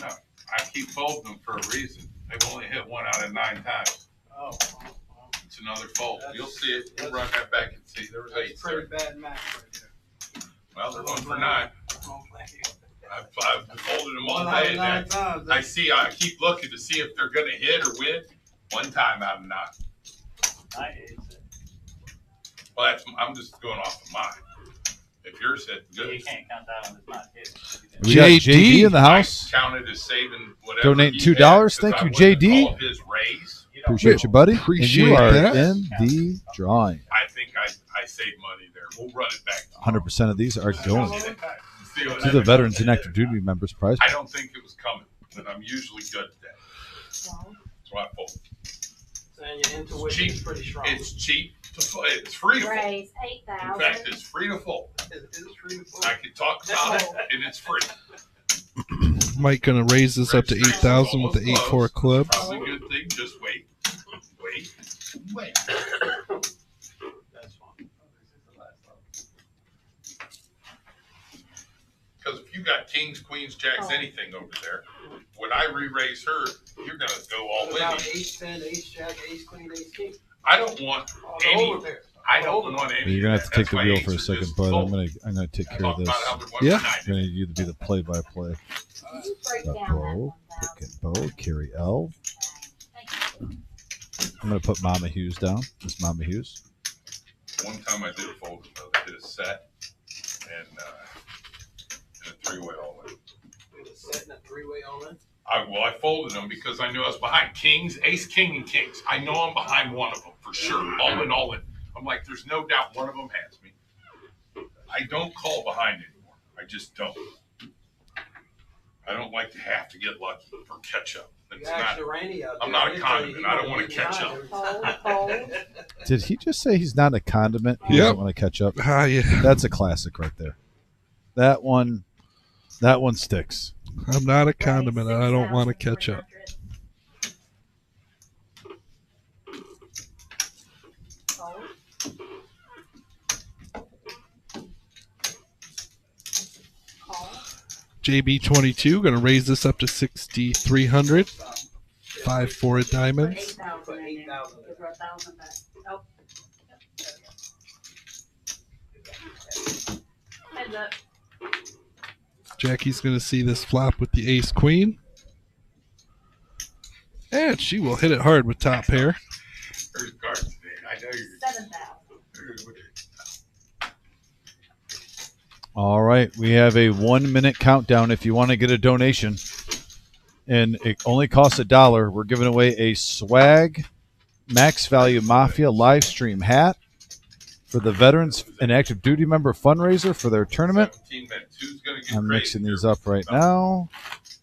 No. I keep folding them for a reason. They've only hit 1 out of 9 times. Oh. It's another fold. You'll see it. You'll run that back and see. There was That's 8 pretty there. bad math right there. Well, they're 1 for 9. Don't blame you. I've folded them all 1 out day. of 9 times. I keep looking to see if they're going to hit or win. 1 time out of 9. I hate it. Well, I'm just going off of mine. If yours hit, You good. can't count that on this not hit. We got JD in the house. I counted as saving whatever. Donate he $2. had, 'cause Thank I you, wouldn't have JD. called his raise. Appreciate you, buddy. Appreciate and you are that. in the drawing. I think I saved money there. We'll run it back. 100% of these are going See what to the veterans and active duty members prize. I don't think it was coming, but I'm usually good at that. That's why I fold. Saying your intuition is pretty strong. It's cheap to fold. It's free to fold. Raise In 8,000. fact, it's free to fold. It is free to fold. I can talk about it, and it's free. Mike gonna raise this up to 8,000 with the 8-4 club. Probably a good thing. Just wait. That's fine. Because if you got kings, queens, jacks, anything over there, when I re-raise her, you're gonna go all What in. about ace 10, ace jack, ace queen, ace king? I don't want Oh, any. the overpairs. I don't want any. You're gonna have to take the That's wheel why for a aces second, just bud. fold. I'm gonna take care of Talk this. about how they're 1 Yeah. for 9. I'm gonna need you to be the play-by-play. Break Got down that Bo, 1,000. pick and Bo, carry L. Thank you. I'm gonna put Mama Hughes down. This Mama Hughes. One time I did a fold, I did a set and a 3-way all-in. We were setting a 3-way all in. I folded them because I knew I was behind kings, ace, king, and kings. I know I'm behind one of them for sure. All in. I'm like, there's no doubt one of them has me. I don't call behind anymore. I just don't. I don't like to have to get lucky for catch up. You asked Randy out there. I'm not a he'll tell you condiment. he I don't wanna want to get catch behind up. every time. Fold, fold. Did he just say he's not a condiment? He Yep. doesn't want to catch up. Yeah. That's a classic right there. That one sticks. I'm not a condiment. I don't want to catch up. Fold. Call. JB22 gonna raise this up to 6,300. 5-4 diamonds. 8,000 in there. 8,000. Give her 1,000 back. Oh, Heads up. Jackie's gonna see this flop with the ace queen. And she will hit it hard with top pair. There's cards today. I know you're. 7,000. All right, we have a 1-minute countdown if you want to get a donation. And it only costs $1. We're giving away a swag max value Mafia live stream hat for the veterans and active duty member fundraiser for their tournament. 17 minutes. Who's gonna get I'm crazy mixing here? these up right now.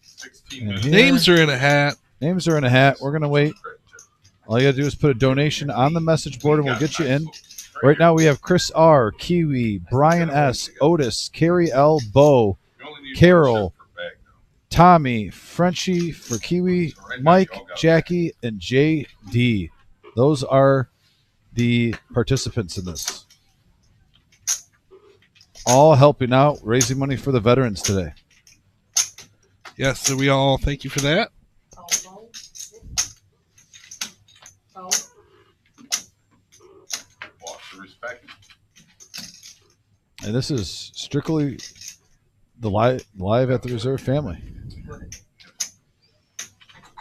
16 And minutes. here- Names are in a hat. Names are in a hat. We're going to wait. All you got to do is put a donation on the message board and we'll get you in. Right now we have Chris R, Kiwi, Brian S, Otis, Carrie L, Bo, You only need one Carol, set per bag, though. Tommy, Frenchie for Kiwi, Mike, Jackie, and JD. Those are the participants in this. All helping out, raising money for the veterans today. Yes, so we all thank you for that. Fold, fold. Fold. Walk the respect. And this is strictly the live at the Reserve family.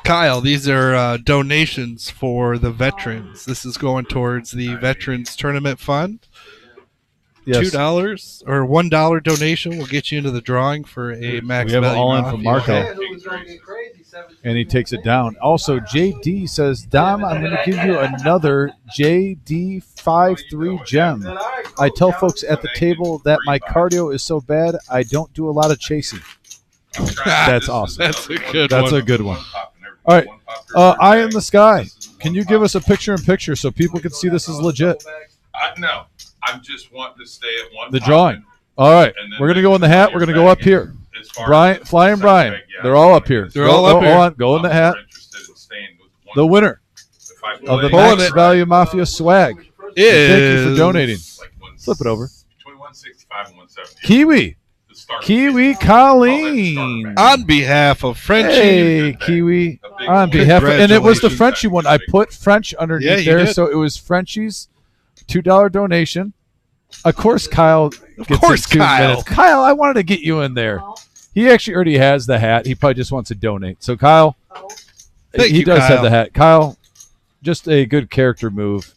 Kyle, these are donations for the veterans. This is going towards the Veterans Tournament Fund. Yes. $2 or $1 donation will get you into the drawing for a max We have it value all in Mafia. from Marco. Yeah, who was gonna get crazy? 17 And he takes it down. Also, JD says, Dom, I'm going to give you another JD53 gem. All right, cool. I tell folks at the table that my cardio is so bad, I don't do a lot of chasing. I'm trying- That's this is awesome. That's a another good That's one. a good one. popping every- All right. one pop here, Eye bag. in the sky. This is Can one you give pop. us a picture-in-picture so people can see this is legit? No, I'm just wanting to stay at one. The pop drawing. and- All right. and then We're gonna they go in the put hat. your We're gonna go bag up here. in. As far Brian, as the Flying size Brian. bag, yeah, They're all up I here. guess. They're all up Go here. on. Go in the I'm hat. more interested in staying with one The winner If I of the play- Pulling Max it. Value Mafia swag. Thank you for donating. Like Flip it over. 2165 and 170. Kiwi. The starter Kiwi bag. Colleen. On behalf of Frenchie. Hey, Kiwi. A big On one. behalf of, and it was the Congratulations. Frenchie one. I put French Yeah, underneath you there, did. so it was Frenchie's $2 donation. Of course, Kyle gets course, in 2 Kyle. minutes. Kyle, I wanted to get you in there. He actually already has the hat. He probably just wants to donate. So, Kyle, Thank he you, does Kyle. have the hat. Kyle, just a good character move.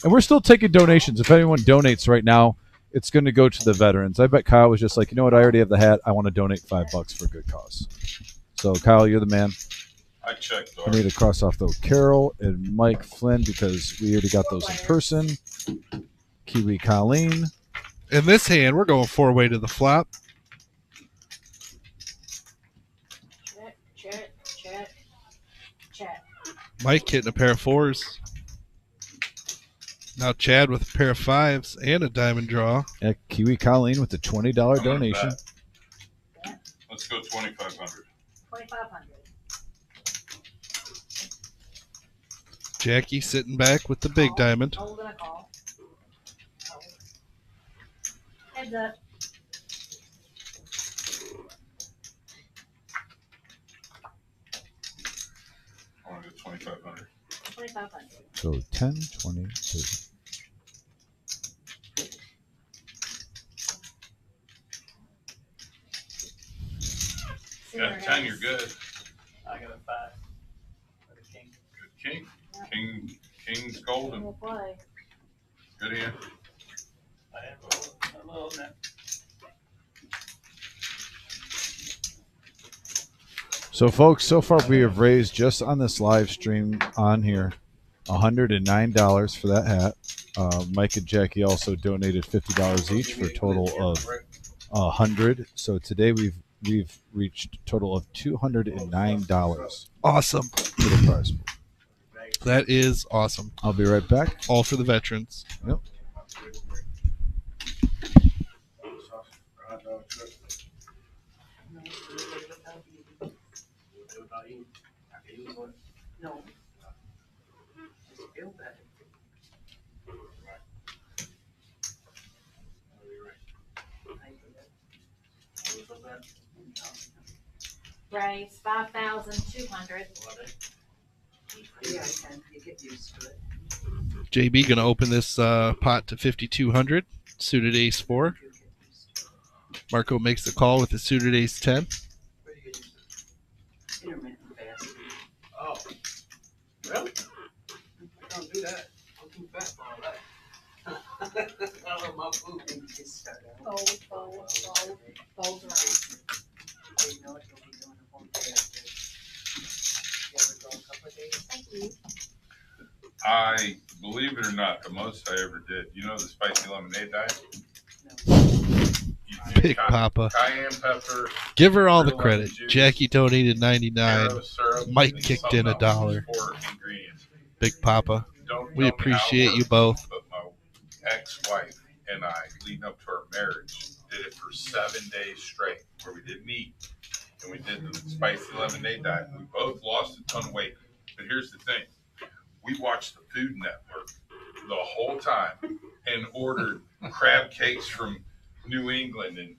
And we're still taking donations. If anyone donates right now, it's going to go to the veterans. I bet Kyle was just like, you know what? I already have the hat. I want to donate $5 for a good cause. So, Kyle, you're the man. I checked. I need to cross off, though, Carol and Mike Flynn because we already got those in person. Kiwi Colleen. In this hand, we're going 4-way to the flop. Check. Mike hitting a pair of 4s. Now Chad with a pair of 5s and a diamond draw. Kiwi Colleen with the $20 donation. Let's go 2,500. 2,500. Jackie sitting back with the big diamond. Hold and a call. Heads up. I want to go 2,500. 2,500. So 10, 20, 30. Got a 10, you're good. I got a 5. With a king. Good king. King's golden. We'll play. Good hand. I have a little net. So, folks, so far we have raised just on this live stream on here $109 for that hat. Mike and Jackie also donated $50 each for a total of $100. So today we've reached a total of $209 Awesome. for the prize pool. That is awesome. I'll be right back. All for the veterans. Yep. No. Just feel better. Raise 5,200. Yeah, I can. You get used to it. JB gonna open this pot to 5,200. Suited ace 4. You get used to it. Marco makes the call with the suited ace 10. Intermittent fasting. Oh. Really? Don't do that. I'm too fat for all that. I love my food. And you just start out. Fold around. You know what you'll be doing a whole day after. You ever go a couple of days? Thank you. I, believe it or not, the most I ever did. You know the spicy lemonade diet? No. You do Big Papa. Cayenne pepper, Give her all the Real credit. lemon juice. Jackie donated 99. arrow syrup, Mike and kicked something in else. $1. 4 ingredients. Big Papa. Don't We tell me appreciate how it you works, both. But my ex-wife and I, leading up to our marriage, did it for 7 days straight, where we didn't eat, and we did the spicy lemonade diet. We both lost a ton of weight. But here's the thing: we watched the Food Network the whole time and ordered crab cakes from New England and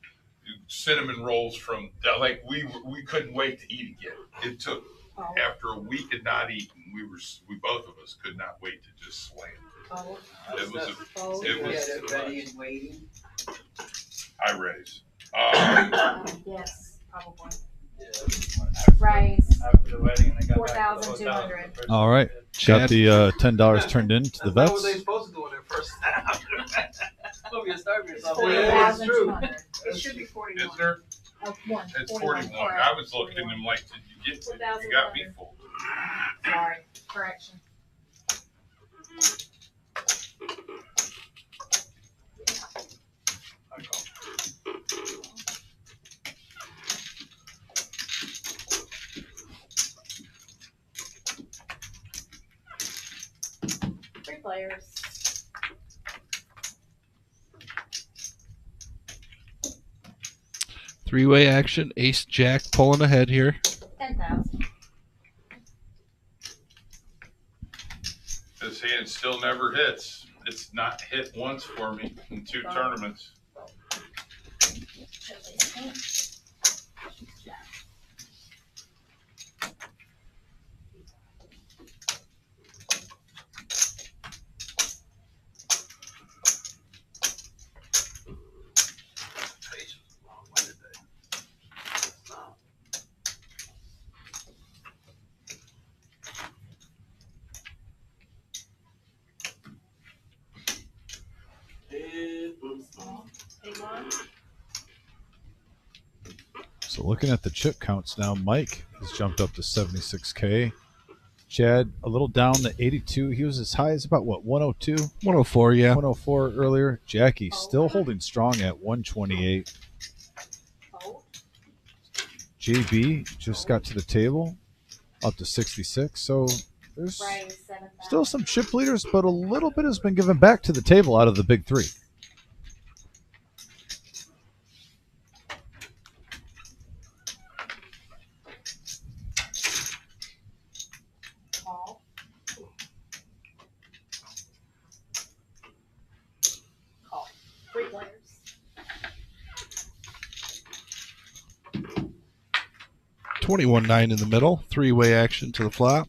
cinnamon rolls from we couldn't wait to eat again. It took after a week of not eating, we both of us could not wait to just slam. It was So it you was had it ready and waiting. I raise. Yes, probably. Raise After the wedding, and they got back to the hotel. 4,200. All right. Chad. Got the $10 turned in to the That's not what they vets. supposed to do on their first time. I'm gonna be starving or something. 4,200. It should be Is 41. there? Oh, one. It's 41. I was looking at him like, did you get? You got me full. Sorry, correction. players. Three-way action. Ace Jack pulling ahead here. 10,000. This hand still never hits. It's not hit once for me in 2 tournaments. So looking at the chip counts now, Mike has jumped up to 76K. Chad a little down to 82. He was as high as about what, 102? 104, yeah. 104 earlier. Jackie still holding strong at 128. JB just got to the table, up to 66. So there's still some chip leaders, but a little bit has been given back to the table out of the big 3. Call. 3 players. $21.9 in the middle. Three-way action to the flop.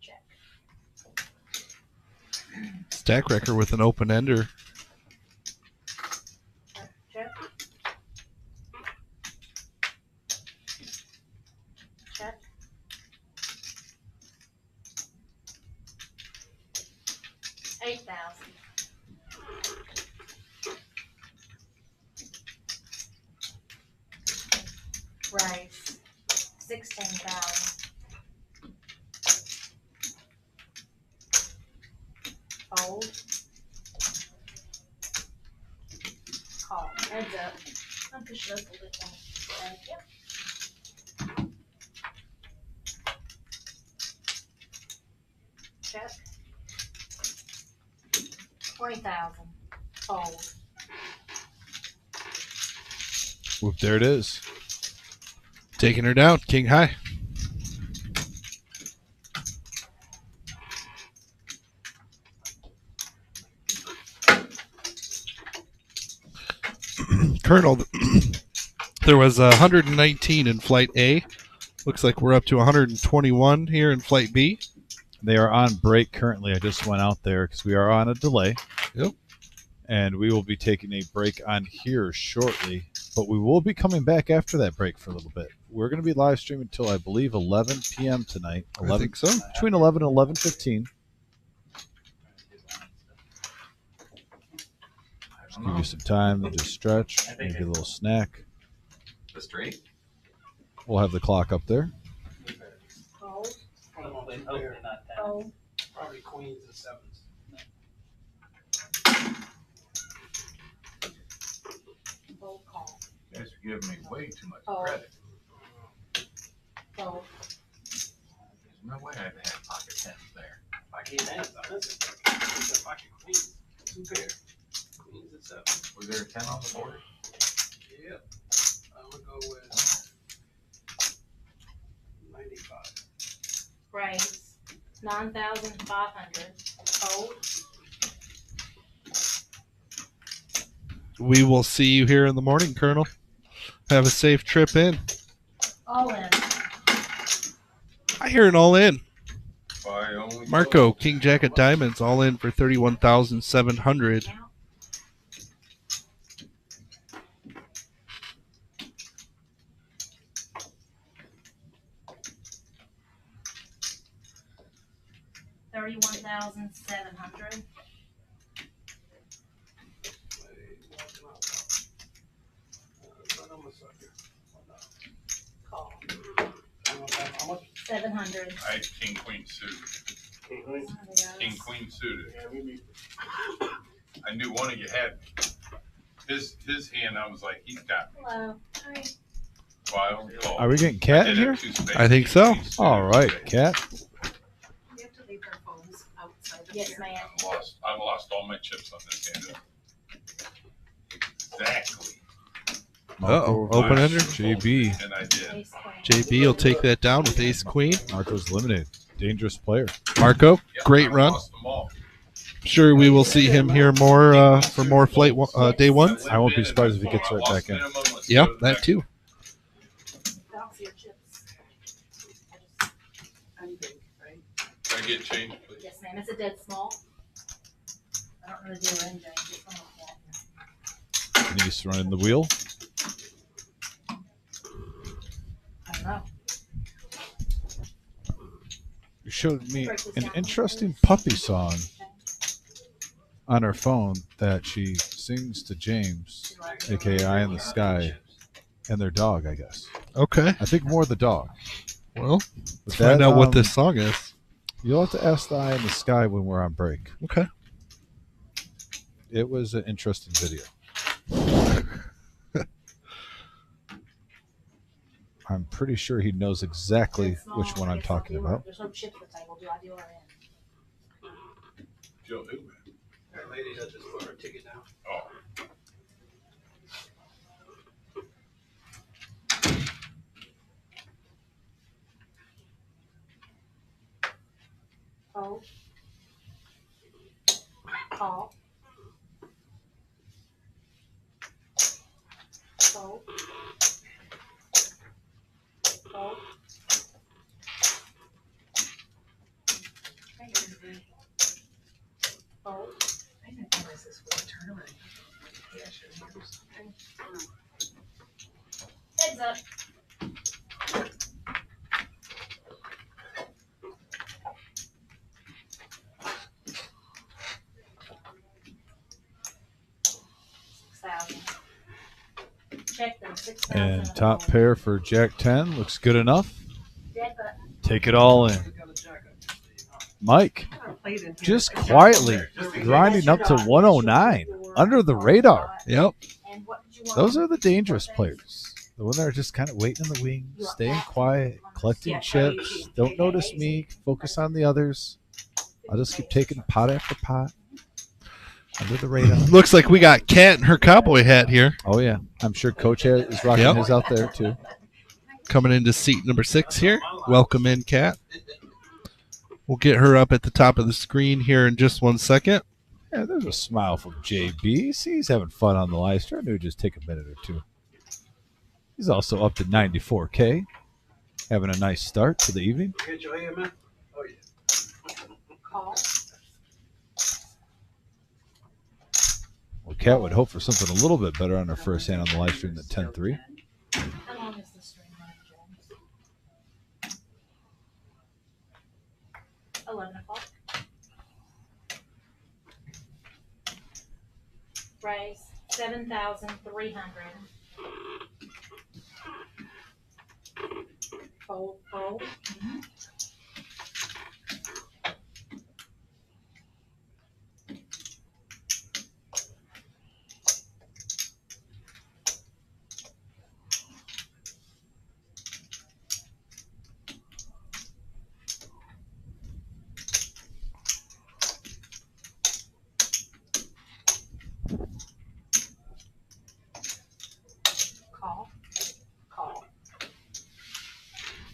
Check. Stack Wrecker with an open ender. Check. Check. $8,000. Rice. 16,000. Fold. Call. Heads up. I'm pushing up a little bit more. Thank you. Check. 20,000. Fold. Whoop, there it is. Taking her down. King high. Colonel, there was 119 in Flight A. Looks like we're up to 121 here in Flight B. They are on break currently. I just went out there because we are on a delay. Yep. And we will be taking a break on here shortly. But we will be coming back after that break for a little bit. We're going to be live streaming until, I believe, 11 p.m. tonight. 11, I think so. Between 11 and 11:15. Just give you some time to just stretch, maybe a little snack. The straight? We'll have the clock up there. Fold. Hopefully not 10. Fold. Probably queens and sevens. Fold. Call. You guys are giving me way too much Oh. credit. Fold. There's no way I'd have pocket 10s there. Pocket tens, I'm missing. It's a pocket queens. 2 pair. Queens and sevens. Was there a 10 on the board? Yep. I would go with 95. Raise. 9,500. Fold. We will see you here in the morning, Colonel. Have a safe trip in. All in. I hear an all in. By only Marco, King Jack of Diamonds, all in for 31,700. Count. $31,700. Call. How much? 700. I had king queen suited. King queen suited. Yeah, we need. I knew one of you had his hand. I was like, he's got me. Hello. Hi. So I only called. Are we getting Cat in Did here? have 2 spades, I think king so. queen suited, All right, spades. Cat. You have to leave their phones Yes, ma'am. I've lost all my chips on this hand. Exactly. Uh-oh, open ender. JB. And I did. Ace queen. JB will take that down with ace queen. Marco's eliminated. Dangerous player. Marco, great I run. lost them all. Sure, we will see him here more for more flight day one. I won't be surprised if he gets right back in. Yep, that too. I don't see your chips. I'm big, right? Can I get change, please? Yes, ma'am. It's a dead small. I don't really deal in James. It's almost that. Denise running the wheel. I don't know. You showed me an interesting puppy song on her phone that she sings to James, aka Eye in the Sky, and their dog, I guess. Okay. I think more the dog. Well, But let's find that, out what this song is. You'll have to ask the Eye in the Sky when we're on break. Okay. It was an interesting video. I'm pretty sure he knows exactly which one I'm talking about. There's no chips at the table. Do I deal her in? Joe, who? That lady that just put her ticket down. Oh. Fold. Call. Fold. Fold. Fold. I didn't realize this was a tournament. Yeah, sure. Heads up. Check them. 6,000. And top pair for Jack 10 looks good enough. Dead button. Take it all in. Mike, just quietly grinding up to 109 under the radar. Yep. And what did you want? Those are the dangerous players. The one that are just kind of waiting in the wings, staying quiet, collecting chips. Don't notice me. Focus on the others. I'll just keep taking pot after pot under the radar. Looks like we got Kat in her cowboy hat here. Oh, yeah. I'm sure Coach is rocking his out there, too. Coming into seat number 6 here. Welcome in, Kat. We'll get her up at the top of the screen here in just 1 second. Yeah, there's a smile from JB. See, he's having fun on the live stream. I knew it'd just take a minute or two. He's also up to 94K. Having a nice start to the evening. Get your hand, man. Oh, yeah. Call. Well, Kat would hope for something a little bit better on her first hand on the live stream than 10-3. How long is this string running, James? 11 o'clock. Raise 7,300. Fold, fold. Call, call.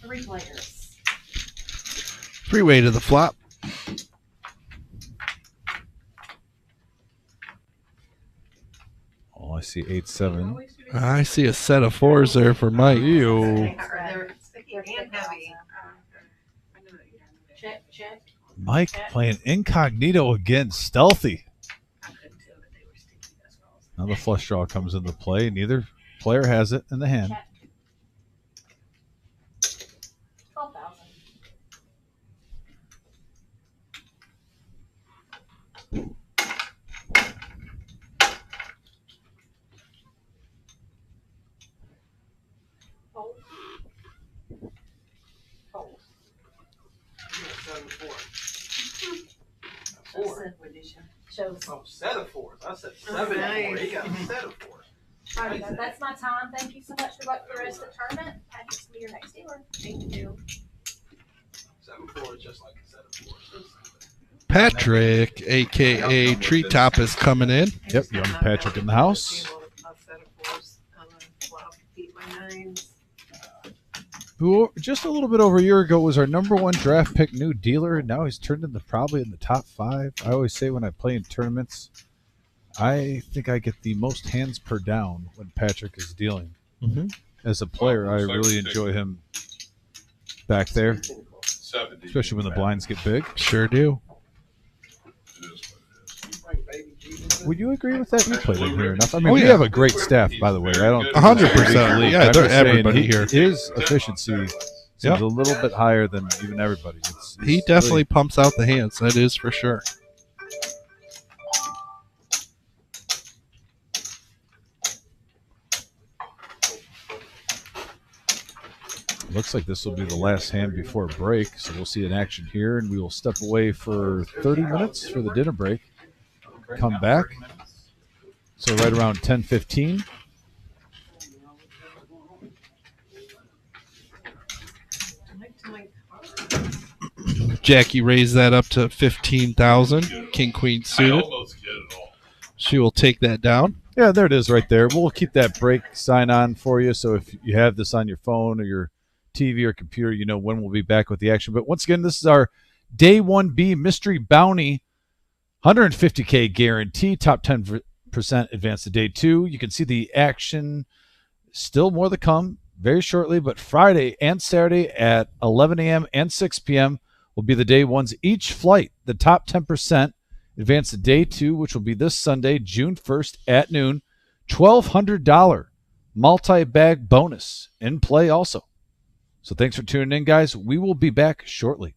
3 players. Three-way to the flop. Oh, I see 8-7. I see a set of 4s there for Mike. Ew. They're sticky and heavy. Check, check. Mike playing incognito again, stealthy. Now the flush draw comes into play. Neither player has it in the hand. Check. 12,000. Fold. Fold. 7-4. That's it, what did you- Shows. Oh, set of 4s. I said 7-4. He got a set of 4s. Alright, guys, that's my time. Thank you so much. Good luck for the rest of the tournament. Patrick's gonna be your next dealer. Thank you. 7-4 is just like a set of 4s. Patrick, aka Treetop, is coming in. Yep, young Patrick in the house. Who just a little bit over a year ago was our #1 draft pick new dealer. Now he's turned into probably in the top 5. I always say when I play in tournaments, I think I get the most hands per down when Patrick is dealing. Mm-hmm. As a player, I really enjoy him back there, especially when the blinds get big. Sure do. Would you agree with that? You played in here enough. I mean, we have a great staff, by the way. I don't 100%. Yeah, they're everybody here. His efficiency seems a little bit higher than even everybody. He definitely pumps out the hands. That is for sure. Looks like this will be the last hand before break, so we'll see an action here, and we will step away for 30 minutes for the dinner break. Come back. So right around 10:15. Jackie raised that up to 15,000. King Queen suited. She will take that down. Yeah, there it is right there. We'll keep that break sign on for you, so if you have this on your phone or your TV or computer, you know when we'll be back with the action. But once again, this is our Day 1B Mystery Bounty, 150K guarantee, top 10% advance to Day 2. You can see the action, still more to come very shortly, but Friday and Saturday at 11 a.m. and 6 p.m. will be the Day 1s. Each flight, the top 10% advance to Day 2, which will be this Sunday, June 1st at noon. $1,200 multi-bag bonus in play also. So thanks for tuning in, guys. We will be back shortly.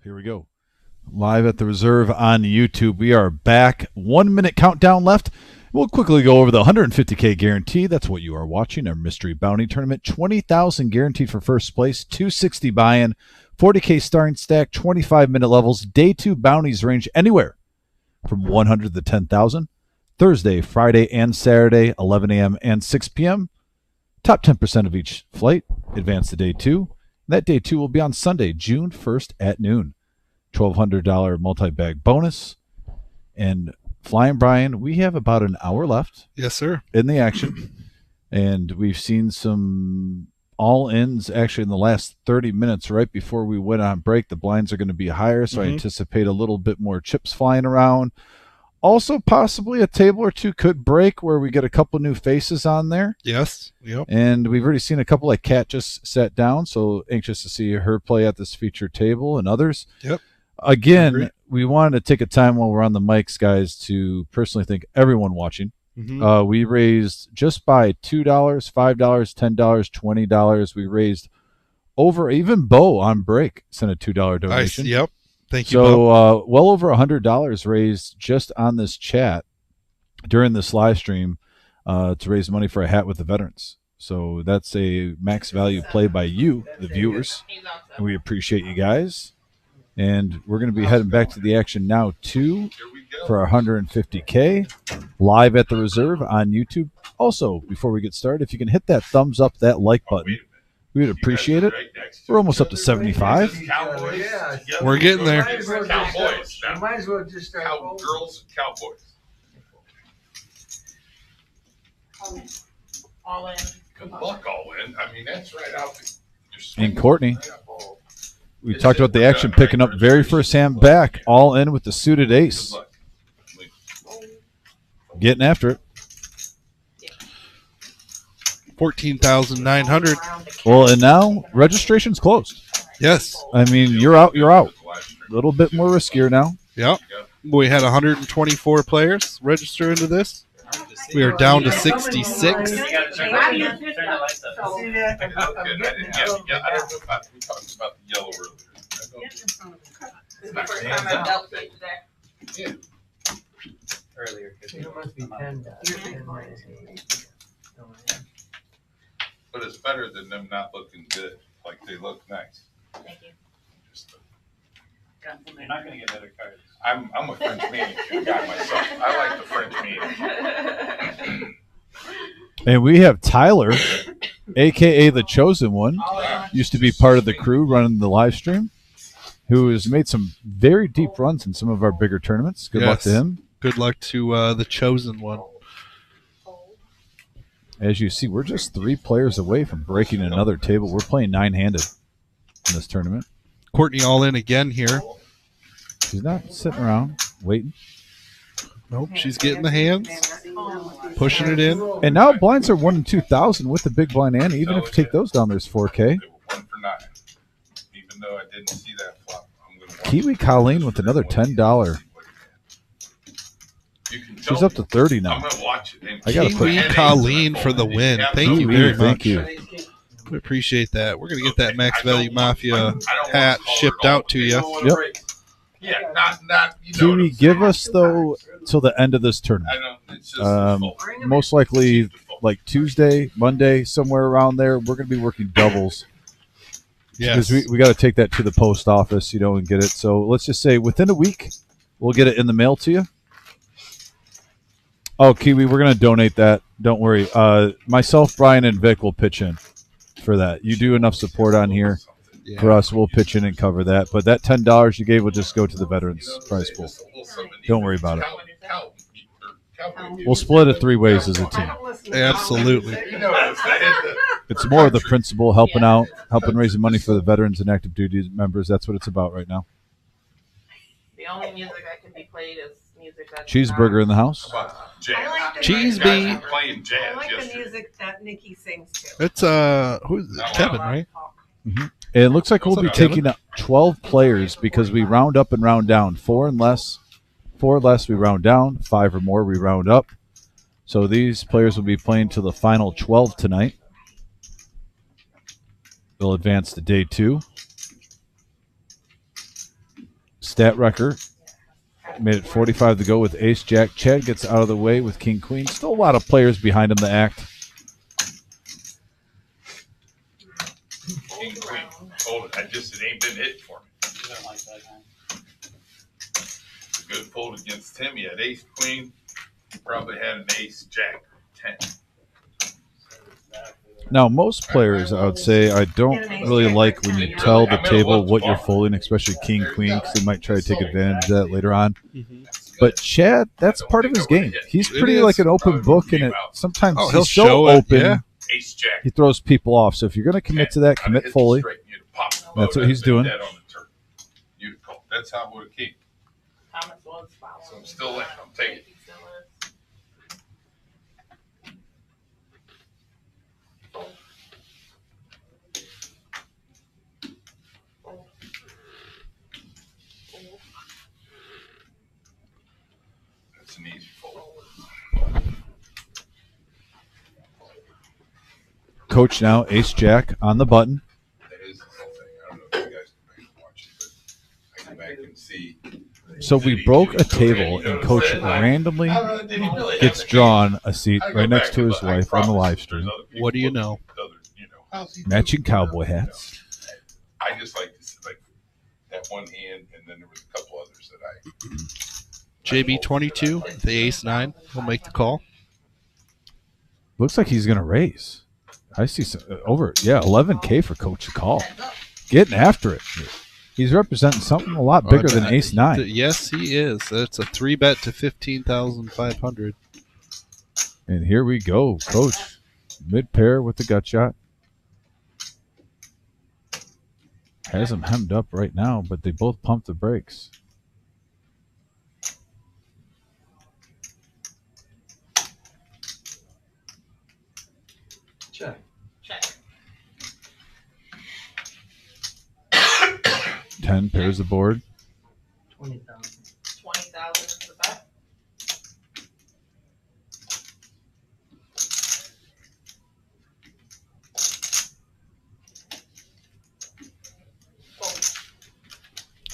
Here we go. Live at the Reserve on YouTube. We are back. 1 minute countdown left. We'll quickly go over the 150K guarantee. That's what you are watching. Our mystery bounty tournament. 20,000 guaranteed for first place. 260 buy-in. 40K starting stack. 25-minute levels. Day 2 bounties range anywhere from 100 to 10,000. Thursday, Friday, and Saturday, 11 a.m. and 6 p.m. Top 10% of each flight advance to day 2. That day 2 will be on Sunday, June 1st at noon. $1,200 multi-bag bonus. And Flying Brian, we have about an hour left. Yes, sir. In the action. And we've seen some all-ins actually in the last 30 minutes right before we went on break. The blinds are going to be higher, so I anticipate a little bit more chips flying around. Also, possibly a table or two could break where we get a couple new faces on there. Yes. Yep. And we've already seen a couple, like Kat just sat down, so anxious to see her play at this featured table and others. Yep. Again, we wanted to take a time while we're on the mics, guys, to personally thank everyone watching. We raised just by $2, $5, $10, $20. We raised over, even Bo on break sent a $2 donation. Yep. Thank you, So well over $100 raised just on this chat during this live stream to raise money for a hat with the veterans. So that's a max value play by you, the viewers. And we appreciate you guys. And we're going to be heading back to the action now, too, for our 150K live at the Reserve on YouTube. Also, before we get started, if you can hit that thumbs up, that like button, we would appreciate it. We're almost up to 75. We're getting there. Cowboys. You might as well just start. Cowgirls and cowboys. All in. Good luck, all in. I mean, that's right out. And Courtney, we talked about the action picking up very first hand back, all in with the suited ace. Getting after it. 14,900. Well, and now registration's closed. Yes. I mean, you're out, you're out. A little bit more riskier now. Yep. We had 124 players register into this. We are down to 66. We talked about the yellow earlier. This is the first time I've dealt with it today. Earlier. It must be 10. But it's better than them not looking good. Like they look nice. Thank you. You're not going to get better cards. I'm a French manicure guy myself. I like the French manicure. And we have Tyler, a.k.a. the Chosen One, used to be part of the crew running the live stream, who has made some very deep runs in some of our bigger tournaments. Good luck to him. Good luck to the Chosen One. As you see, we're just 3 players away from breaking another table. We're playing 9-handed in this tournament. Courtney all in again here. She's not sitting around waiting. Nope, she's getting the hands, pushing it in. And now blinds are 1 in 2,000 with the big blind Annie. Even if you take those down, there's 4K. They were 1 for 9. Even though I didn't see that flop, I'm going to Kiwi Colleen with another $10. She's up to 30 now. I'm going to watch it. I gotta Kiwi Colleen for the win. Thank you very much. Thank you. We appreciate that. We're going to get that Max Value Mafia hat shipped out to you. Yep. Yeah, not. Kiwi, give us, though, till the end of this tournament. Most likely, like Tuesday, Monday, somewhere around there, we're going to be working doubles. Yes. Because we got to take that to the post office, and get it. So let's just say within a week, we'll get it in the mail to you. Oh, Kiwi, we're going to donate that. Don't worry. Myself, Brian, and Vic will pitch in for that. You do enough support on here for us. We'll pitch in and cover that. But that $10 you gave will just go to the veterans prize pool. Don't worry about it. We'll split it 3 ways as a team. Absolutely. It's more of the principle, helping out, helping raising money for the veterans and active duty members. That's what it's about right now. The only music that can be played is music that's Cheeseburger in the house. Cheese bee. Playing jazz I like the yesterday. music that Nikki sings to. It's who's it? Kevin, right? Mm-hmm. It looks like we'll be taking up 12 players because we round up and round down. 4 and less. 4 less we round down. 5 or more we round up. So these players will be playing to the final 12 tonight. They'll advance to day 2. stat record. Made it 45 to go with ace jack. Chad gets out of the way with king queen. Still a lot of players behind him to act. King queen. Hold it. It ain't been hit for me. You don't like that, huh? It's a good fold against him. He had ace queen. He probably had an ace jack 10. Now, most players, I would say, I don't really like when you tell the table what you're folding, especially king, queen, because they might try to take advantage of that later on. But Chad, that's part of his game. He's pretty like an open book, and sometimes he's so open, he throws people off. So if you're going to commit to that, commit fully. That's what he's doing. That's how it would have keep. So I'm still in. I'm taking it. That's an easy fold. Coach now, ace jack on the button. That is the whole thing. I don't know if you guys can watch it, but I come back and see. So we broke a table, and Coach randomly gets drawn a seat right next to his wife on the live stream. What do you know? Matching cowboy hats. I just like to see like that one hand, and then there was a couple others that I. JB22, the ace 9, will make the call. Looks like he's going to raise. I see some, over, 11K for Coach to call. Getting after it. He's representing something a lot bigger than ace 9. Yes, he is. That's a 3-bet to 15,500. And here we go, Coach. Mid pair with the gut shot. Has him hemmed up right now, but they both pump the brakes. Check. 10 pairs the board. 20,000. 20,000 is the bet.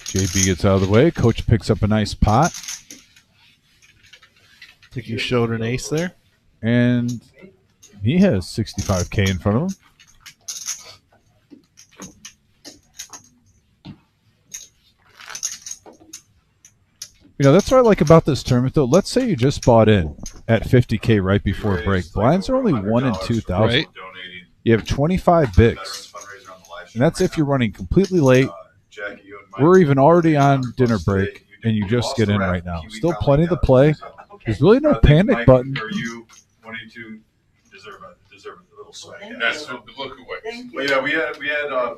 JB gets out of the way. Coach picks up a nice pot. Think you showed an ace there? And he has 65K in front of him. You know, that's what I like about this tournament, though. Let's say you just bought in at 50K right before break. Blinds are only 1 in 2,000. Right. You have 25 bigs. And that's if you're running completely late. We're even already on dinner break, and you just get in right now. Still plenty to play. There's really no panic button. Are you wanting to deserve a little swag? And that's the look away. Well, yeah, we had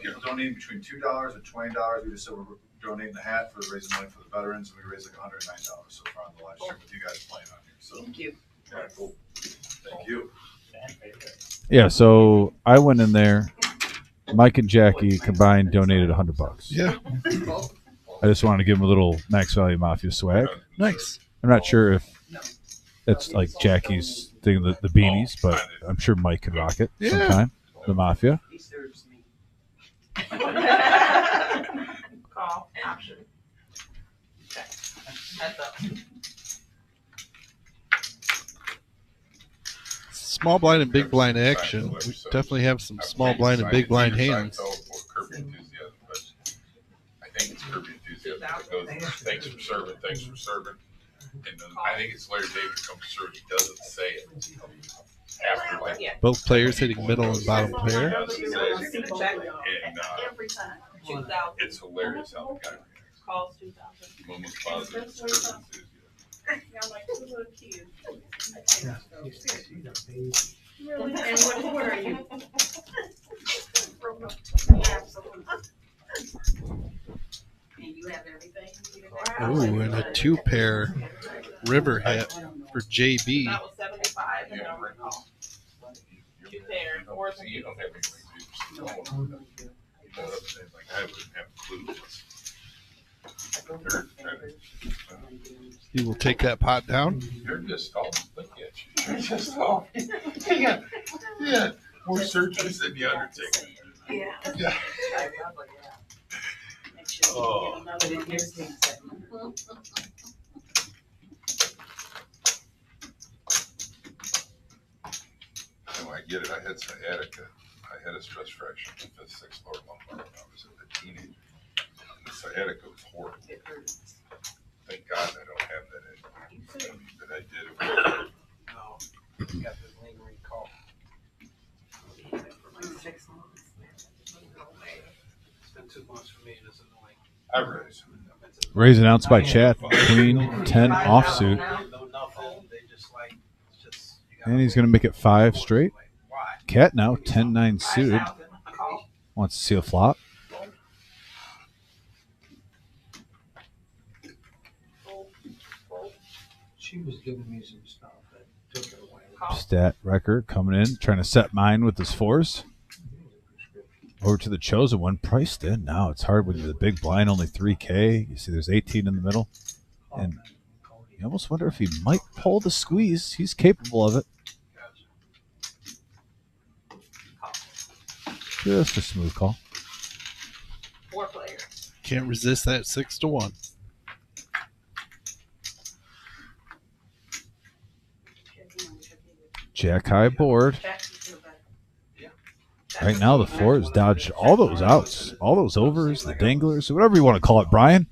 people donating between $2 and $20. We just said we're donating the hat for raising money for the veterans, and we raised like $109 so far on the live stream with you guys playing on here. So Thank you. yeah, cool. Thank you. Yeah, so I went in there. Mike and Jackie combined donated $100. Yeah. I just wanted to give them a little Max Value Mafia swag. Nice. I'm not sure if it's like Jackie's thing, the beanies, but I'm sure Mike could rock it sometime. The Mafia. He serves me. Call option. Okay. Heads up. Small blind and big blind action. We definitely have some small blind and big blind hands. I think it's Kirby enthusiasm. It goes, thanks for serving, thanks for serving. And then I think it's Larry David comes through. He doesn't say it after like Both players hitting middle and bottom pair. And Every time. it's hilarious how the guy reacts. Calls 2,000. I'm almost positive it's Kirby enthusiasm. I'm like, who's little kid? Really? And what are you? Absolutely. And you have everything. Ooh, and a 2-pair river hit for JB. That was 75 and no recall. 2 pairs. Or You don't have anything. Like I wouldn't have a clue. He will take that pot down. You're just off. Look at you. You're just off. Yeah. More surgeries than the Undertaker. Yeah. Yeah. Oh. But it irritates that. No, I get it. I had sciatica. I had a stress fracture in the 5th, 6th lower lumbar when I was a teenager. And the sciatica was horrible. It hurts. Thank God I don't have that anymore. But I did. No, you got this lingering cough. For like 6 months. It's been 2 months for me, and it's annoying. I raise. Raise announced by chat. Queen 10 offsuit. No, nothing. They just like, it's just. And he's going to make it 5 straight. Cat now 10-9 suited. Wants to see a flop. She was giving me some stuff that took it away. Stat record coming in, trying to set mine with his 4s. Over to the chosen one, priced in. Now it's hard when you're the big blind, only 3K. You see there's 18 in the middle. And you almost wonder if he might pull the squeeze. He's capable of it. Just a smooth call. 4 players. Can't resist that 6-1. Jack high board. Right now the 4s dodged all those outs, all those overs, the danglers, whatever you want to call it, Brian.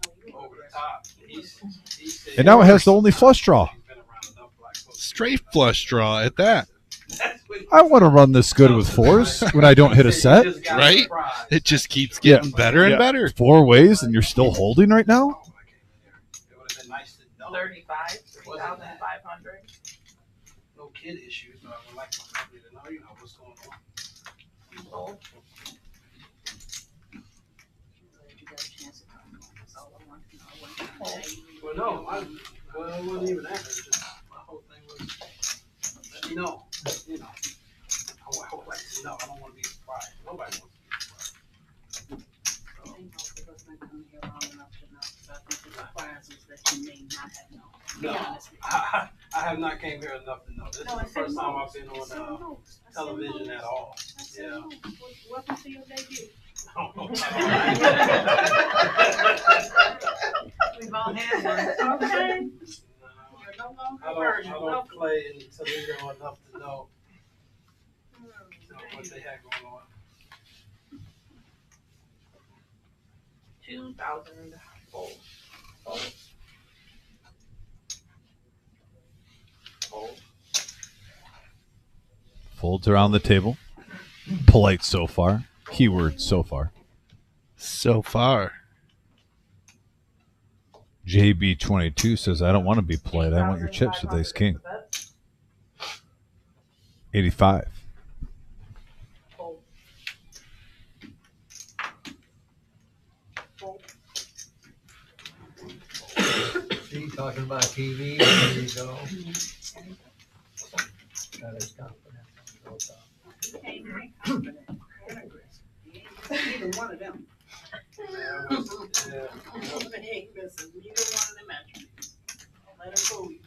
And now it has the only flush draw. Straight flush draw at that. I want to run this good with 4s when I don't hit a set. Right? It just keeps getting better and better. 4 ways and you're still holding right now? 35, 3,500. No kid issues, but I would like my company to know, what's going on. Oh. Well, no, it wasn't even that. It was just, my whole thing was, let me know, I would like to know. I don't want to be surprised. Nobody wants to be surprised. I think most of us been coming here long enough to know. So I think the surprises that you may not have known. Be honest with you. I have not came here enough to know. This is the first time I've been on television at all. Yeah. Welcome to your debut. We've all had one. Okay. You're no longer I don't play in Toledo enough to know what they had going on. 2,000 fold. Folds around the table. Polite so far. Keyword so far. So far. JB22 says, I don't want to be polite. I want your chips with ace king. 85. See, talking about TV, there you go. That is confident. Neither one of them. Yeah. They ain't missing neither one of them attributes. Let them fool you.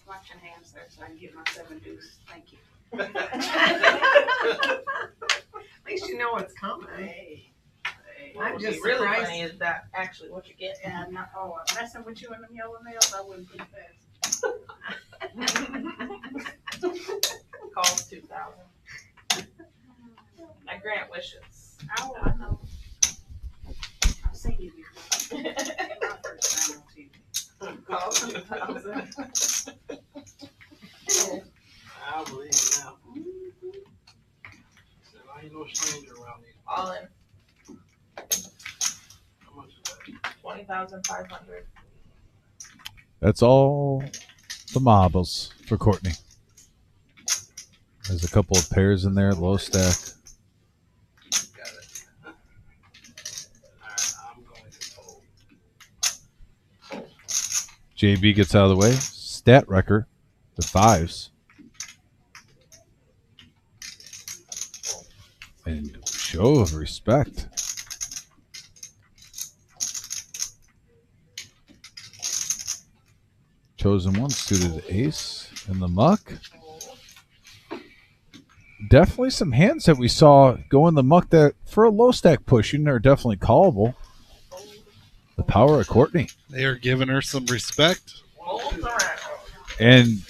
Watch your hands there so I can get my 7 deuce. Thank you. At least you know what's coming. Hey. I'm What's just really surprised. funny is that actually what you get. Yeah, I'm not, messing with you in them yellow nails, I wouldn't put it past. Calls 2,000. I grant wishes. Oh, I know. I've seen you before. It's my first time on TV. Calls 2,000. I believe it now. Said, I ain't no stranger around these. All in. How much is that? 20,500. That's all the marbles for Courtney. There's a couple of pairs in there, low stack. Got it. Alright, I'm going to fold. JB gets out of the way. Stat record, the 5s. And show of respect. Chosen one suited ace in the muck. definitely some hands that we saw go in the muck that for a low stack pushing are definitely callable. The power of Courtney. They are giving her some respect. And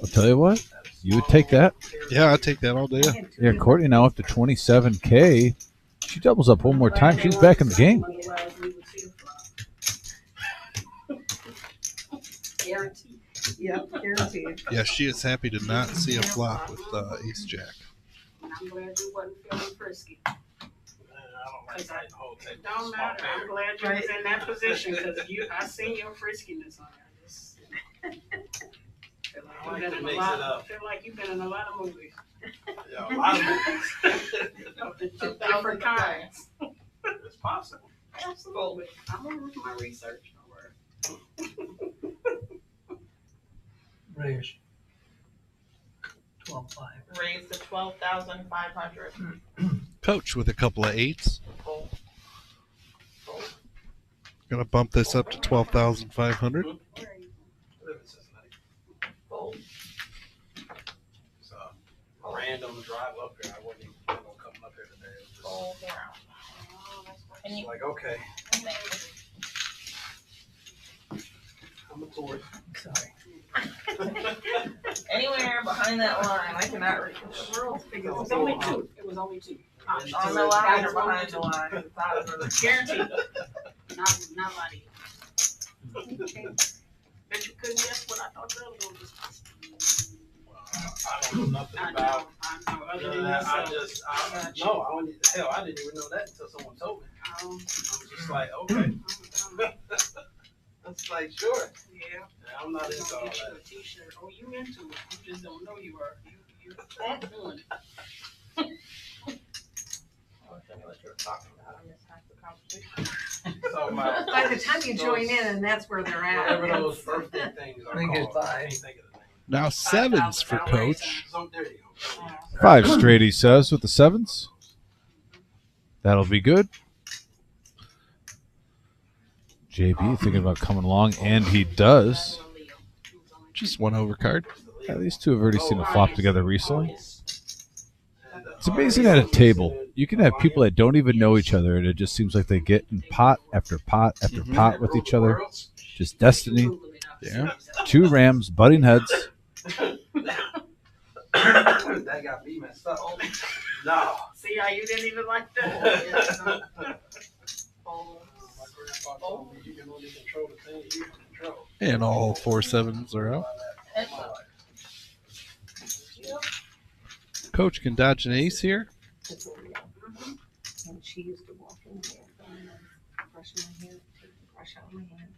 I'll tell you what, you would take that. Yeah, I'd take that all day. Yeah, Courtney now up to 27K. She doubles up one more time. She's back in the game. Guaranteed. Yep, guaranteed. Yeah, she is happy to not see a flop with Ace Jack. I'm glad you wasn't feeling frisky. It don't matter. I'm glad you was in that position because I seen your friskiness on there. Feel like you've been in a lot of movies. Yeah, a lot of movies. Of different kinds. It's possible. Absolutely. I'm gonna do my research. Don't worry. Raise. 12.5. Raise to 12,500. Coach with a couple of eights. Gonna bump this up to 12,500. So, random drive up here. I wasn't even going to come up here today. It was just And you, like, okay. I'm a tourist. Sorry. anywhere behind that line, I cannot reach. It was only two. It was only two. On the line or behind the line. It's not another. Guaranteed. Not lying. Bet you couldn't guess what I thought the other one was. I don't know nothing about. I know. Other than I yourself. hell, I didn't even know that until someone told me. I was just like, okay. It's like, sure. Yeah. I'm not into all Get you that. a t-shirt. Oh, you into it. You just don't know you are. You're doing it. So By the time you join in, and that's where they're at. Whatever those birthday things are called. I can't think of the name. Now sevens for Coach. So there you go. 5 straight, he says, with the sevens. That'll be good. JB thinking about coming along, and he does. Just one overcard. Yeah, these two have already seen a flop together recently. It's amazing at a table. You can have people that don't even know each other, and it just seems like they get in pot after pot after pot with each other. Just destiny. Yeah. 2 Rams butting heads. That got me messed up. No. See how you didn't even like that? My grandpa told me you can only control the things you can control. And all 4 sevens are out. Coach can dodge an ace here. And she used to walk in there and brush my hair, brush out my hair.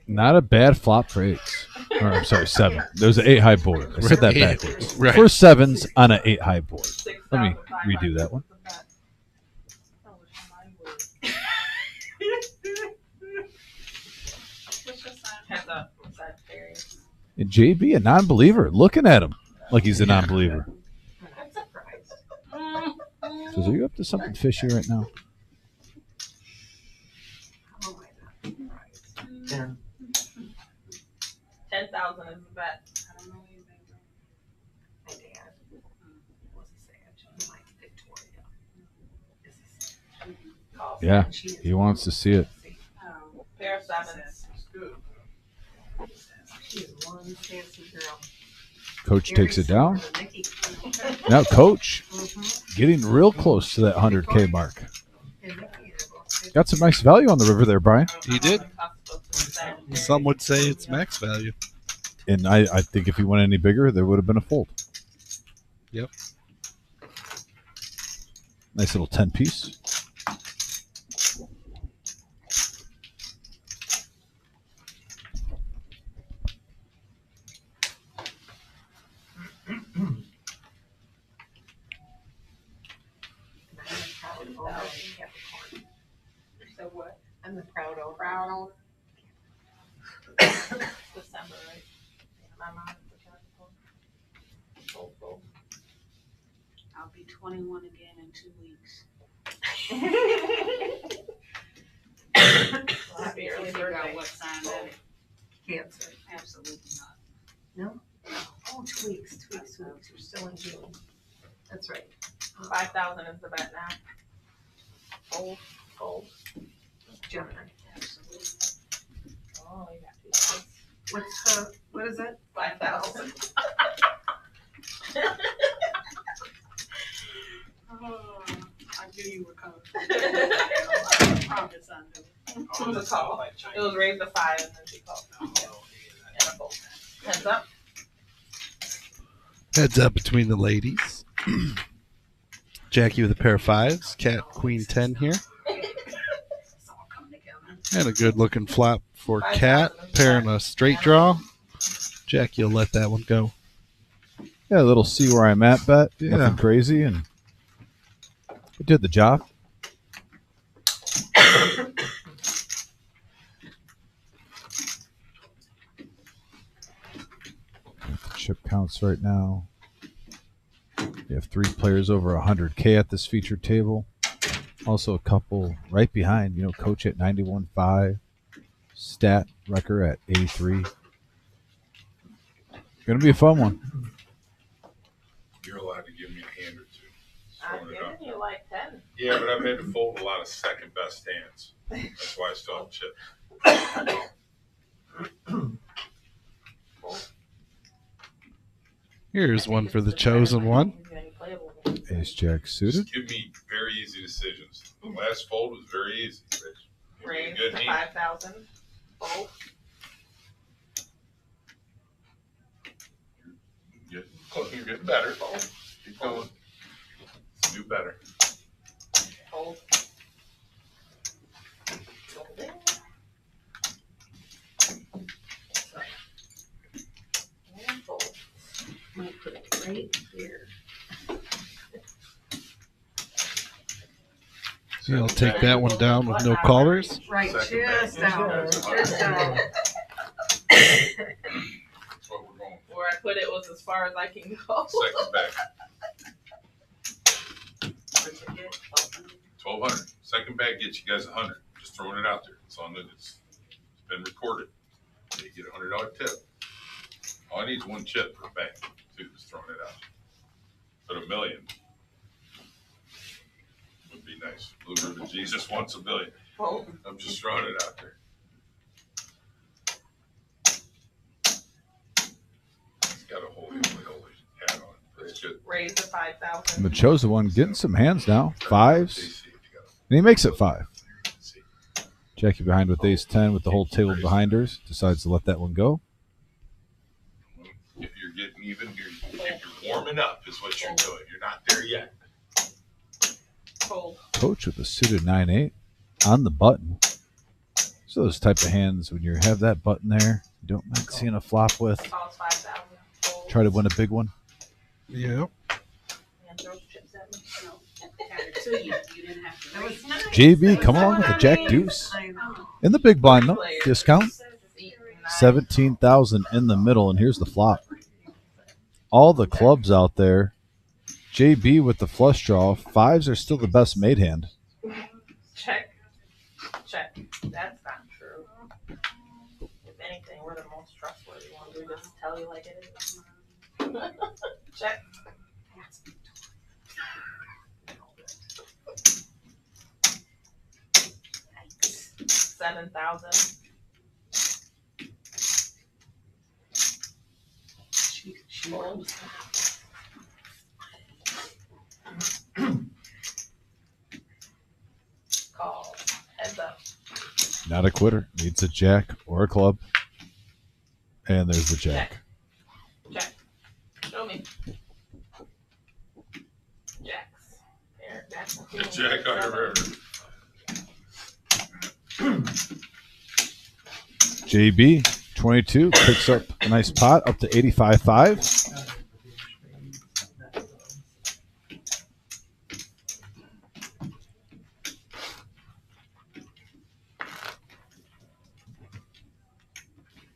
Not a bad flop for 8s. Or, I'm sorry, 7. There's an 8 high board. I said that backwards. Right. First 7s on an 8 high board. Let me redo that one. And JB, a non-believer, looking at him like he's a non-believer. Says, are you up to something fishy right now? 10,000 is the bet. My dad was a Sag. Like Victoria. Yeah, he wants to see it. Pair of sevens. She is one fancy girl. Coach takes it down. Now Coach getting real close to that 100K mark. Got some nice value on the river there, Brian. He did. Some would say it's max value. And I think if he went any bigger, there would have been a fold. Yep. Nice little 10-piece. So what? I'm the proud owner. Proud owner. December, right? My mom is the child. I'll be 21 again in 2 weeks. Happy early Figure out birthday. what sign that is. Cancer. Absolutely not. No? Oh, twins. April and June. That's right. 5,000 is the bet now. Fold. Gemini. Oh, you got 2 days. What is that? 5,000. Oh, I knew you were coming. It I promise I knew. was a call. It was raised to 5 and then she called. And a fold. Heads up. Heads up between the ladies. Jackie with a pair of 5s. Cat Queen 10 here. And a good looking flop for Cat. Pair and a straight draw. Jackie will let that one go. Yeah, a little see where I'm at bet. Yeah. Nothing crazy, and it did the job. Chip counts right now. You have 3 players over 100K at this featured table. Also a couple right behind, Coach at 91.5, Stat Wrecker at 83. Gonna be a fun one. You're allowed to give me a hand or two. I'm Throwing it out. giving you like 10. Yeah, but I've had to fold a lot of second best hands. That's why I still have chip. Here's one for the chosen one. Ace Jack suited. Just give me very easy decisions. The last fold was very easy, Rich. Give me a Raise good to hand. 5,000. Fold. You're getting better. Keep going. Do better. Fold. Folding. And fold. Might put it right here. So I'll take that one down with no callers. Right, Second just bet. down, just down. That's what we're going for. Where I put it was as far as I can go. Second bet. What'd you get? 1,200. Second bet gets you guys 100. Just throwing it out there. It's been recorded. You get a $100 tip. All I need is 1 chip for a bank. Too, just throwing it out. But $1 million would be nice. Blue Ribbon Jesus wants $1 billion. Fold. I'm just throwing it out there. It's got a holy hat on. That's good. Raise to 5,000. The chosen one getting some hands now. 5s. And he makes it 5. Jackie behind with ace 10 with the whole table behind her. Decides to let that one go. If you're getting even, if you're warming up is what you're doing. You're not there yet. Fold. Coach with a suited 9-8 on the button. So those type of hands, when you have that button there, you don't mind seeing a flop with. Calls 5,000. Fold. Try to win a big one. Yeah. And throws chips at me. So you didn't have to. That was nice. JB coming along with the Jack Deuce. I know. In the big blind, no discount. 17,000 in the middle, and here's the flop. All the clubs out there. JB with the flush draw. 5s are still the best made hand. Check. Check. That's not true. If anything, we're the most trustworthy ones. We just tell you like it is. Check. 7,000. Fold. Call. Heads up. Not a quitter. Needs a jack or a club. And there's the jack. Check. Show me. Jacks. There, that's the queen. Jack on your river. JB, 22, picks up a nice pot up to 85.5.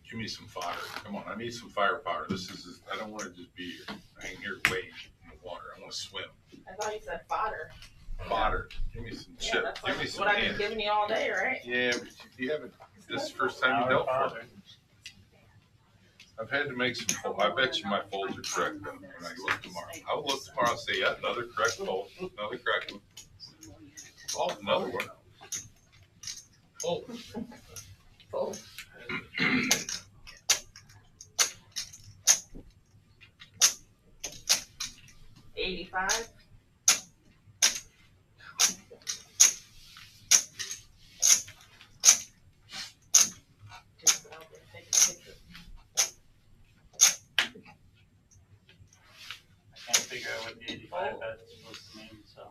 Give me some fodder. Come on, I need some firepower. I don't want to just be here. I ain't here waiting in the water. I want to swim. I thought you said fodder. Fodder. Give me some Yeah, chip. that's Give like me some what I've been hands. giving you all day, right? Yeah, but you haven't. This is the first time you dealt for me. I've had to make some. I bet you my folds are correct though. When I look tomorrow, I'll look tomorrow. And say, yeah, another correct fold, another correct one. Oh, another one. Oh, Fold. 85. Just go out there and take a picture. I can't figure out what the 85 bet is supposed to mean, so.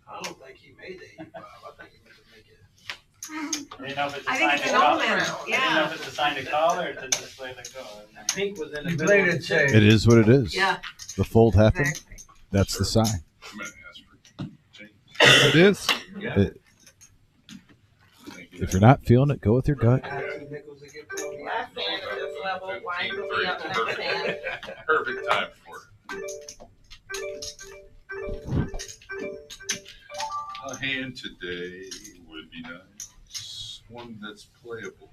I don't think he made the 85. I think he meant to make it. I didn't know if it's a I think sign it's to an call. omen, I didn't know yeah. if it's a sign to call or to just let it go. Pink was in the You middle. played of it the safe. It is what it is. Yeah. The fold happened. Exactly. That's the sign. I'm gonna ask for change. It is. If you're not feeling it, go with your gut. Last hand at this level, wine will be up next hand. Perfect time for it. A hand today would be nice. One that's playable.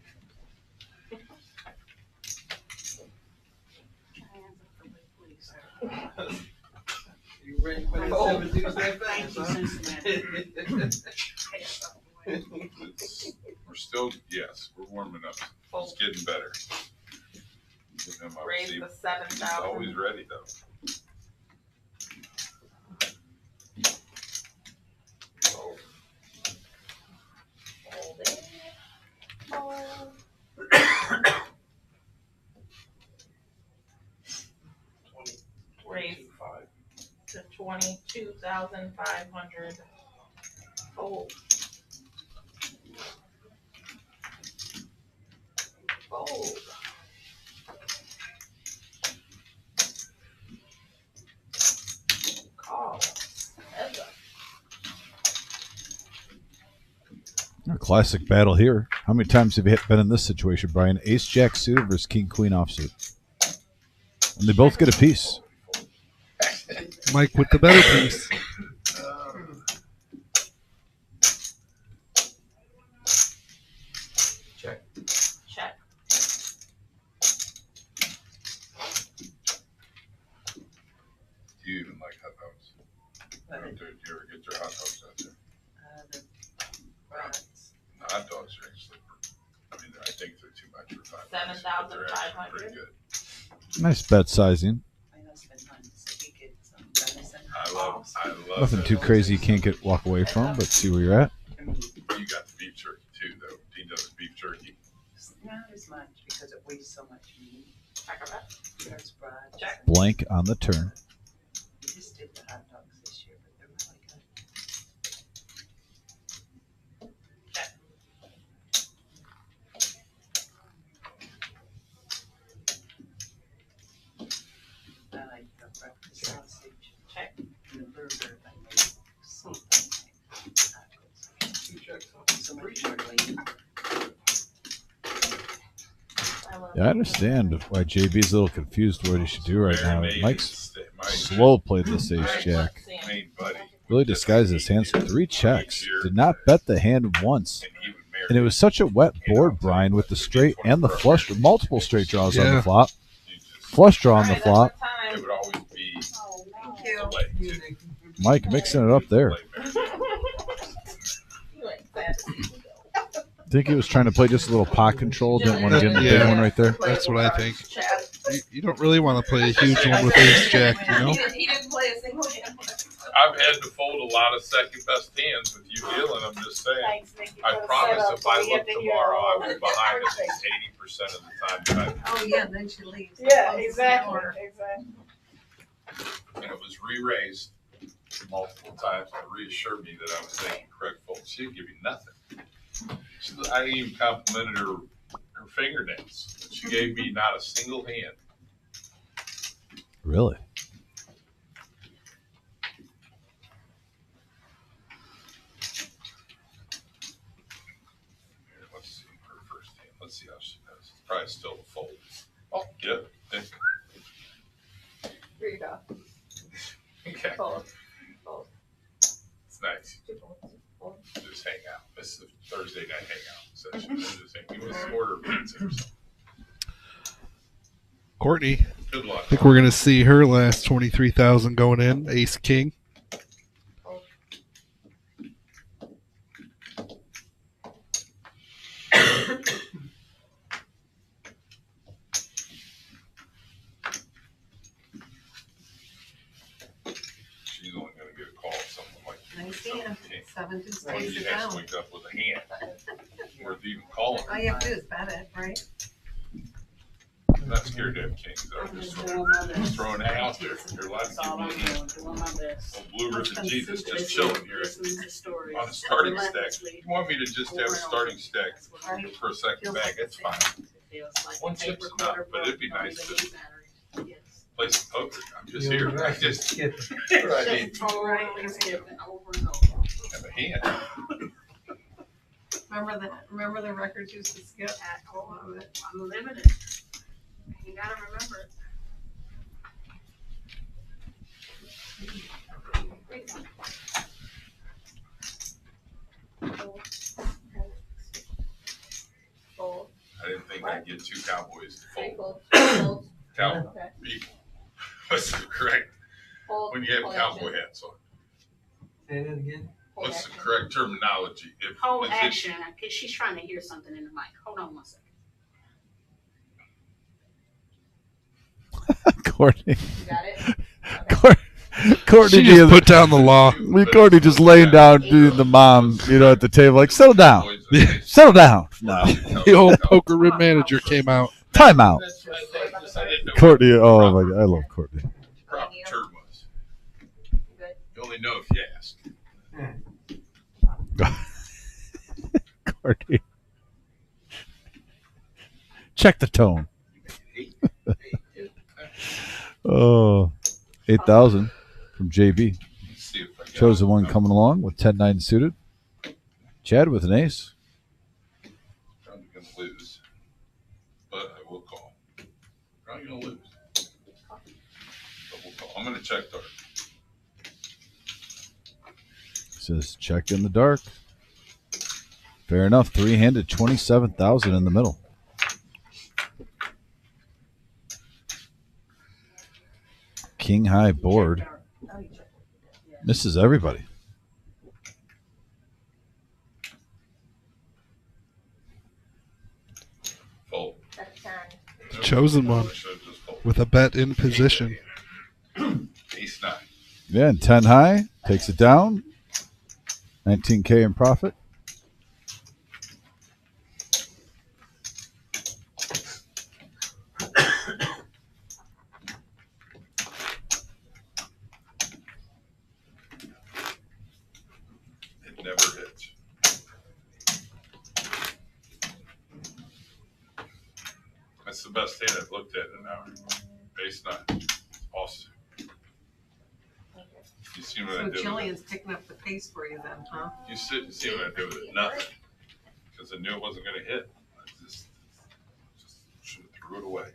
You ready for that 7 Tuesday fast, We're still, yes, we're warming up. It's getting better. Give him a Raise receipt. the 7,000. He's always ready though. Hold it. Hold. Raise to 22,500. Fold. Fold. Call. Heads up. A classic battle here. How many times have you been in this situation, Brian? Ace Jack suited versus King Queen offsuit. And they both get a piece. Mike with the better piece. Check. Check. Do you even like hot dogs? Do you ever get your hot dogs out there? The brats. Hot dogs are actually, I mean, I think they're too much for $5. 7,500. Pretty good. Nice bet sizing. My husband hunts, so we get some venison. I love Nothing that. too crazy you can't walk away from, but see where you're at. You got the beef jerky too, though. He does beef jerky. Not as much because it wastes so much meat. There's brats. Check. Blank on the turn. We just did the hot dogs this year, but they're really good. I like the breakfast sausage. Check. And the burger, I made something like tacos. So much more lean. Yeah, I understand why JB's a little confused what he should do right now. Maybe Mike's Mike slow played this ace jack. made Buddy. Really disguised his hands. 3 checks. Did not bet the hand once. And he would marry And it was such a wet board, Brian, with the straight and the flush. Multiple straight draws on the Yeah. flop. Flush draw on the Alright, flop. that's the It time. would always be Thank you. delayed too. Mike mixing it up there. You ain't sad. I think he was trying to play just a little pot control. Didn't want to get in the big Yeah. one right there. That's what I think. Chad. You don't really want to play a huge one with ace jack, you know? He didn't play a single hand. I've had to fold a lot of second best hands with you dealing. I'm just saying. Thanks, Nikki, I for the promise setup. if I We have look to hear tomorrow, all I was the behind at birthdays. least 80% of the time. That Oh, yeah, then she leaves. Yeah, exactly, exactly. and it was re-raised multiple times to reassure me that I was making correct folds. She didn't give me nothing. I even complimented her fingernails. She gave me not a single hand. Really? Here, let's see her first hand. Let's see how she does. It's probably still a fold. Oh, yeah. Here you go. Okay. Fold. Fold. It's nice. Two folds. Fold. Just hang out. This is a Thursday night hangout session. Just hang. You want to order pizza or something? Courtney. Good luck. I think we're gonna see her last 23,000 going in. Ace King. She's only gonna get a call at something like Nice hand. 17. 7 just Or takes you it have down. to wake up with a hand. Or even calling. All you have to do is bet it, right? I'm not scared to have kings. I'm just throwing it out there. You're allowed That's all to I'm give me a hand. doing my best. Blue Ribbon Jesus just Listening- chilling here listening to stories. on a starting stack. Relentlessly. You want me to just have a starting stack for a second bag? That's fine. Feels like One a tape chip's recorder enough, but it'd be broke, nice don't to even need batteries. Yes. play some poker. I'm just here. I just I need Just totally skipping over and over. have a hand. Remember that? Remember the records used to skip? All of it. I'm living it. You gotta remember it. Fold. I didn't think I'd get two cowboys to Three fold. folds. Folds. Cowboy Okay. people. What's the correct Fold. when you have Fold cowboy action. hats on? Say that again. Fold What's the action. correct terminology? If Hold is it- action, cause she's trying to hear something in the mic. Hold on one second. Courtney. You got it? Courtney, She just put down the law. Courtney just laying down, doing the mom, at the table, like, settle down, settle down. No, The old poker room manager came out. time out. That's what I just- I didn't know Courtney, what oh proper- my God, I love Courtney. proper term was. Good. You only know if you ask. Courtney, check the tone. Oh, 8,000 from JB. See if I got Chose the it. one coming along with 10-9 suited. Chad with an ace. Probably gonna lose, but I will call. Probably gonna lose. But we'll call. I'm gonna check dark. Says check in the dark. Fair enough. Three-handed, 27,000 in the middle. King high board. Misses everybody. Fold. Check turn. Chosen one Should've just folded. with a bet in position. Ace 9. Yeah, and 10 high. Takes it down. 19K in profit. It never hits. That's the best hand I've looked at in an hour. Ace 9. Awesome. You see what I So did with it? Jillian's picking up the pace for you then, huh? You see what I did with it? Nothing. Because I knew it wasn't going to hit. I just should have threw it away.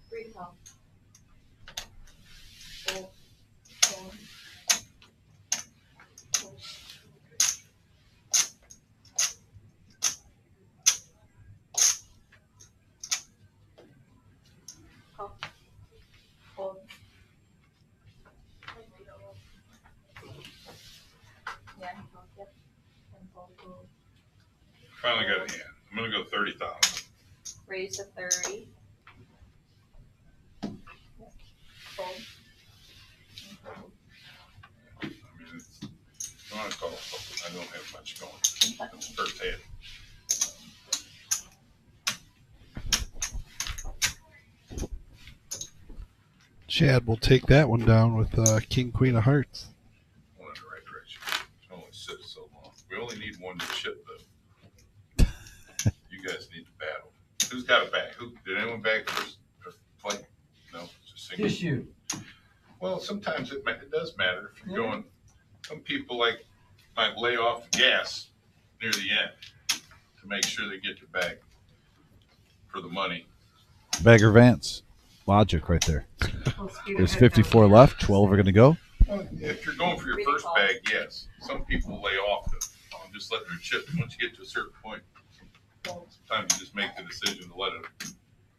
Three to call. Fold. Fold. Fold. Call. Fold. Yeah, he called, yep. And fold, fold. Finally got a hand. I'm going to go 30,000. Raise to 30. Fold. I mean, it's, I want to call it. I don't have much going. It's first hand. Chad will take that one down with King Queen of Hearts. Going in the right direction. It only sits so long. We only need one to chip, though. You guys need to battle. Who's got a bag? Did anyone bag first play? No, just single. Just you. Well, sometimes it does matter if you're going. Some people might lay off the gas near the end to make sure they get their bag for the money. Bagger Vance. Logic right there. Well, speed There's ahead 54 down. left. 12 are going to go. Well, if you're going for your first bag, yes. Some people lay off them and just let their chip. Once you get to a certain point, sometimes you just make the decision to let it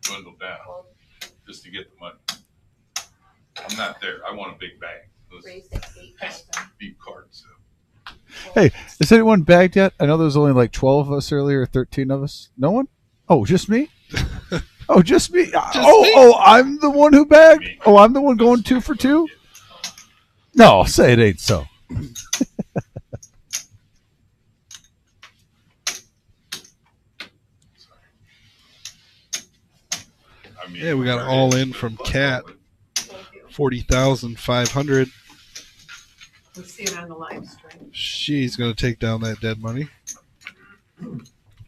dwindle down just to get the money. I'm not there. I want a big bag. Those deep cards. Hey, is anyone bagged yet? I know there was only like 12 of us earlier, 13 of us. No one? Oh, just me? Oh, just me? I'm the one who bagged? Oh, I'm the one going 2 for 2? No, say it ain't so. Yeah, we got all in from Cat. 40,500. We'll see it on the live stream. She's going to take down that dead money.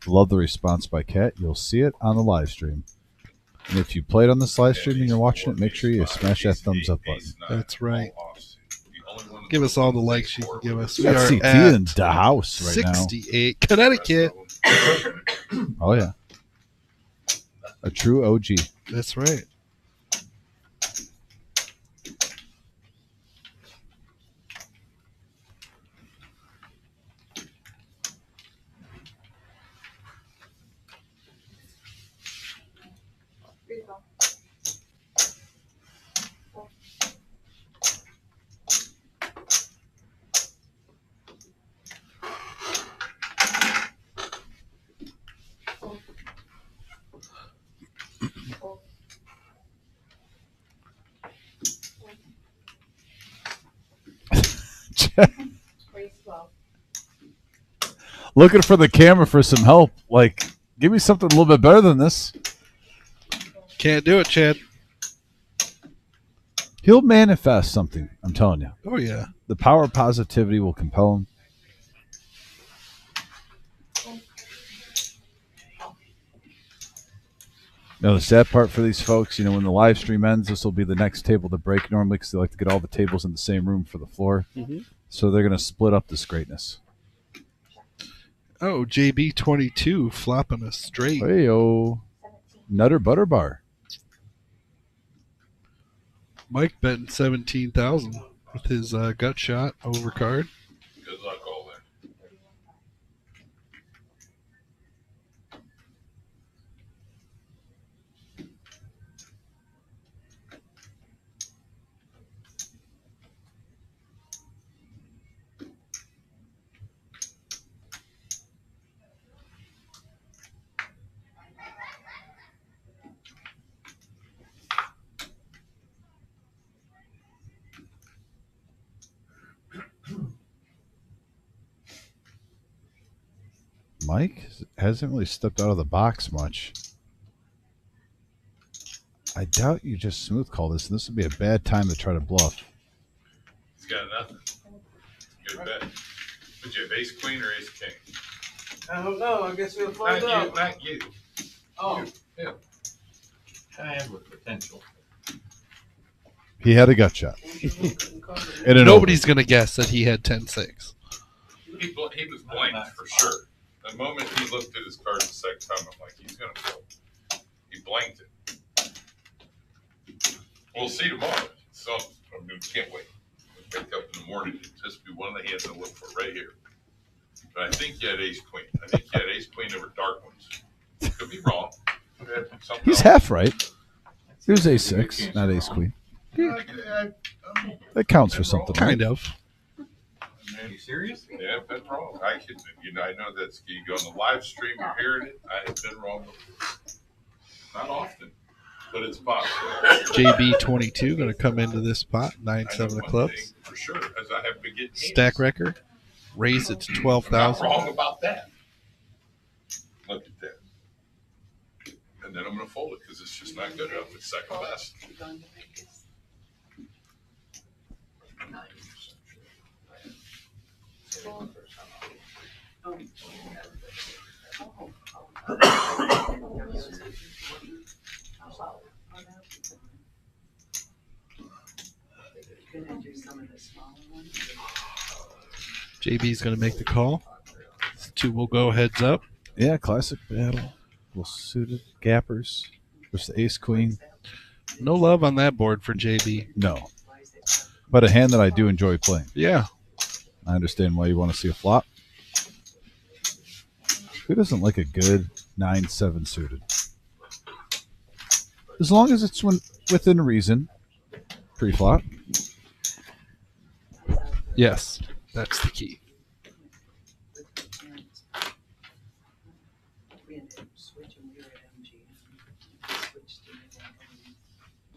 Love the response by Kat. You'll see it on the live stream. And if you play it on this live stream and you're watching it, make sure you smash that thumbs up button. That's right. Give us all the likes you can give us. We got are CT at in the house right now. 68, Connecticut. Oh, yeah. A true OG. That's right. Looking for the camera for some help. Like, give me something a little bit better than this. Can't do it, Chad. He'll manifest something, I'm telling you. Oh, yeah. The power of positivity will compel him. Now, the sad part for these folks, when the live stream ends, this will be the next table to break normally because they like to get all the tables in the same room for the floor. Mm-hmm. So they're going to split up this greatness. Oh, JB22 flopping a straight. Hey-o. Nutter Butter Bar. Mike betting 17,000 with his gut shot over card. Good luck, all that. Mike hasn't really stepped out of the box much. I doubt you just smooth call this, and this would be a bad time to try to bluff. He's got nothing. Good bet. Would you have ace queen or ace king? I don't know. I guess we'll find out. Not you. Oh. Yeah. And with potential. He had a gut shot. Nobody's going to guess that he had 10-6. He was blanked for sure. The moment he looked at his card the second time, I'm like, he's going to fold. He blanked it. We'll see tomorrow. So, can't wait. Wake up in the morning, it'll just be one of the hands I look for right here. But I think you had ace queen. I think you had ace queen over dark ones. Could be wrong. He's half right. Here's ace-6, not ace-queen. That counts for something. Kind of. Are you serious? Yeah, that's wrong. I know that's you go on the live stream, you're hearing it. I have been wrong before. Not often, but it's possible. JB22 going to come into this pot, 9-7 of clubs. For sure, as I have been getting Stack record, raise it to 12,000. I'm not wrong about that. Look at that. And then I'm going to fold it because it's just not good enough. It's second best. JB's going to make the call. These two will go heads up. Yeah, classic battle. Little suited gappers versus the ace-queen. No love on that board for JB. No. But a hand that I do enjoy playing. Yeah. I understand why you want to see a flop. Who doesn't like a good 9-7 suited. As long as it's within reason, pre-flop. Yes, that's the key. We ended up switching, we were at MGM. Switched to MGM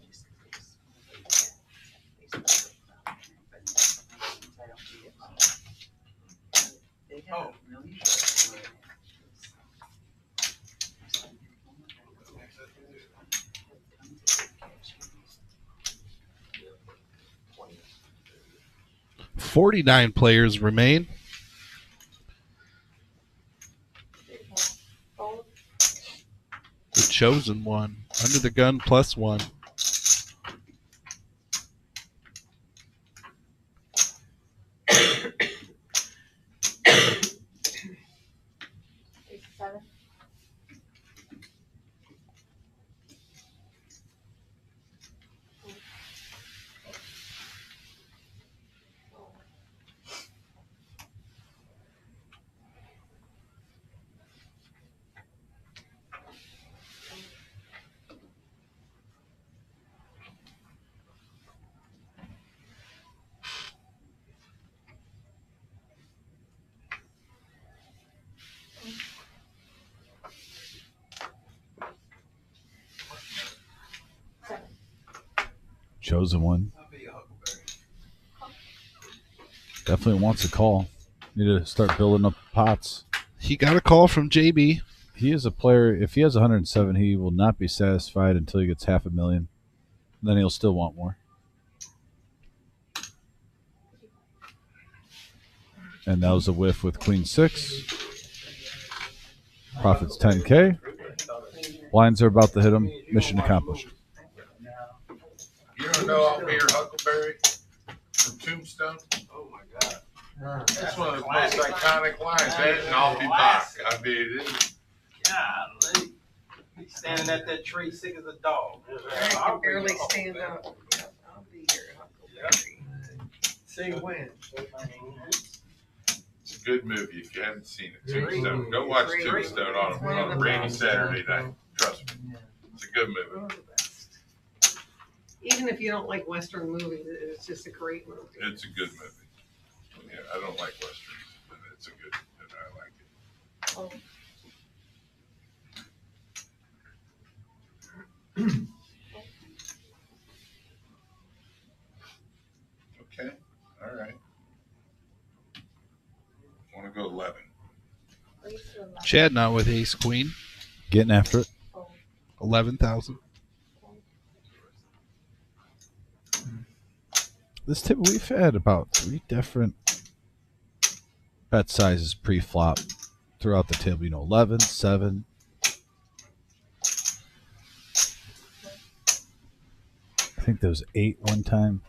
just 'cause it was they started, but I don't see it. They had a million. $49 players remain. The chosen one. Under the gun +1. Chosen one. Definitely wants a call. Need to start building up pots. He got a call from JB. He is a player. If he has 107, he will not be satisfied until he gets $500,000. Then he'll still want more. And that was a whiff with Queen 6. Profits 10K. Blinds are about to hit him. Mission accomplished. You don't know I'll be your Huckleberry from Tombstone? Oh my God. That's one of the most iconic lines. That and I'll be back. I mean, Golly. He's standing at that tree sick as a dog. I can barely stand up. Yeah, I'll be here, Huckleberry. Say when. it's a good movie if you haven't seen it. Tombstone. Go watch Tombstone on a rainy Saturday night. Trust me. It's a good movie. Even if you don't like Western movies, it's just a great movie. It's a good movie. Yeah, I don't like Westerns, but it's a good, and I like it. Okay, all right. Want to go 11? Chad not with ace queen. Getting after it. 11,000. This table, we've had about 3 different bet sizes pre-flop throughout the table. 11, 7. I think there was 8 one time.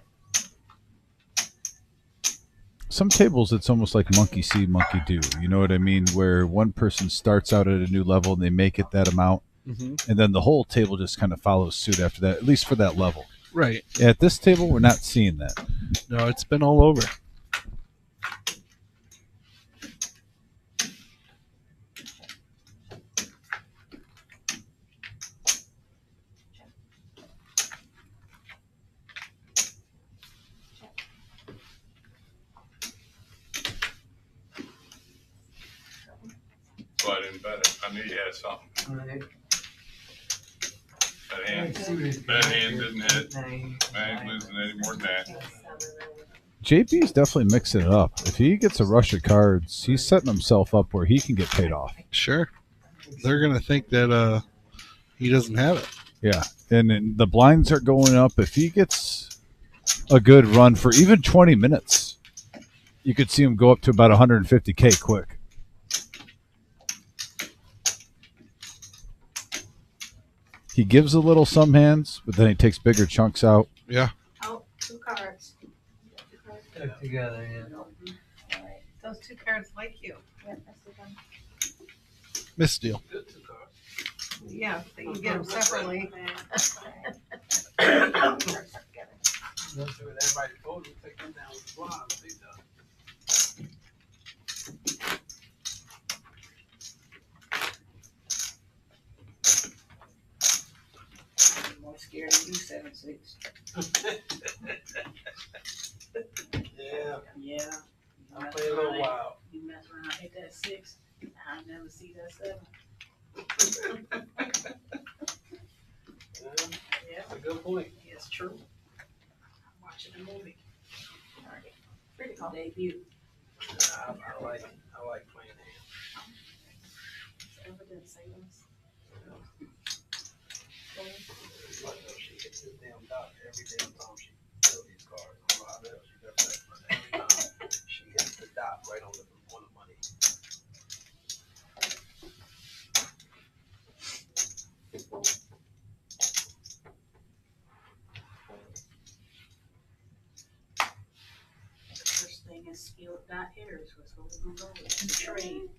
Some tables, it's almost like monkey see, monkey do. You know what I mean? Where one person starts out at a new level and they make it that amount. Mm-hmm. And then the whole table just kind of follows suit after that, at least for that level. Right. At this table, we're not seeing that. No, it's been all over. So I didn't bet it. I knew you had something. That hand didn't hit. I ain't losing any more than that. JB's definitely mixing it up. If he gets a rush of cards, he's setting himself up where he can get paid off. Sure. They're going to think that he doesn't have it. Yeah. And then the blinds are going up. If he gets a good run for even 20 minutes, you could see him go up to about 150K quick. He gives a little some hands, but then he takes bigger chunks out. Yeah. Oh, 2 cards. Put together, yeah. Those 2 cards like you. Yep, I see them. Misdeal. Yeah, but you get them separately. Everybody told you take them down with blonde. They done. scared to do 7-6. Yeah, Yeah. I play a little wild. You mess around, hit that 6, I never see that 7. Yeah, that's a good point. It's true. I'm watching a movie. Free to call. Debut. I like playing hand. Evidence savings. Like, she hits this damn dot every damn time she fills these cards. I don't know how the hell she does that, but every time she hits the dot right on the money. The first thing is skilled dot hitters. That's what we're gonna go with. The trade.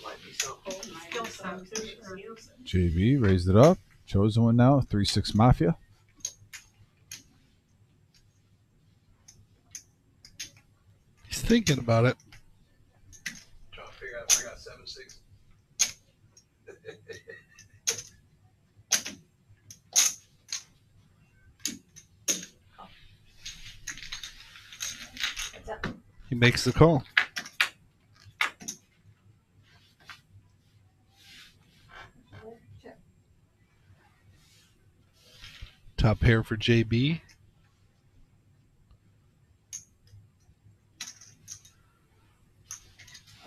Might be something. Skill set. JB raised it up. Chosen one now. 3-6 Mafia. He's thinking about it. Trying to figure out if I got 7-6. He makes the call. Top pair for JB.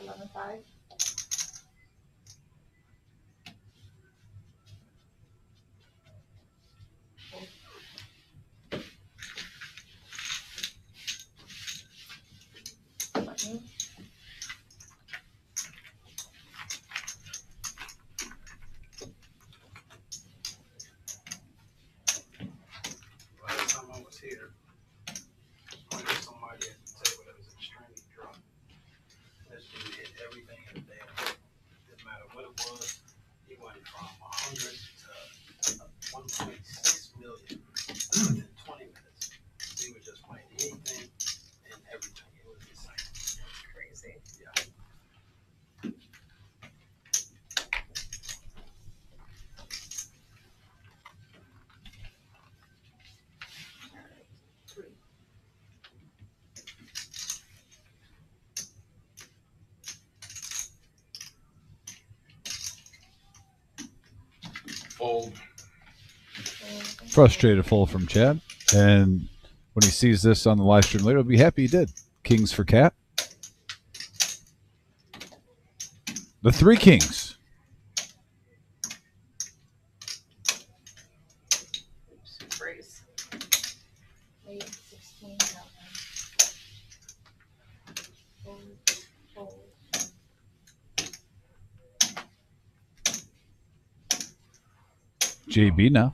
$11.05. Last time I was here, I had somebody at the table that was extremely drunk. This dude hit everything in the damn book. Didn't matter what it was. He went from 100 to 1.6 million within 20 minutes. He was just playing anything and everything. It was insane. That's crazy. Yeah. Fold. Frustrated full from Chad. And when he sees this on the live stream later, he'll be happy he did. Kings for Cat. The 3 kings. Brace. 8, 16, fold, fold. JB now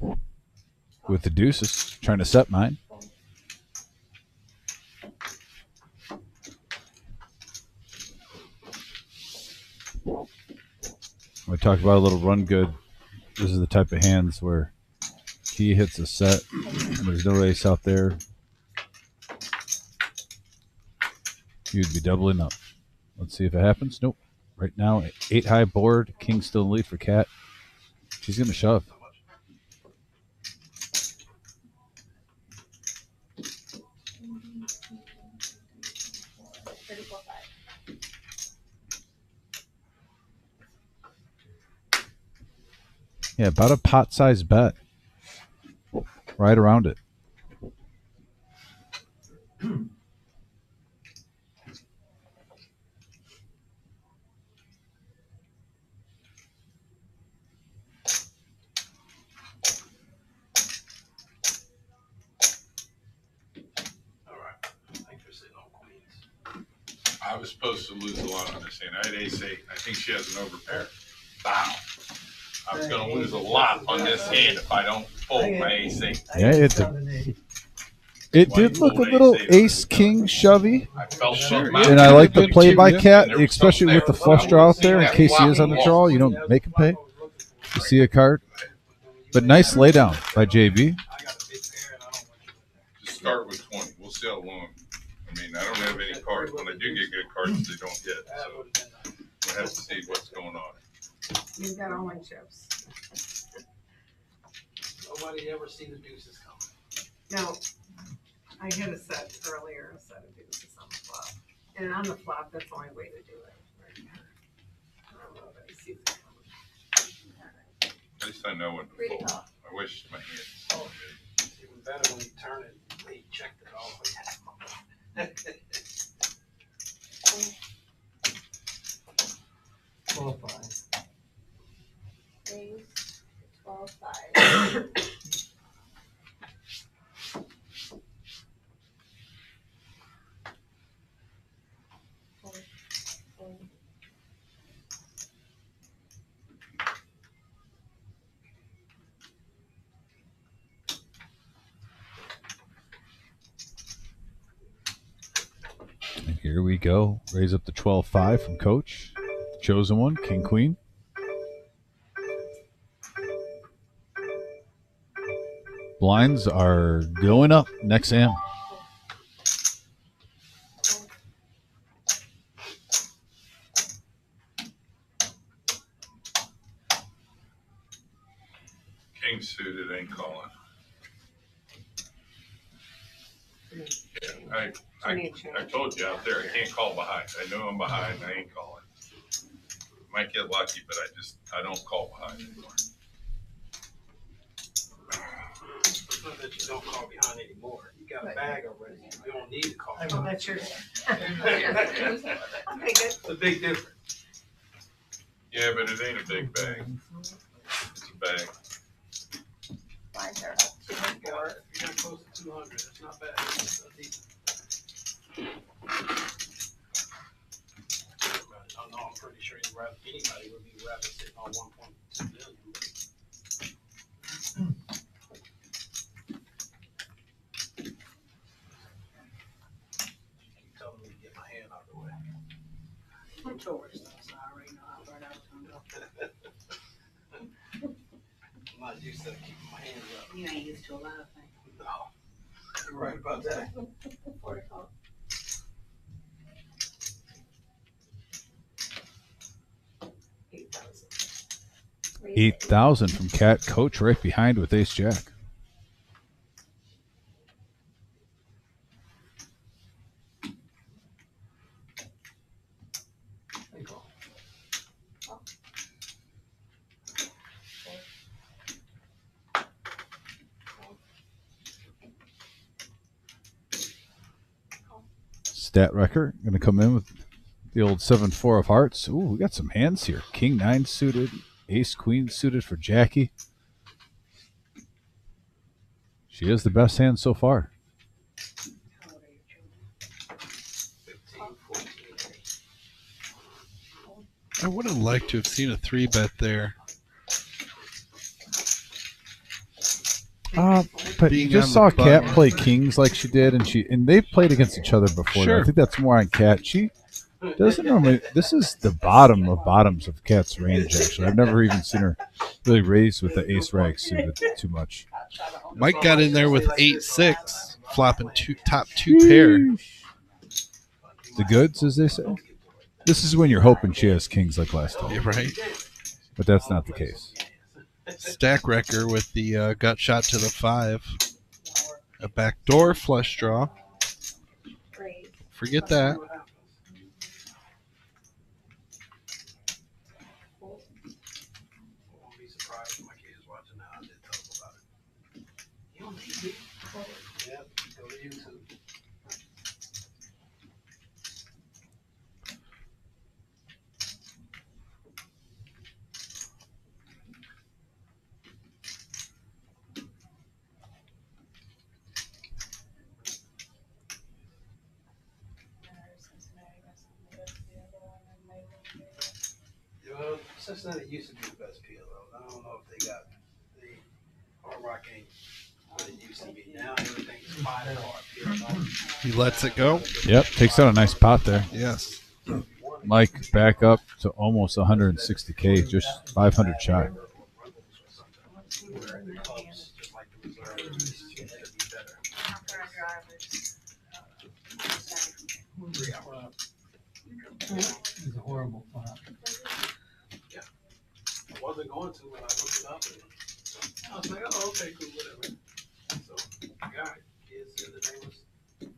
with the deuces, trying to set mine. We talked about a little run good. This is the type of hands where he hits a set and there's no ace out there. You'd be doubling up. Let's see if it happens. Nope. Right now, 8 high board. King still in lead for Cat. She's going to shove. Yeah, about a pot-sized bet. Right around it. I was supposed to lose a lot on this hand. I had ace 8. I think she has an overpair. Bow. I was going to lose a lot on this hand if I don't fold my ace 8. Yeah, it did look a little ace-king shovey. I felt And I like the play by Cat, especially with the flush draw out there in case he is on the draw. You don't make him pay. You see a card. But nice laydown by JB. Just start with 20. We'll see how long. I mean, I don't have any cards. When I do get good cards, they don't hit. So we'll have to see what's going on. You got all my chips. Nobody ever seen the deuces coming. Now, I hit a set earlier, a set of deuces on the flop. And on the flop, that's the only way to do it. Right? I don't know if I see it coming. At least I know when to Read it fold. off. I wish my hand. Oh, it's even better when you turn it, they checked it all the way down. 12-5. Raise 12-5. And here we go. Raise up to 12-5 from Coach. Chosen one, King Queen. Blinds are going up next am. King suited ain't calling. I told you out there, I can't call behind. I know I'm behind, I ain't calling. Might get lucky, but I don't call behind anymore. It's not that you don't call behind anymore. You got a bag already. You don't need to call. I know that's yours. Okay, good. It's a big difference. Yeah, but it ain't a big bag. It's a bag. Blinds are up 2 and 4. If you're not close to 200, it's not bad. It's not decent. I know, I'm pretty sure anybody would be rather sitting on 1.2 million. Keep telling me to get my hand out of the way. I'm towards stuff, so I already know how far that was gonna go. I'm not used to keeping my hands up. You ain't used to a lot of things. No. You're right about that. 8,000 from Cat. Coach right behind with Ace Jack. Stat Wrecker going to come in with the old 7-4 of hearts. Ooh, we got some hands here. King 9 suited, Ace Queen suited for Jackie. She is the best hand so far. I would have liked to have seen a 3-bet there. But Being you just on saw the Kat button. play kings like she did, and they've played against each other before. Sure. I think that's more on Kat. She doesn't normally. This is the bottom of bottoms of Kat's range. Actually, I've never even seen her really raise with the ace rag suited too much. Mike got in there with 8-6, flopping top two pair. The goods, as they say. This is when you're hoping she has kings like last time. You're right. But that's not the case. Stack Wrecker with the gut shot to the 5. A backdoor flush draw. Forget that. Won't be surprised if my kids watching now. I did tell them about it. You on TV? Yep, go to YouTube. Well, Cincinnati used to be the best PLO. I don't know if they got the Hard Rock ain't what it used to be. Now everything's 5-star PLO. He lets it go. Yep, takes out a nice pot there. Yes. Mike back up to almost 160K, just 500 shy. Clubs, just like the reserves, used to be better. It's a horrible flop. Yeah. I wasn't going to when I looked it up. And I was like, oh, okay, cool, whatever. So, God, kids the other day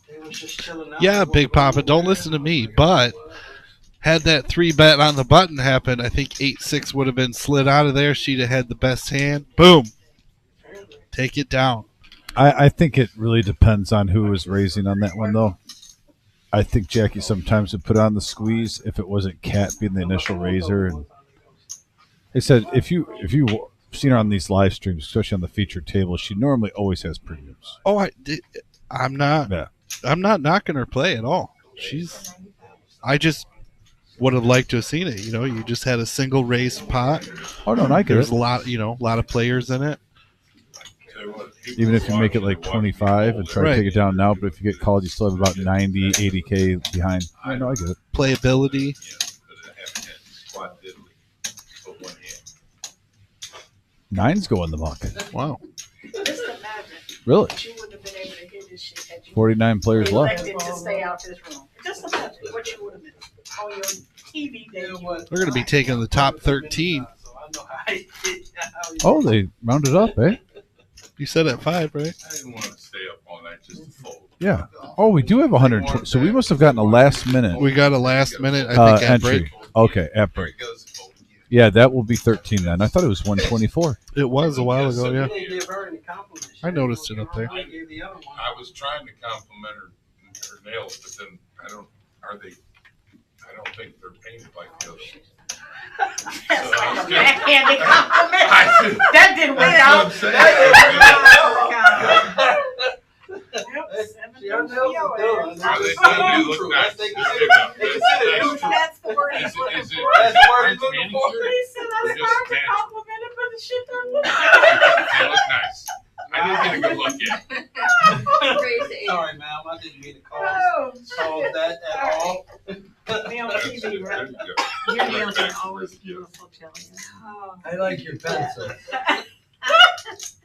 they was just chilling out. Yeah, Big Papa, don't listen to me. But had that 3-bet on the button happen, I think 8-6 would have been slid out of there. She'd have had the best hand. Boom. Take it down. I think it really depends on who was raising on that one, though. I think Jackie sometimes would put on the squeeze if it wasn't Cat being the initial raiser. And they said if you seen her on these live streams, especially on the featured table, she normally always has premiums. Oh, I'm not. Yeah. I'm not knocking her play at all. I just would have liked to have seen it. You know, you just had a single raised pot. Oh no, I get There's it. a lot of players in it. Even if you make it like 25 and try to take it down now, but if you get called, you still have about 90, 80K behind. I know, I get it. Playability. Nines go in the muck. Wow. Just imagine. Really? You wouldn't have been able to hear this shit had you 49 players left. elected to stay out this room. Just imagine what you would have been on your TV day. They're going to be taking the top 13. Oh, they rounded up, eh? You said at 5, right? I didn't want to stay up all night just to fold. Yeah. Oh, we do have 120. So we must have gotten a last minute. We got a last minute, I think, at entry. break. Okay, at break. Yeah, that will be 13 then. I thought it was 124. It was a while ago, yeah. I noticed it up there. I was trying to compliment her nails, but then I don't think they're painted like the others. That's like a backhanded compliment. That didn't work out. That's the word he's looking for. That's the word he's looking for. He said that's hard to compliment him, but the shit doesn't look They look nice. I didn't get a good look yet. Sorry, ma'am. I didn't mean to cause that at all. Me on TV, right? Your nails are always beautiful, Jillian. I like your pencil.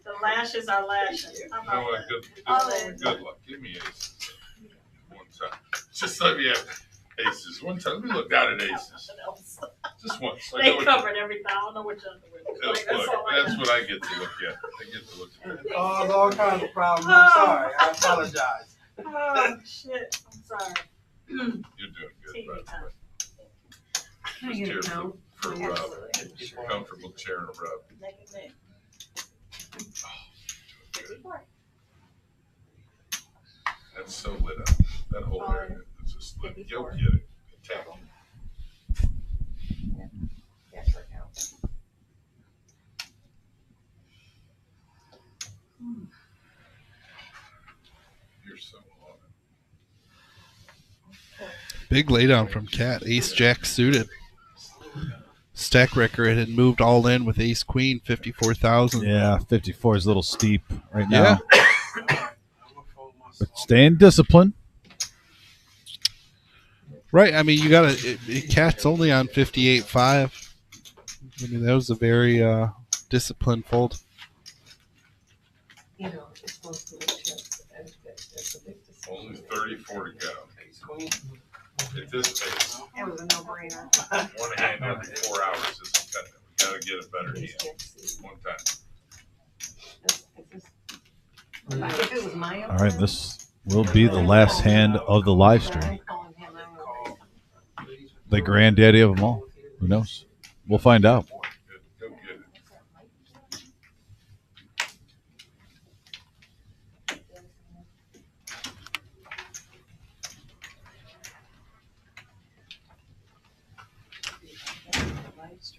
The lashes are lashes. How You know about what? that? Good luck. Give me aces. One time. Just let me have aces. One time. Let me look down at aces. Just once. I know They what covered everything. I don't know which underwear. Look, that's what I get to look at. I get to look at it. All kinds of problems. I'm sorry. I apologize. Oh, shit. I'm sorry. You're doing good, TV by the time. way. Can I Just get here a count? for comfortable chair and a rub. Make it big. That's so lit up. That whole area is just lit. You'll get it. Take it. Yes, right now. You're so on it. Big laydown from Cat. Ace Jack suited. Stack record had moved all in with Ace Queen, 54,000. Yeah, 54 is a little steep right now. Yeah. But staying disciplined. Right. I mean, you got to. Cat's only on 58.5. I mean, that was a very disciplined fold. You know, it's supposed to look chips. That's a big decision. Only 34 to go. At this pace, It was a no-brainer. one hand every 4 hours isn't cutting it. We got to get a better hand. One time. If it was my own. All right, this will be the last hand of the live stream. The granddaddy of them all. Who knows? We'll find out. Go get it.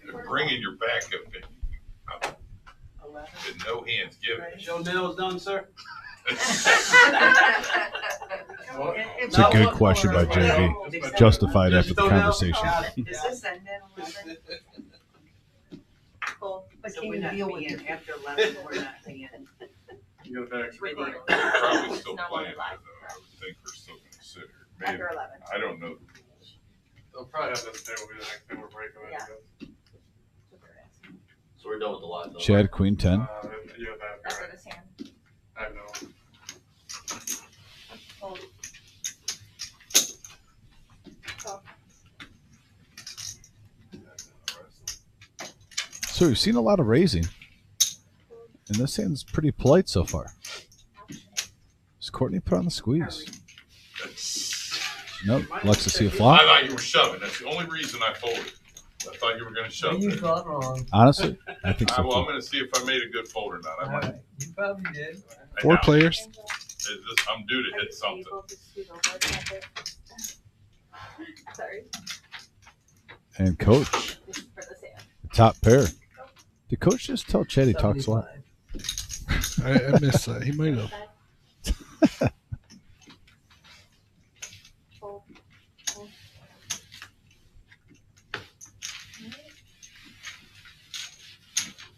They're bringing your backup in. And no hands given. Is your nails done, sir? It's a good question by JV. Justified after the conversation. Is this at 11? Well, but can you deal with it after 11? We're not paying. You got an extra recording? They're probably still playing it, though. I would think we're still going to sit here. Maybe. After 11. I don't know the rules. They'll probably have this day will be the next day we're breaking. Yeah. So we're done with the live. Chad, Queen 10. Yeah, That's what his hand. I know. Hold. So we've seen a lot of raising. And this hand's pretty polite so far. Does Courtney put on the squeeze? Nope. Likes to see a flop. I thought you were shoving. That's the only reason I folded. I thought you were going to shove. You it. thought wrong. Honestly, I think so. Well, I'm Too. going to see if I made a good fold or not. I might. You probably did. Four players. I'm due to hit something. Sorry. And Coach, top pair. Did Coach just tell Chad he talks a lot? I missed that. He might have.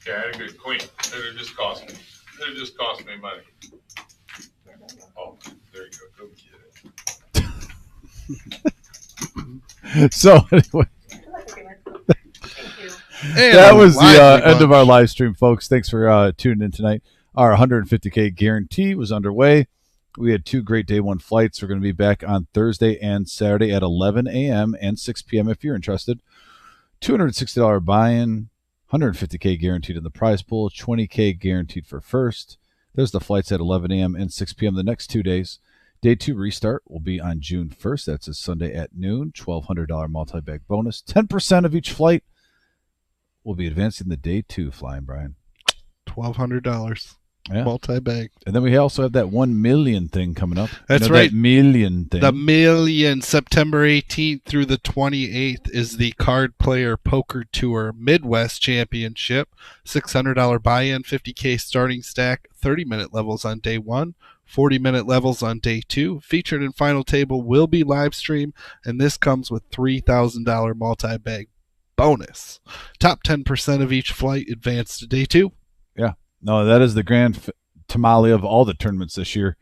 Yeah, I had a good queen. It just cost me. It just cost me money. Oh, there you go. Go get it. So anyway, And that a was the lively end of bunch. our live stream, folks. Thanks for tuning in tonight. Our 150K guarantee was underway. We had 2 great day one flights. We're going to be back on Thursday and Saturday at 11 a.m. and 6 p.m. if you're interested. $260 buy-in, 150K guaranteed in the prize pool, 20K guaranteed for first. There's the flights at 11 a.m. and 6 p.m. the next 2 days. Day 2 restart will be on June 1st. That's a Sunday at noon. $1,200 multi-bag bonus. 10% of each flight will be advancing the day 2, Flying Brian. $1,200. Yeah. Multi-bag. And then we also have that 1 million thing coming up. That's right. That million thing. The million, September 18th through the 28th is the Card Player Poker Tour Midwest Championship. $600 buy-in, 50K starting stack, 30-minute levels on day 1, 40-minute levels on day 2. Featured and final table will be live stream, and this comes with $3,000 multi-bag bonus. Top 10% of each flight advance to day 2. Yeah. No, that is the grand tamale of all the tournaments this year.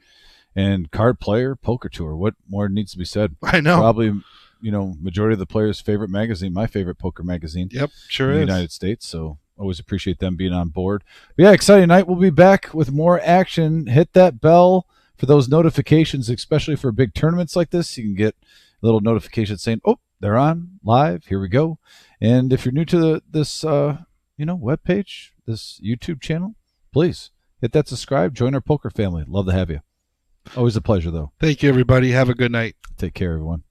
And Card Player Poker Tour. What more needs to be said? I know. Probably, majority of the players' favorite magazine, my favorite poker magazine. Yep, sure in the is. United States. So always appreciate them being on board. But yeah, exciting night. We'll be back with more action. Hit that bell for those notifications, especially for big tournaments like this. You can get a little notification saying, "Oh, they're on live. Here we go." And if you're new to this, webpage, this YouTube channel, please hit that subscribe. Join our poker family. Love to have you. Always a pleasure, though. Thank you, everybody. Have a good night. Take care, everyone.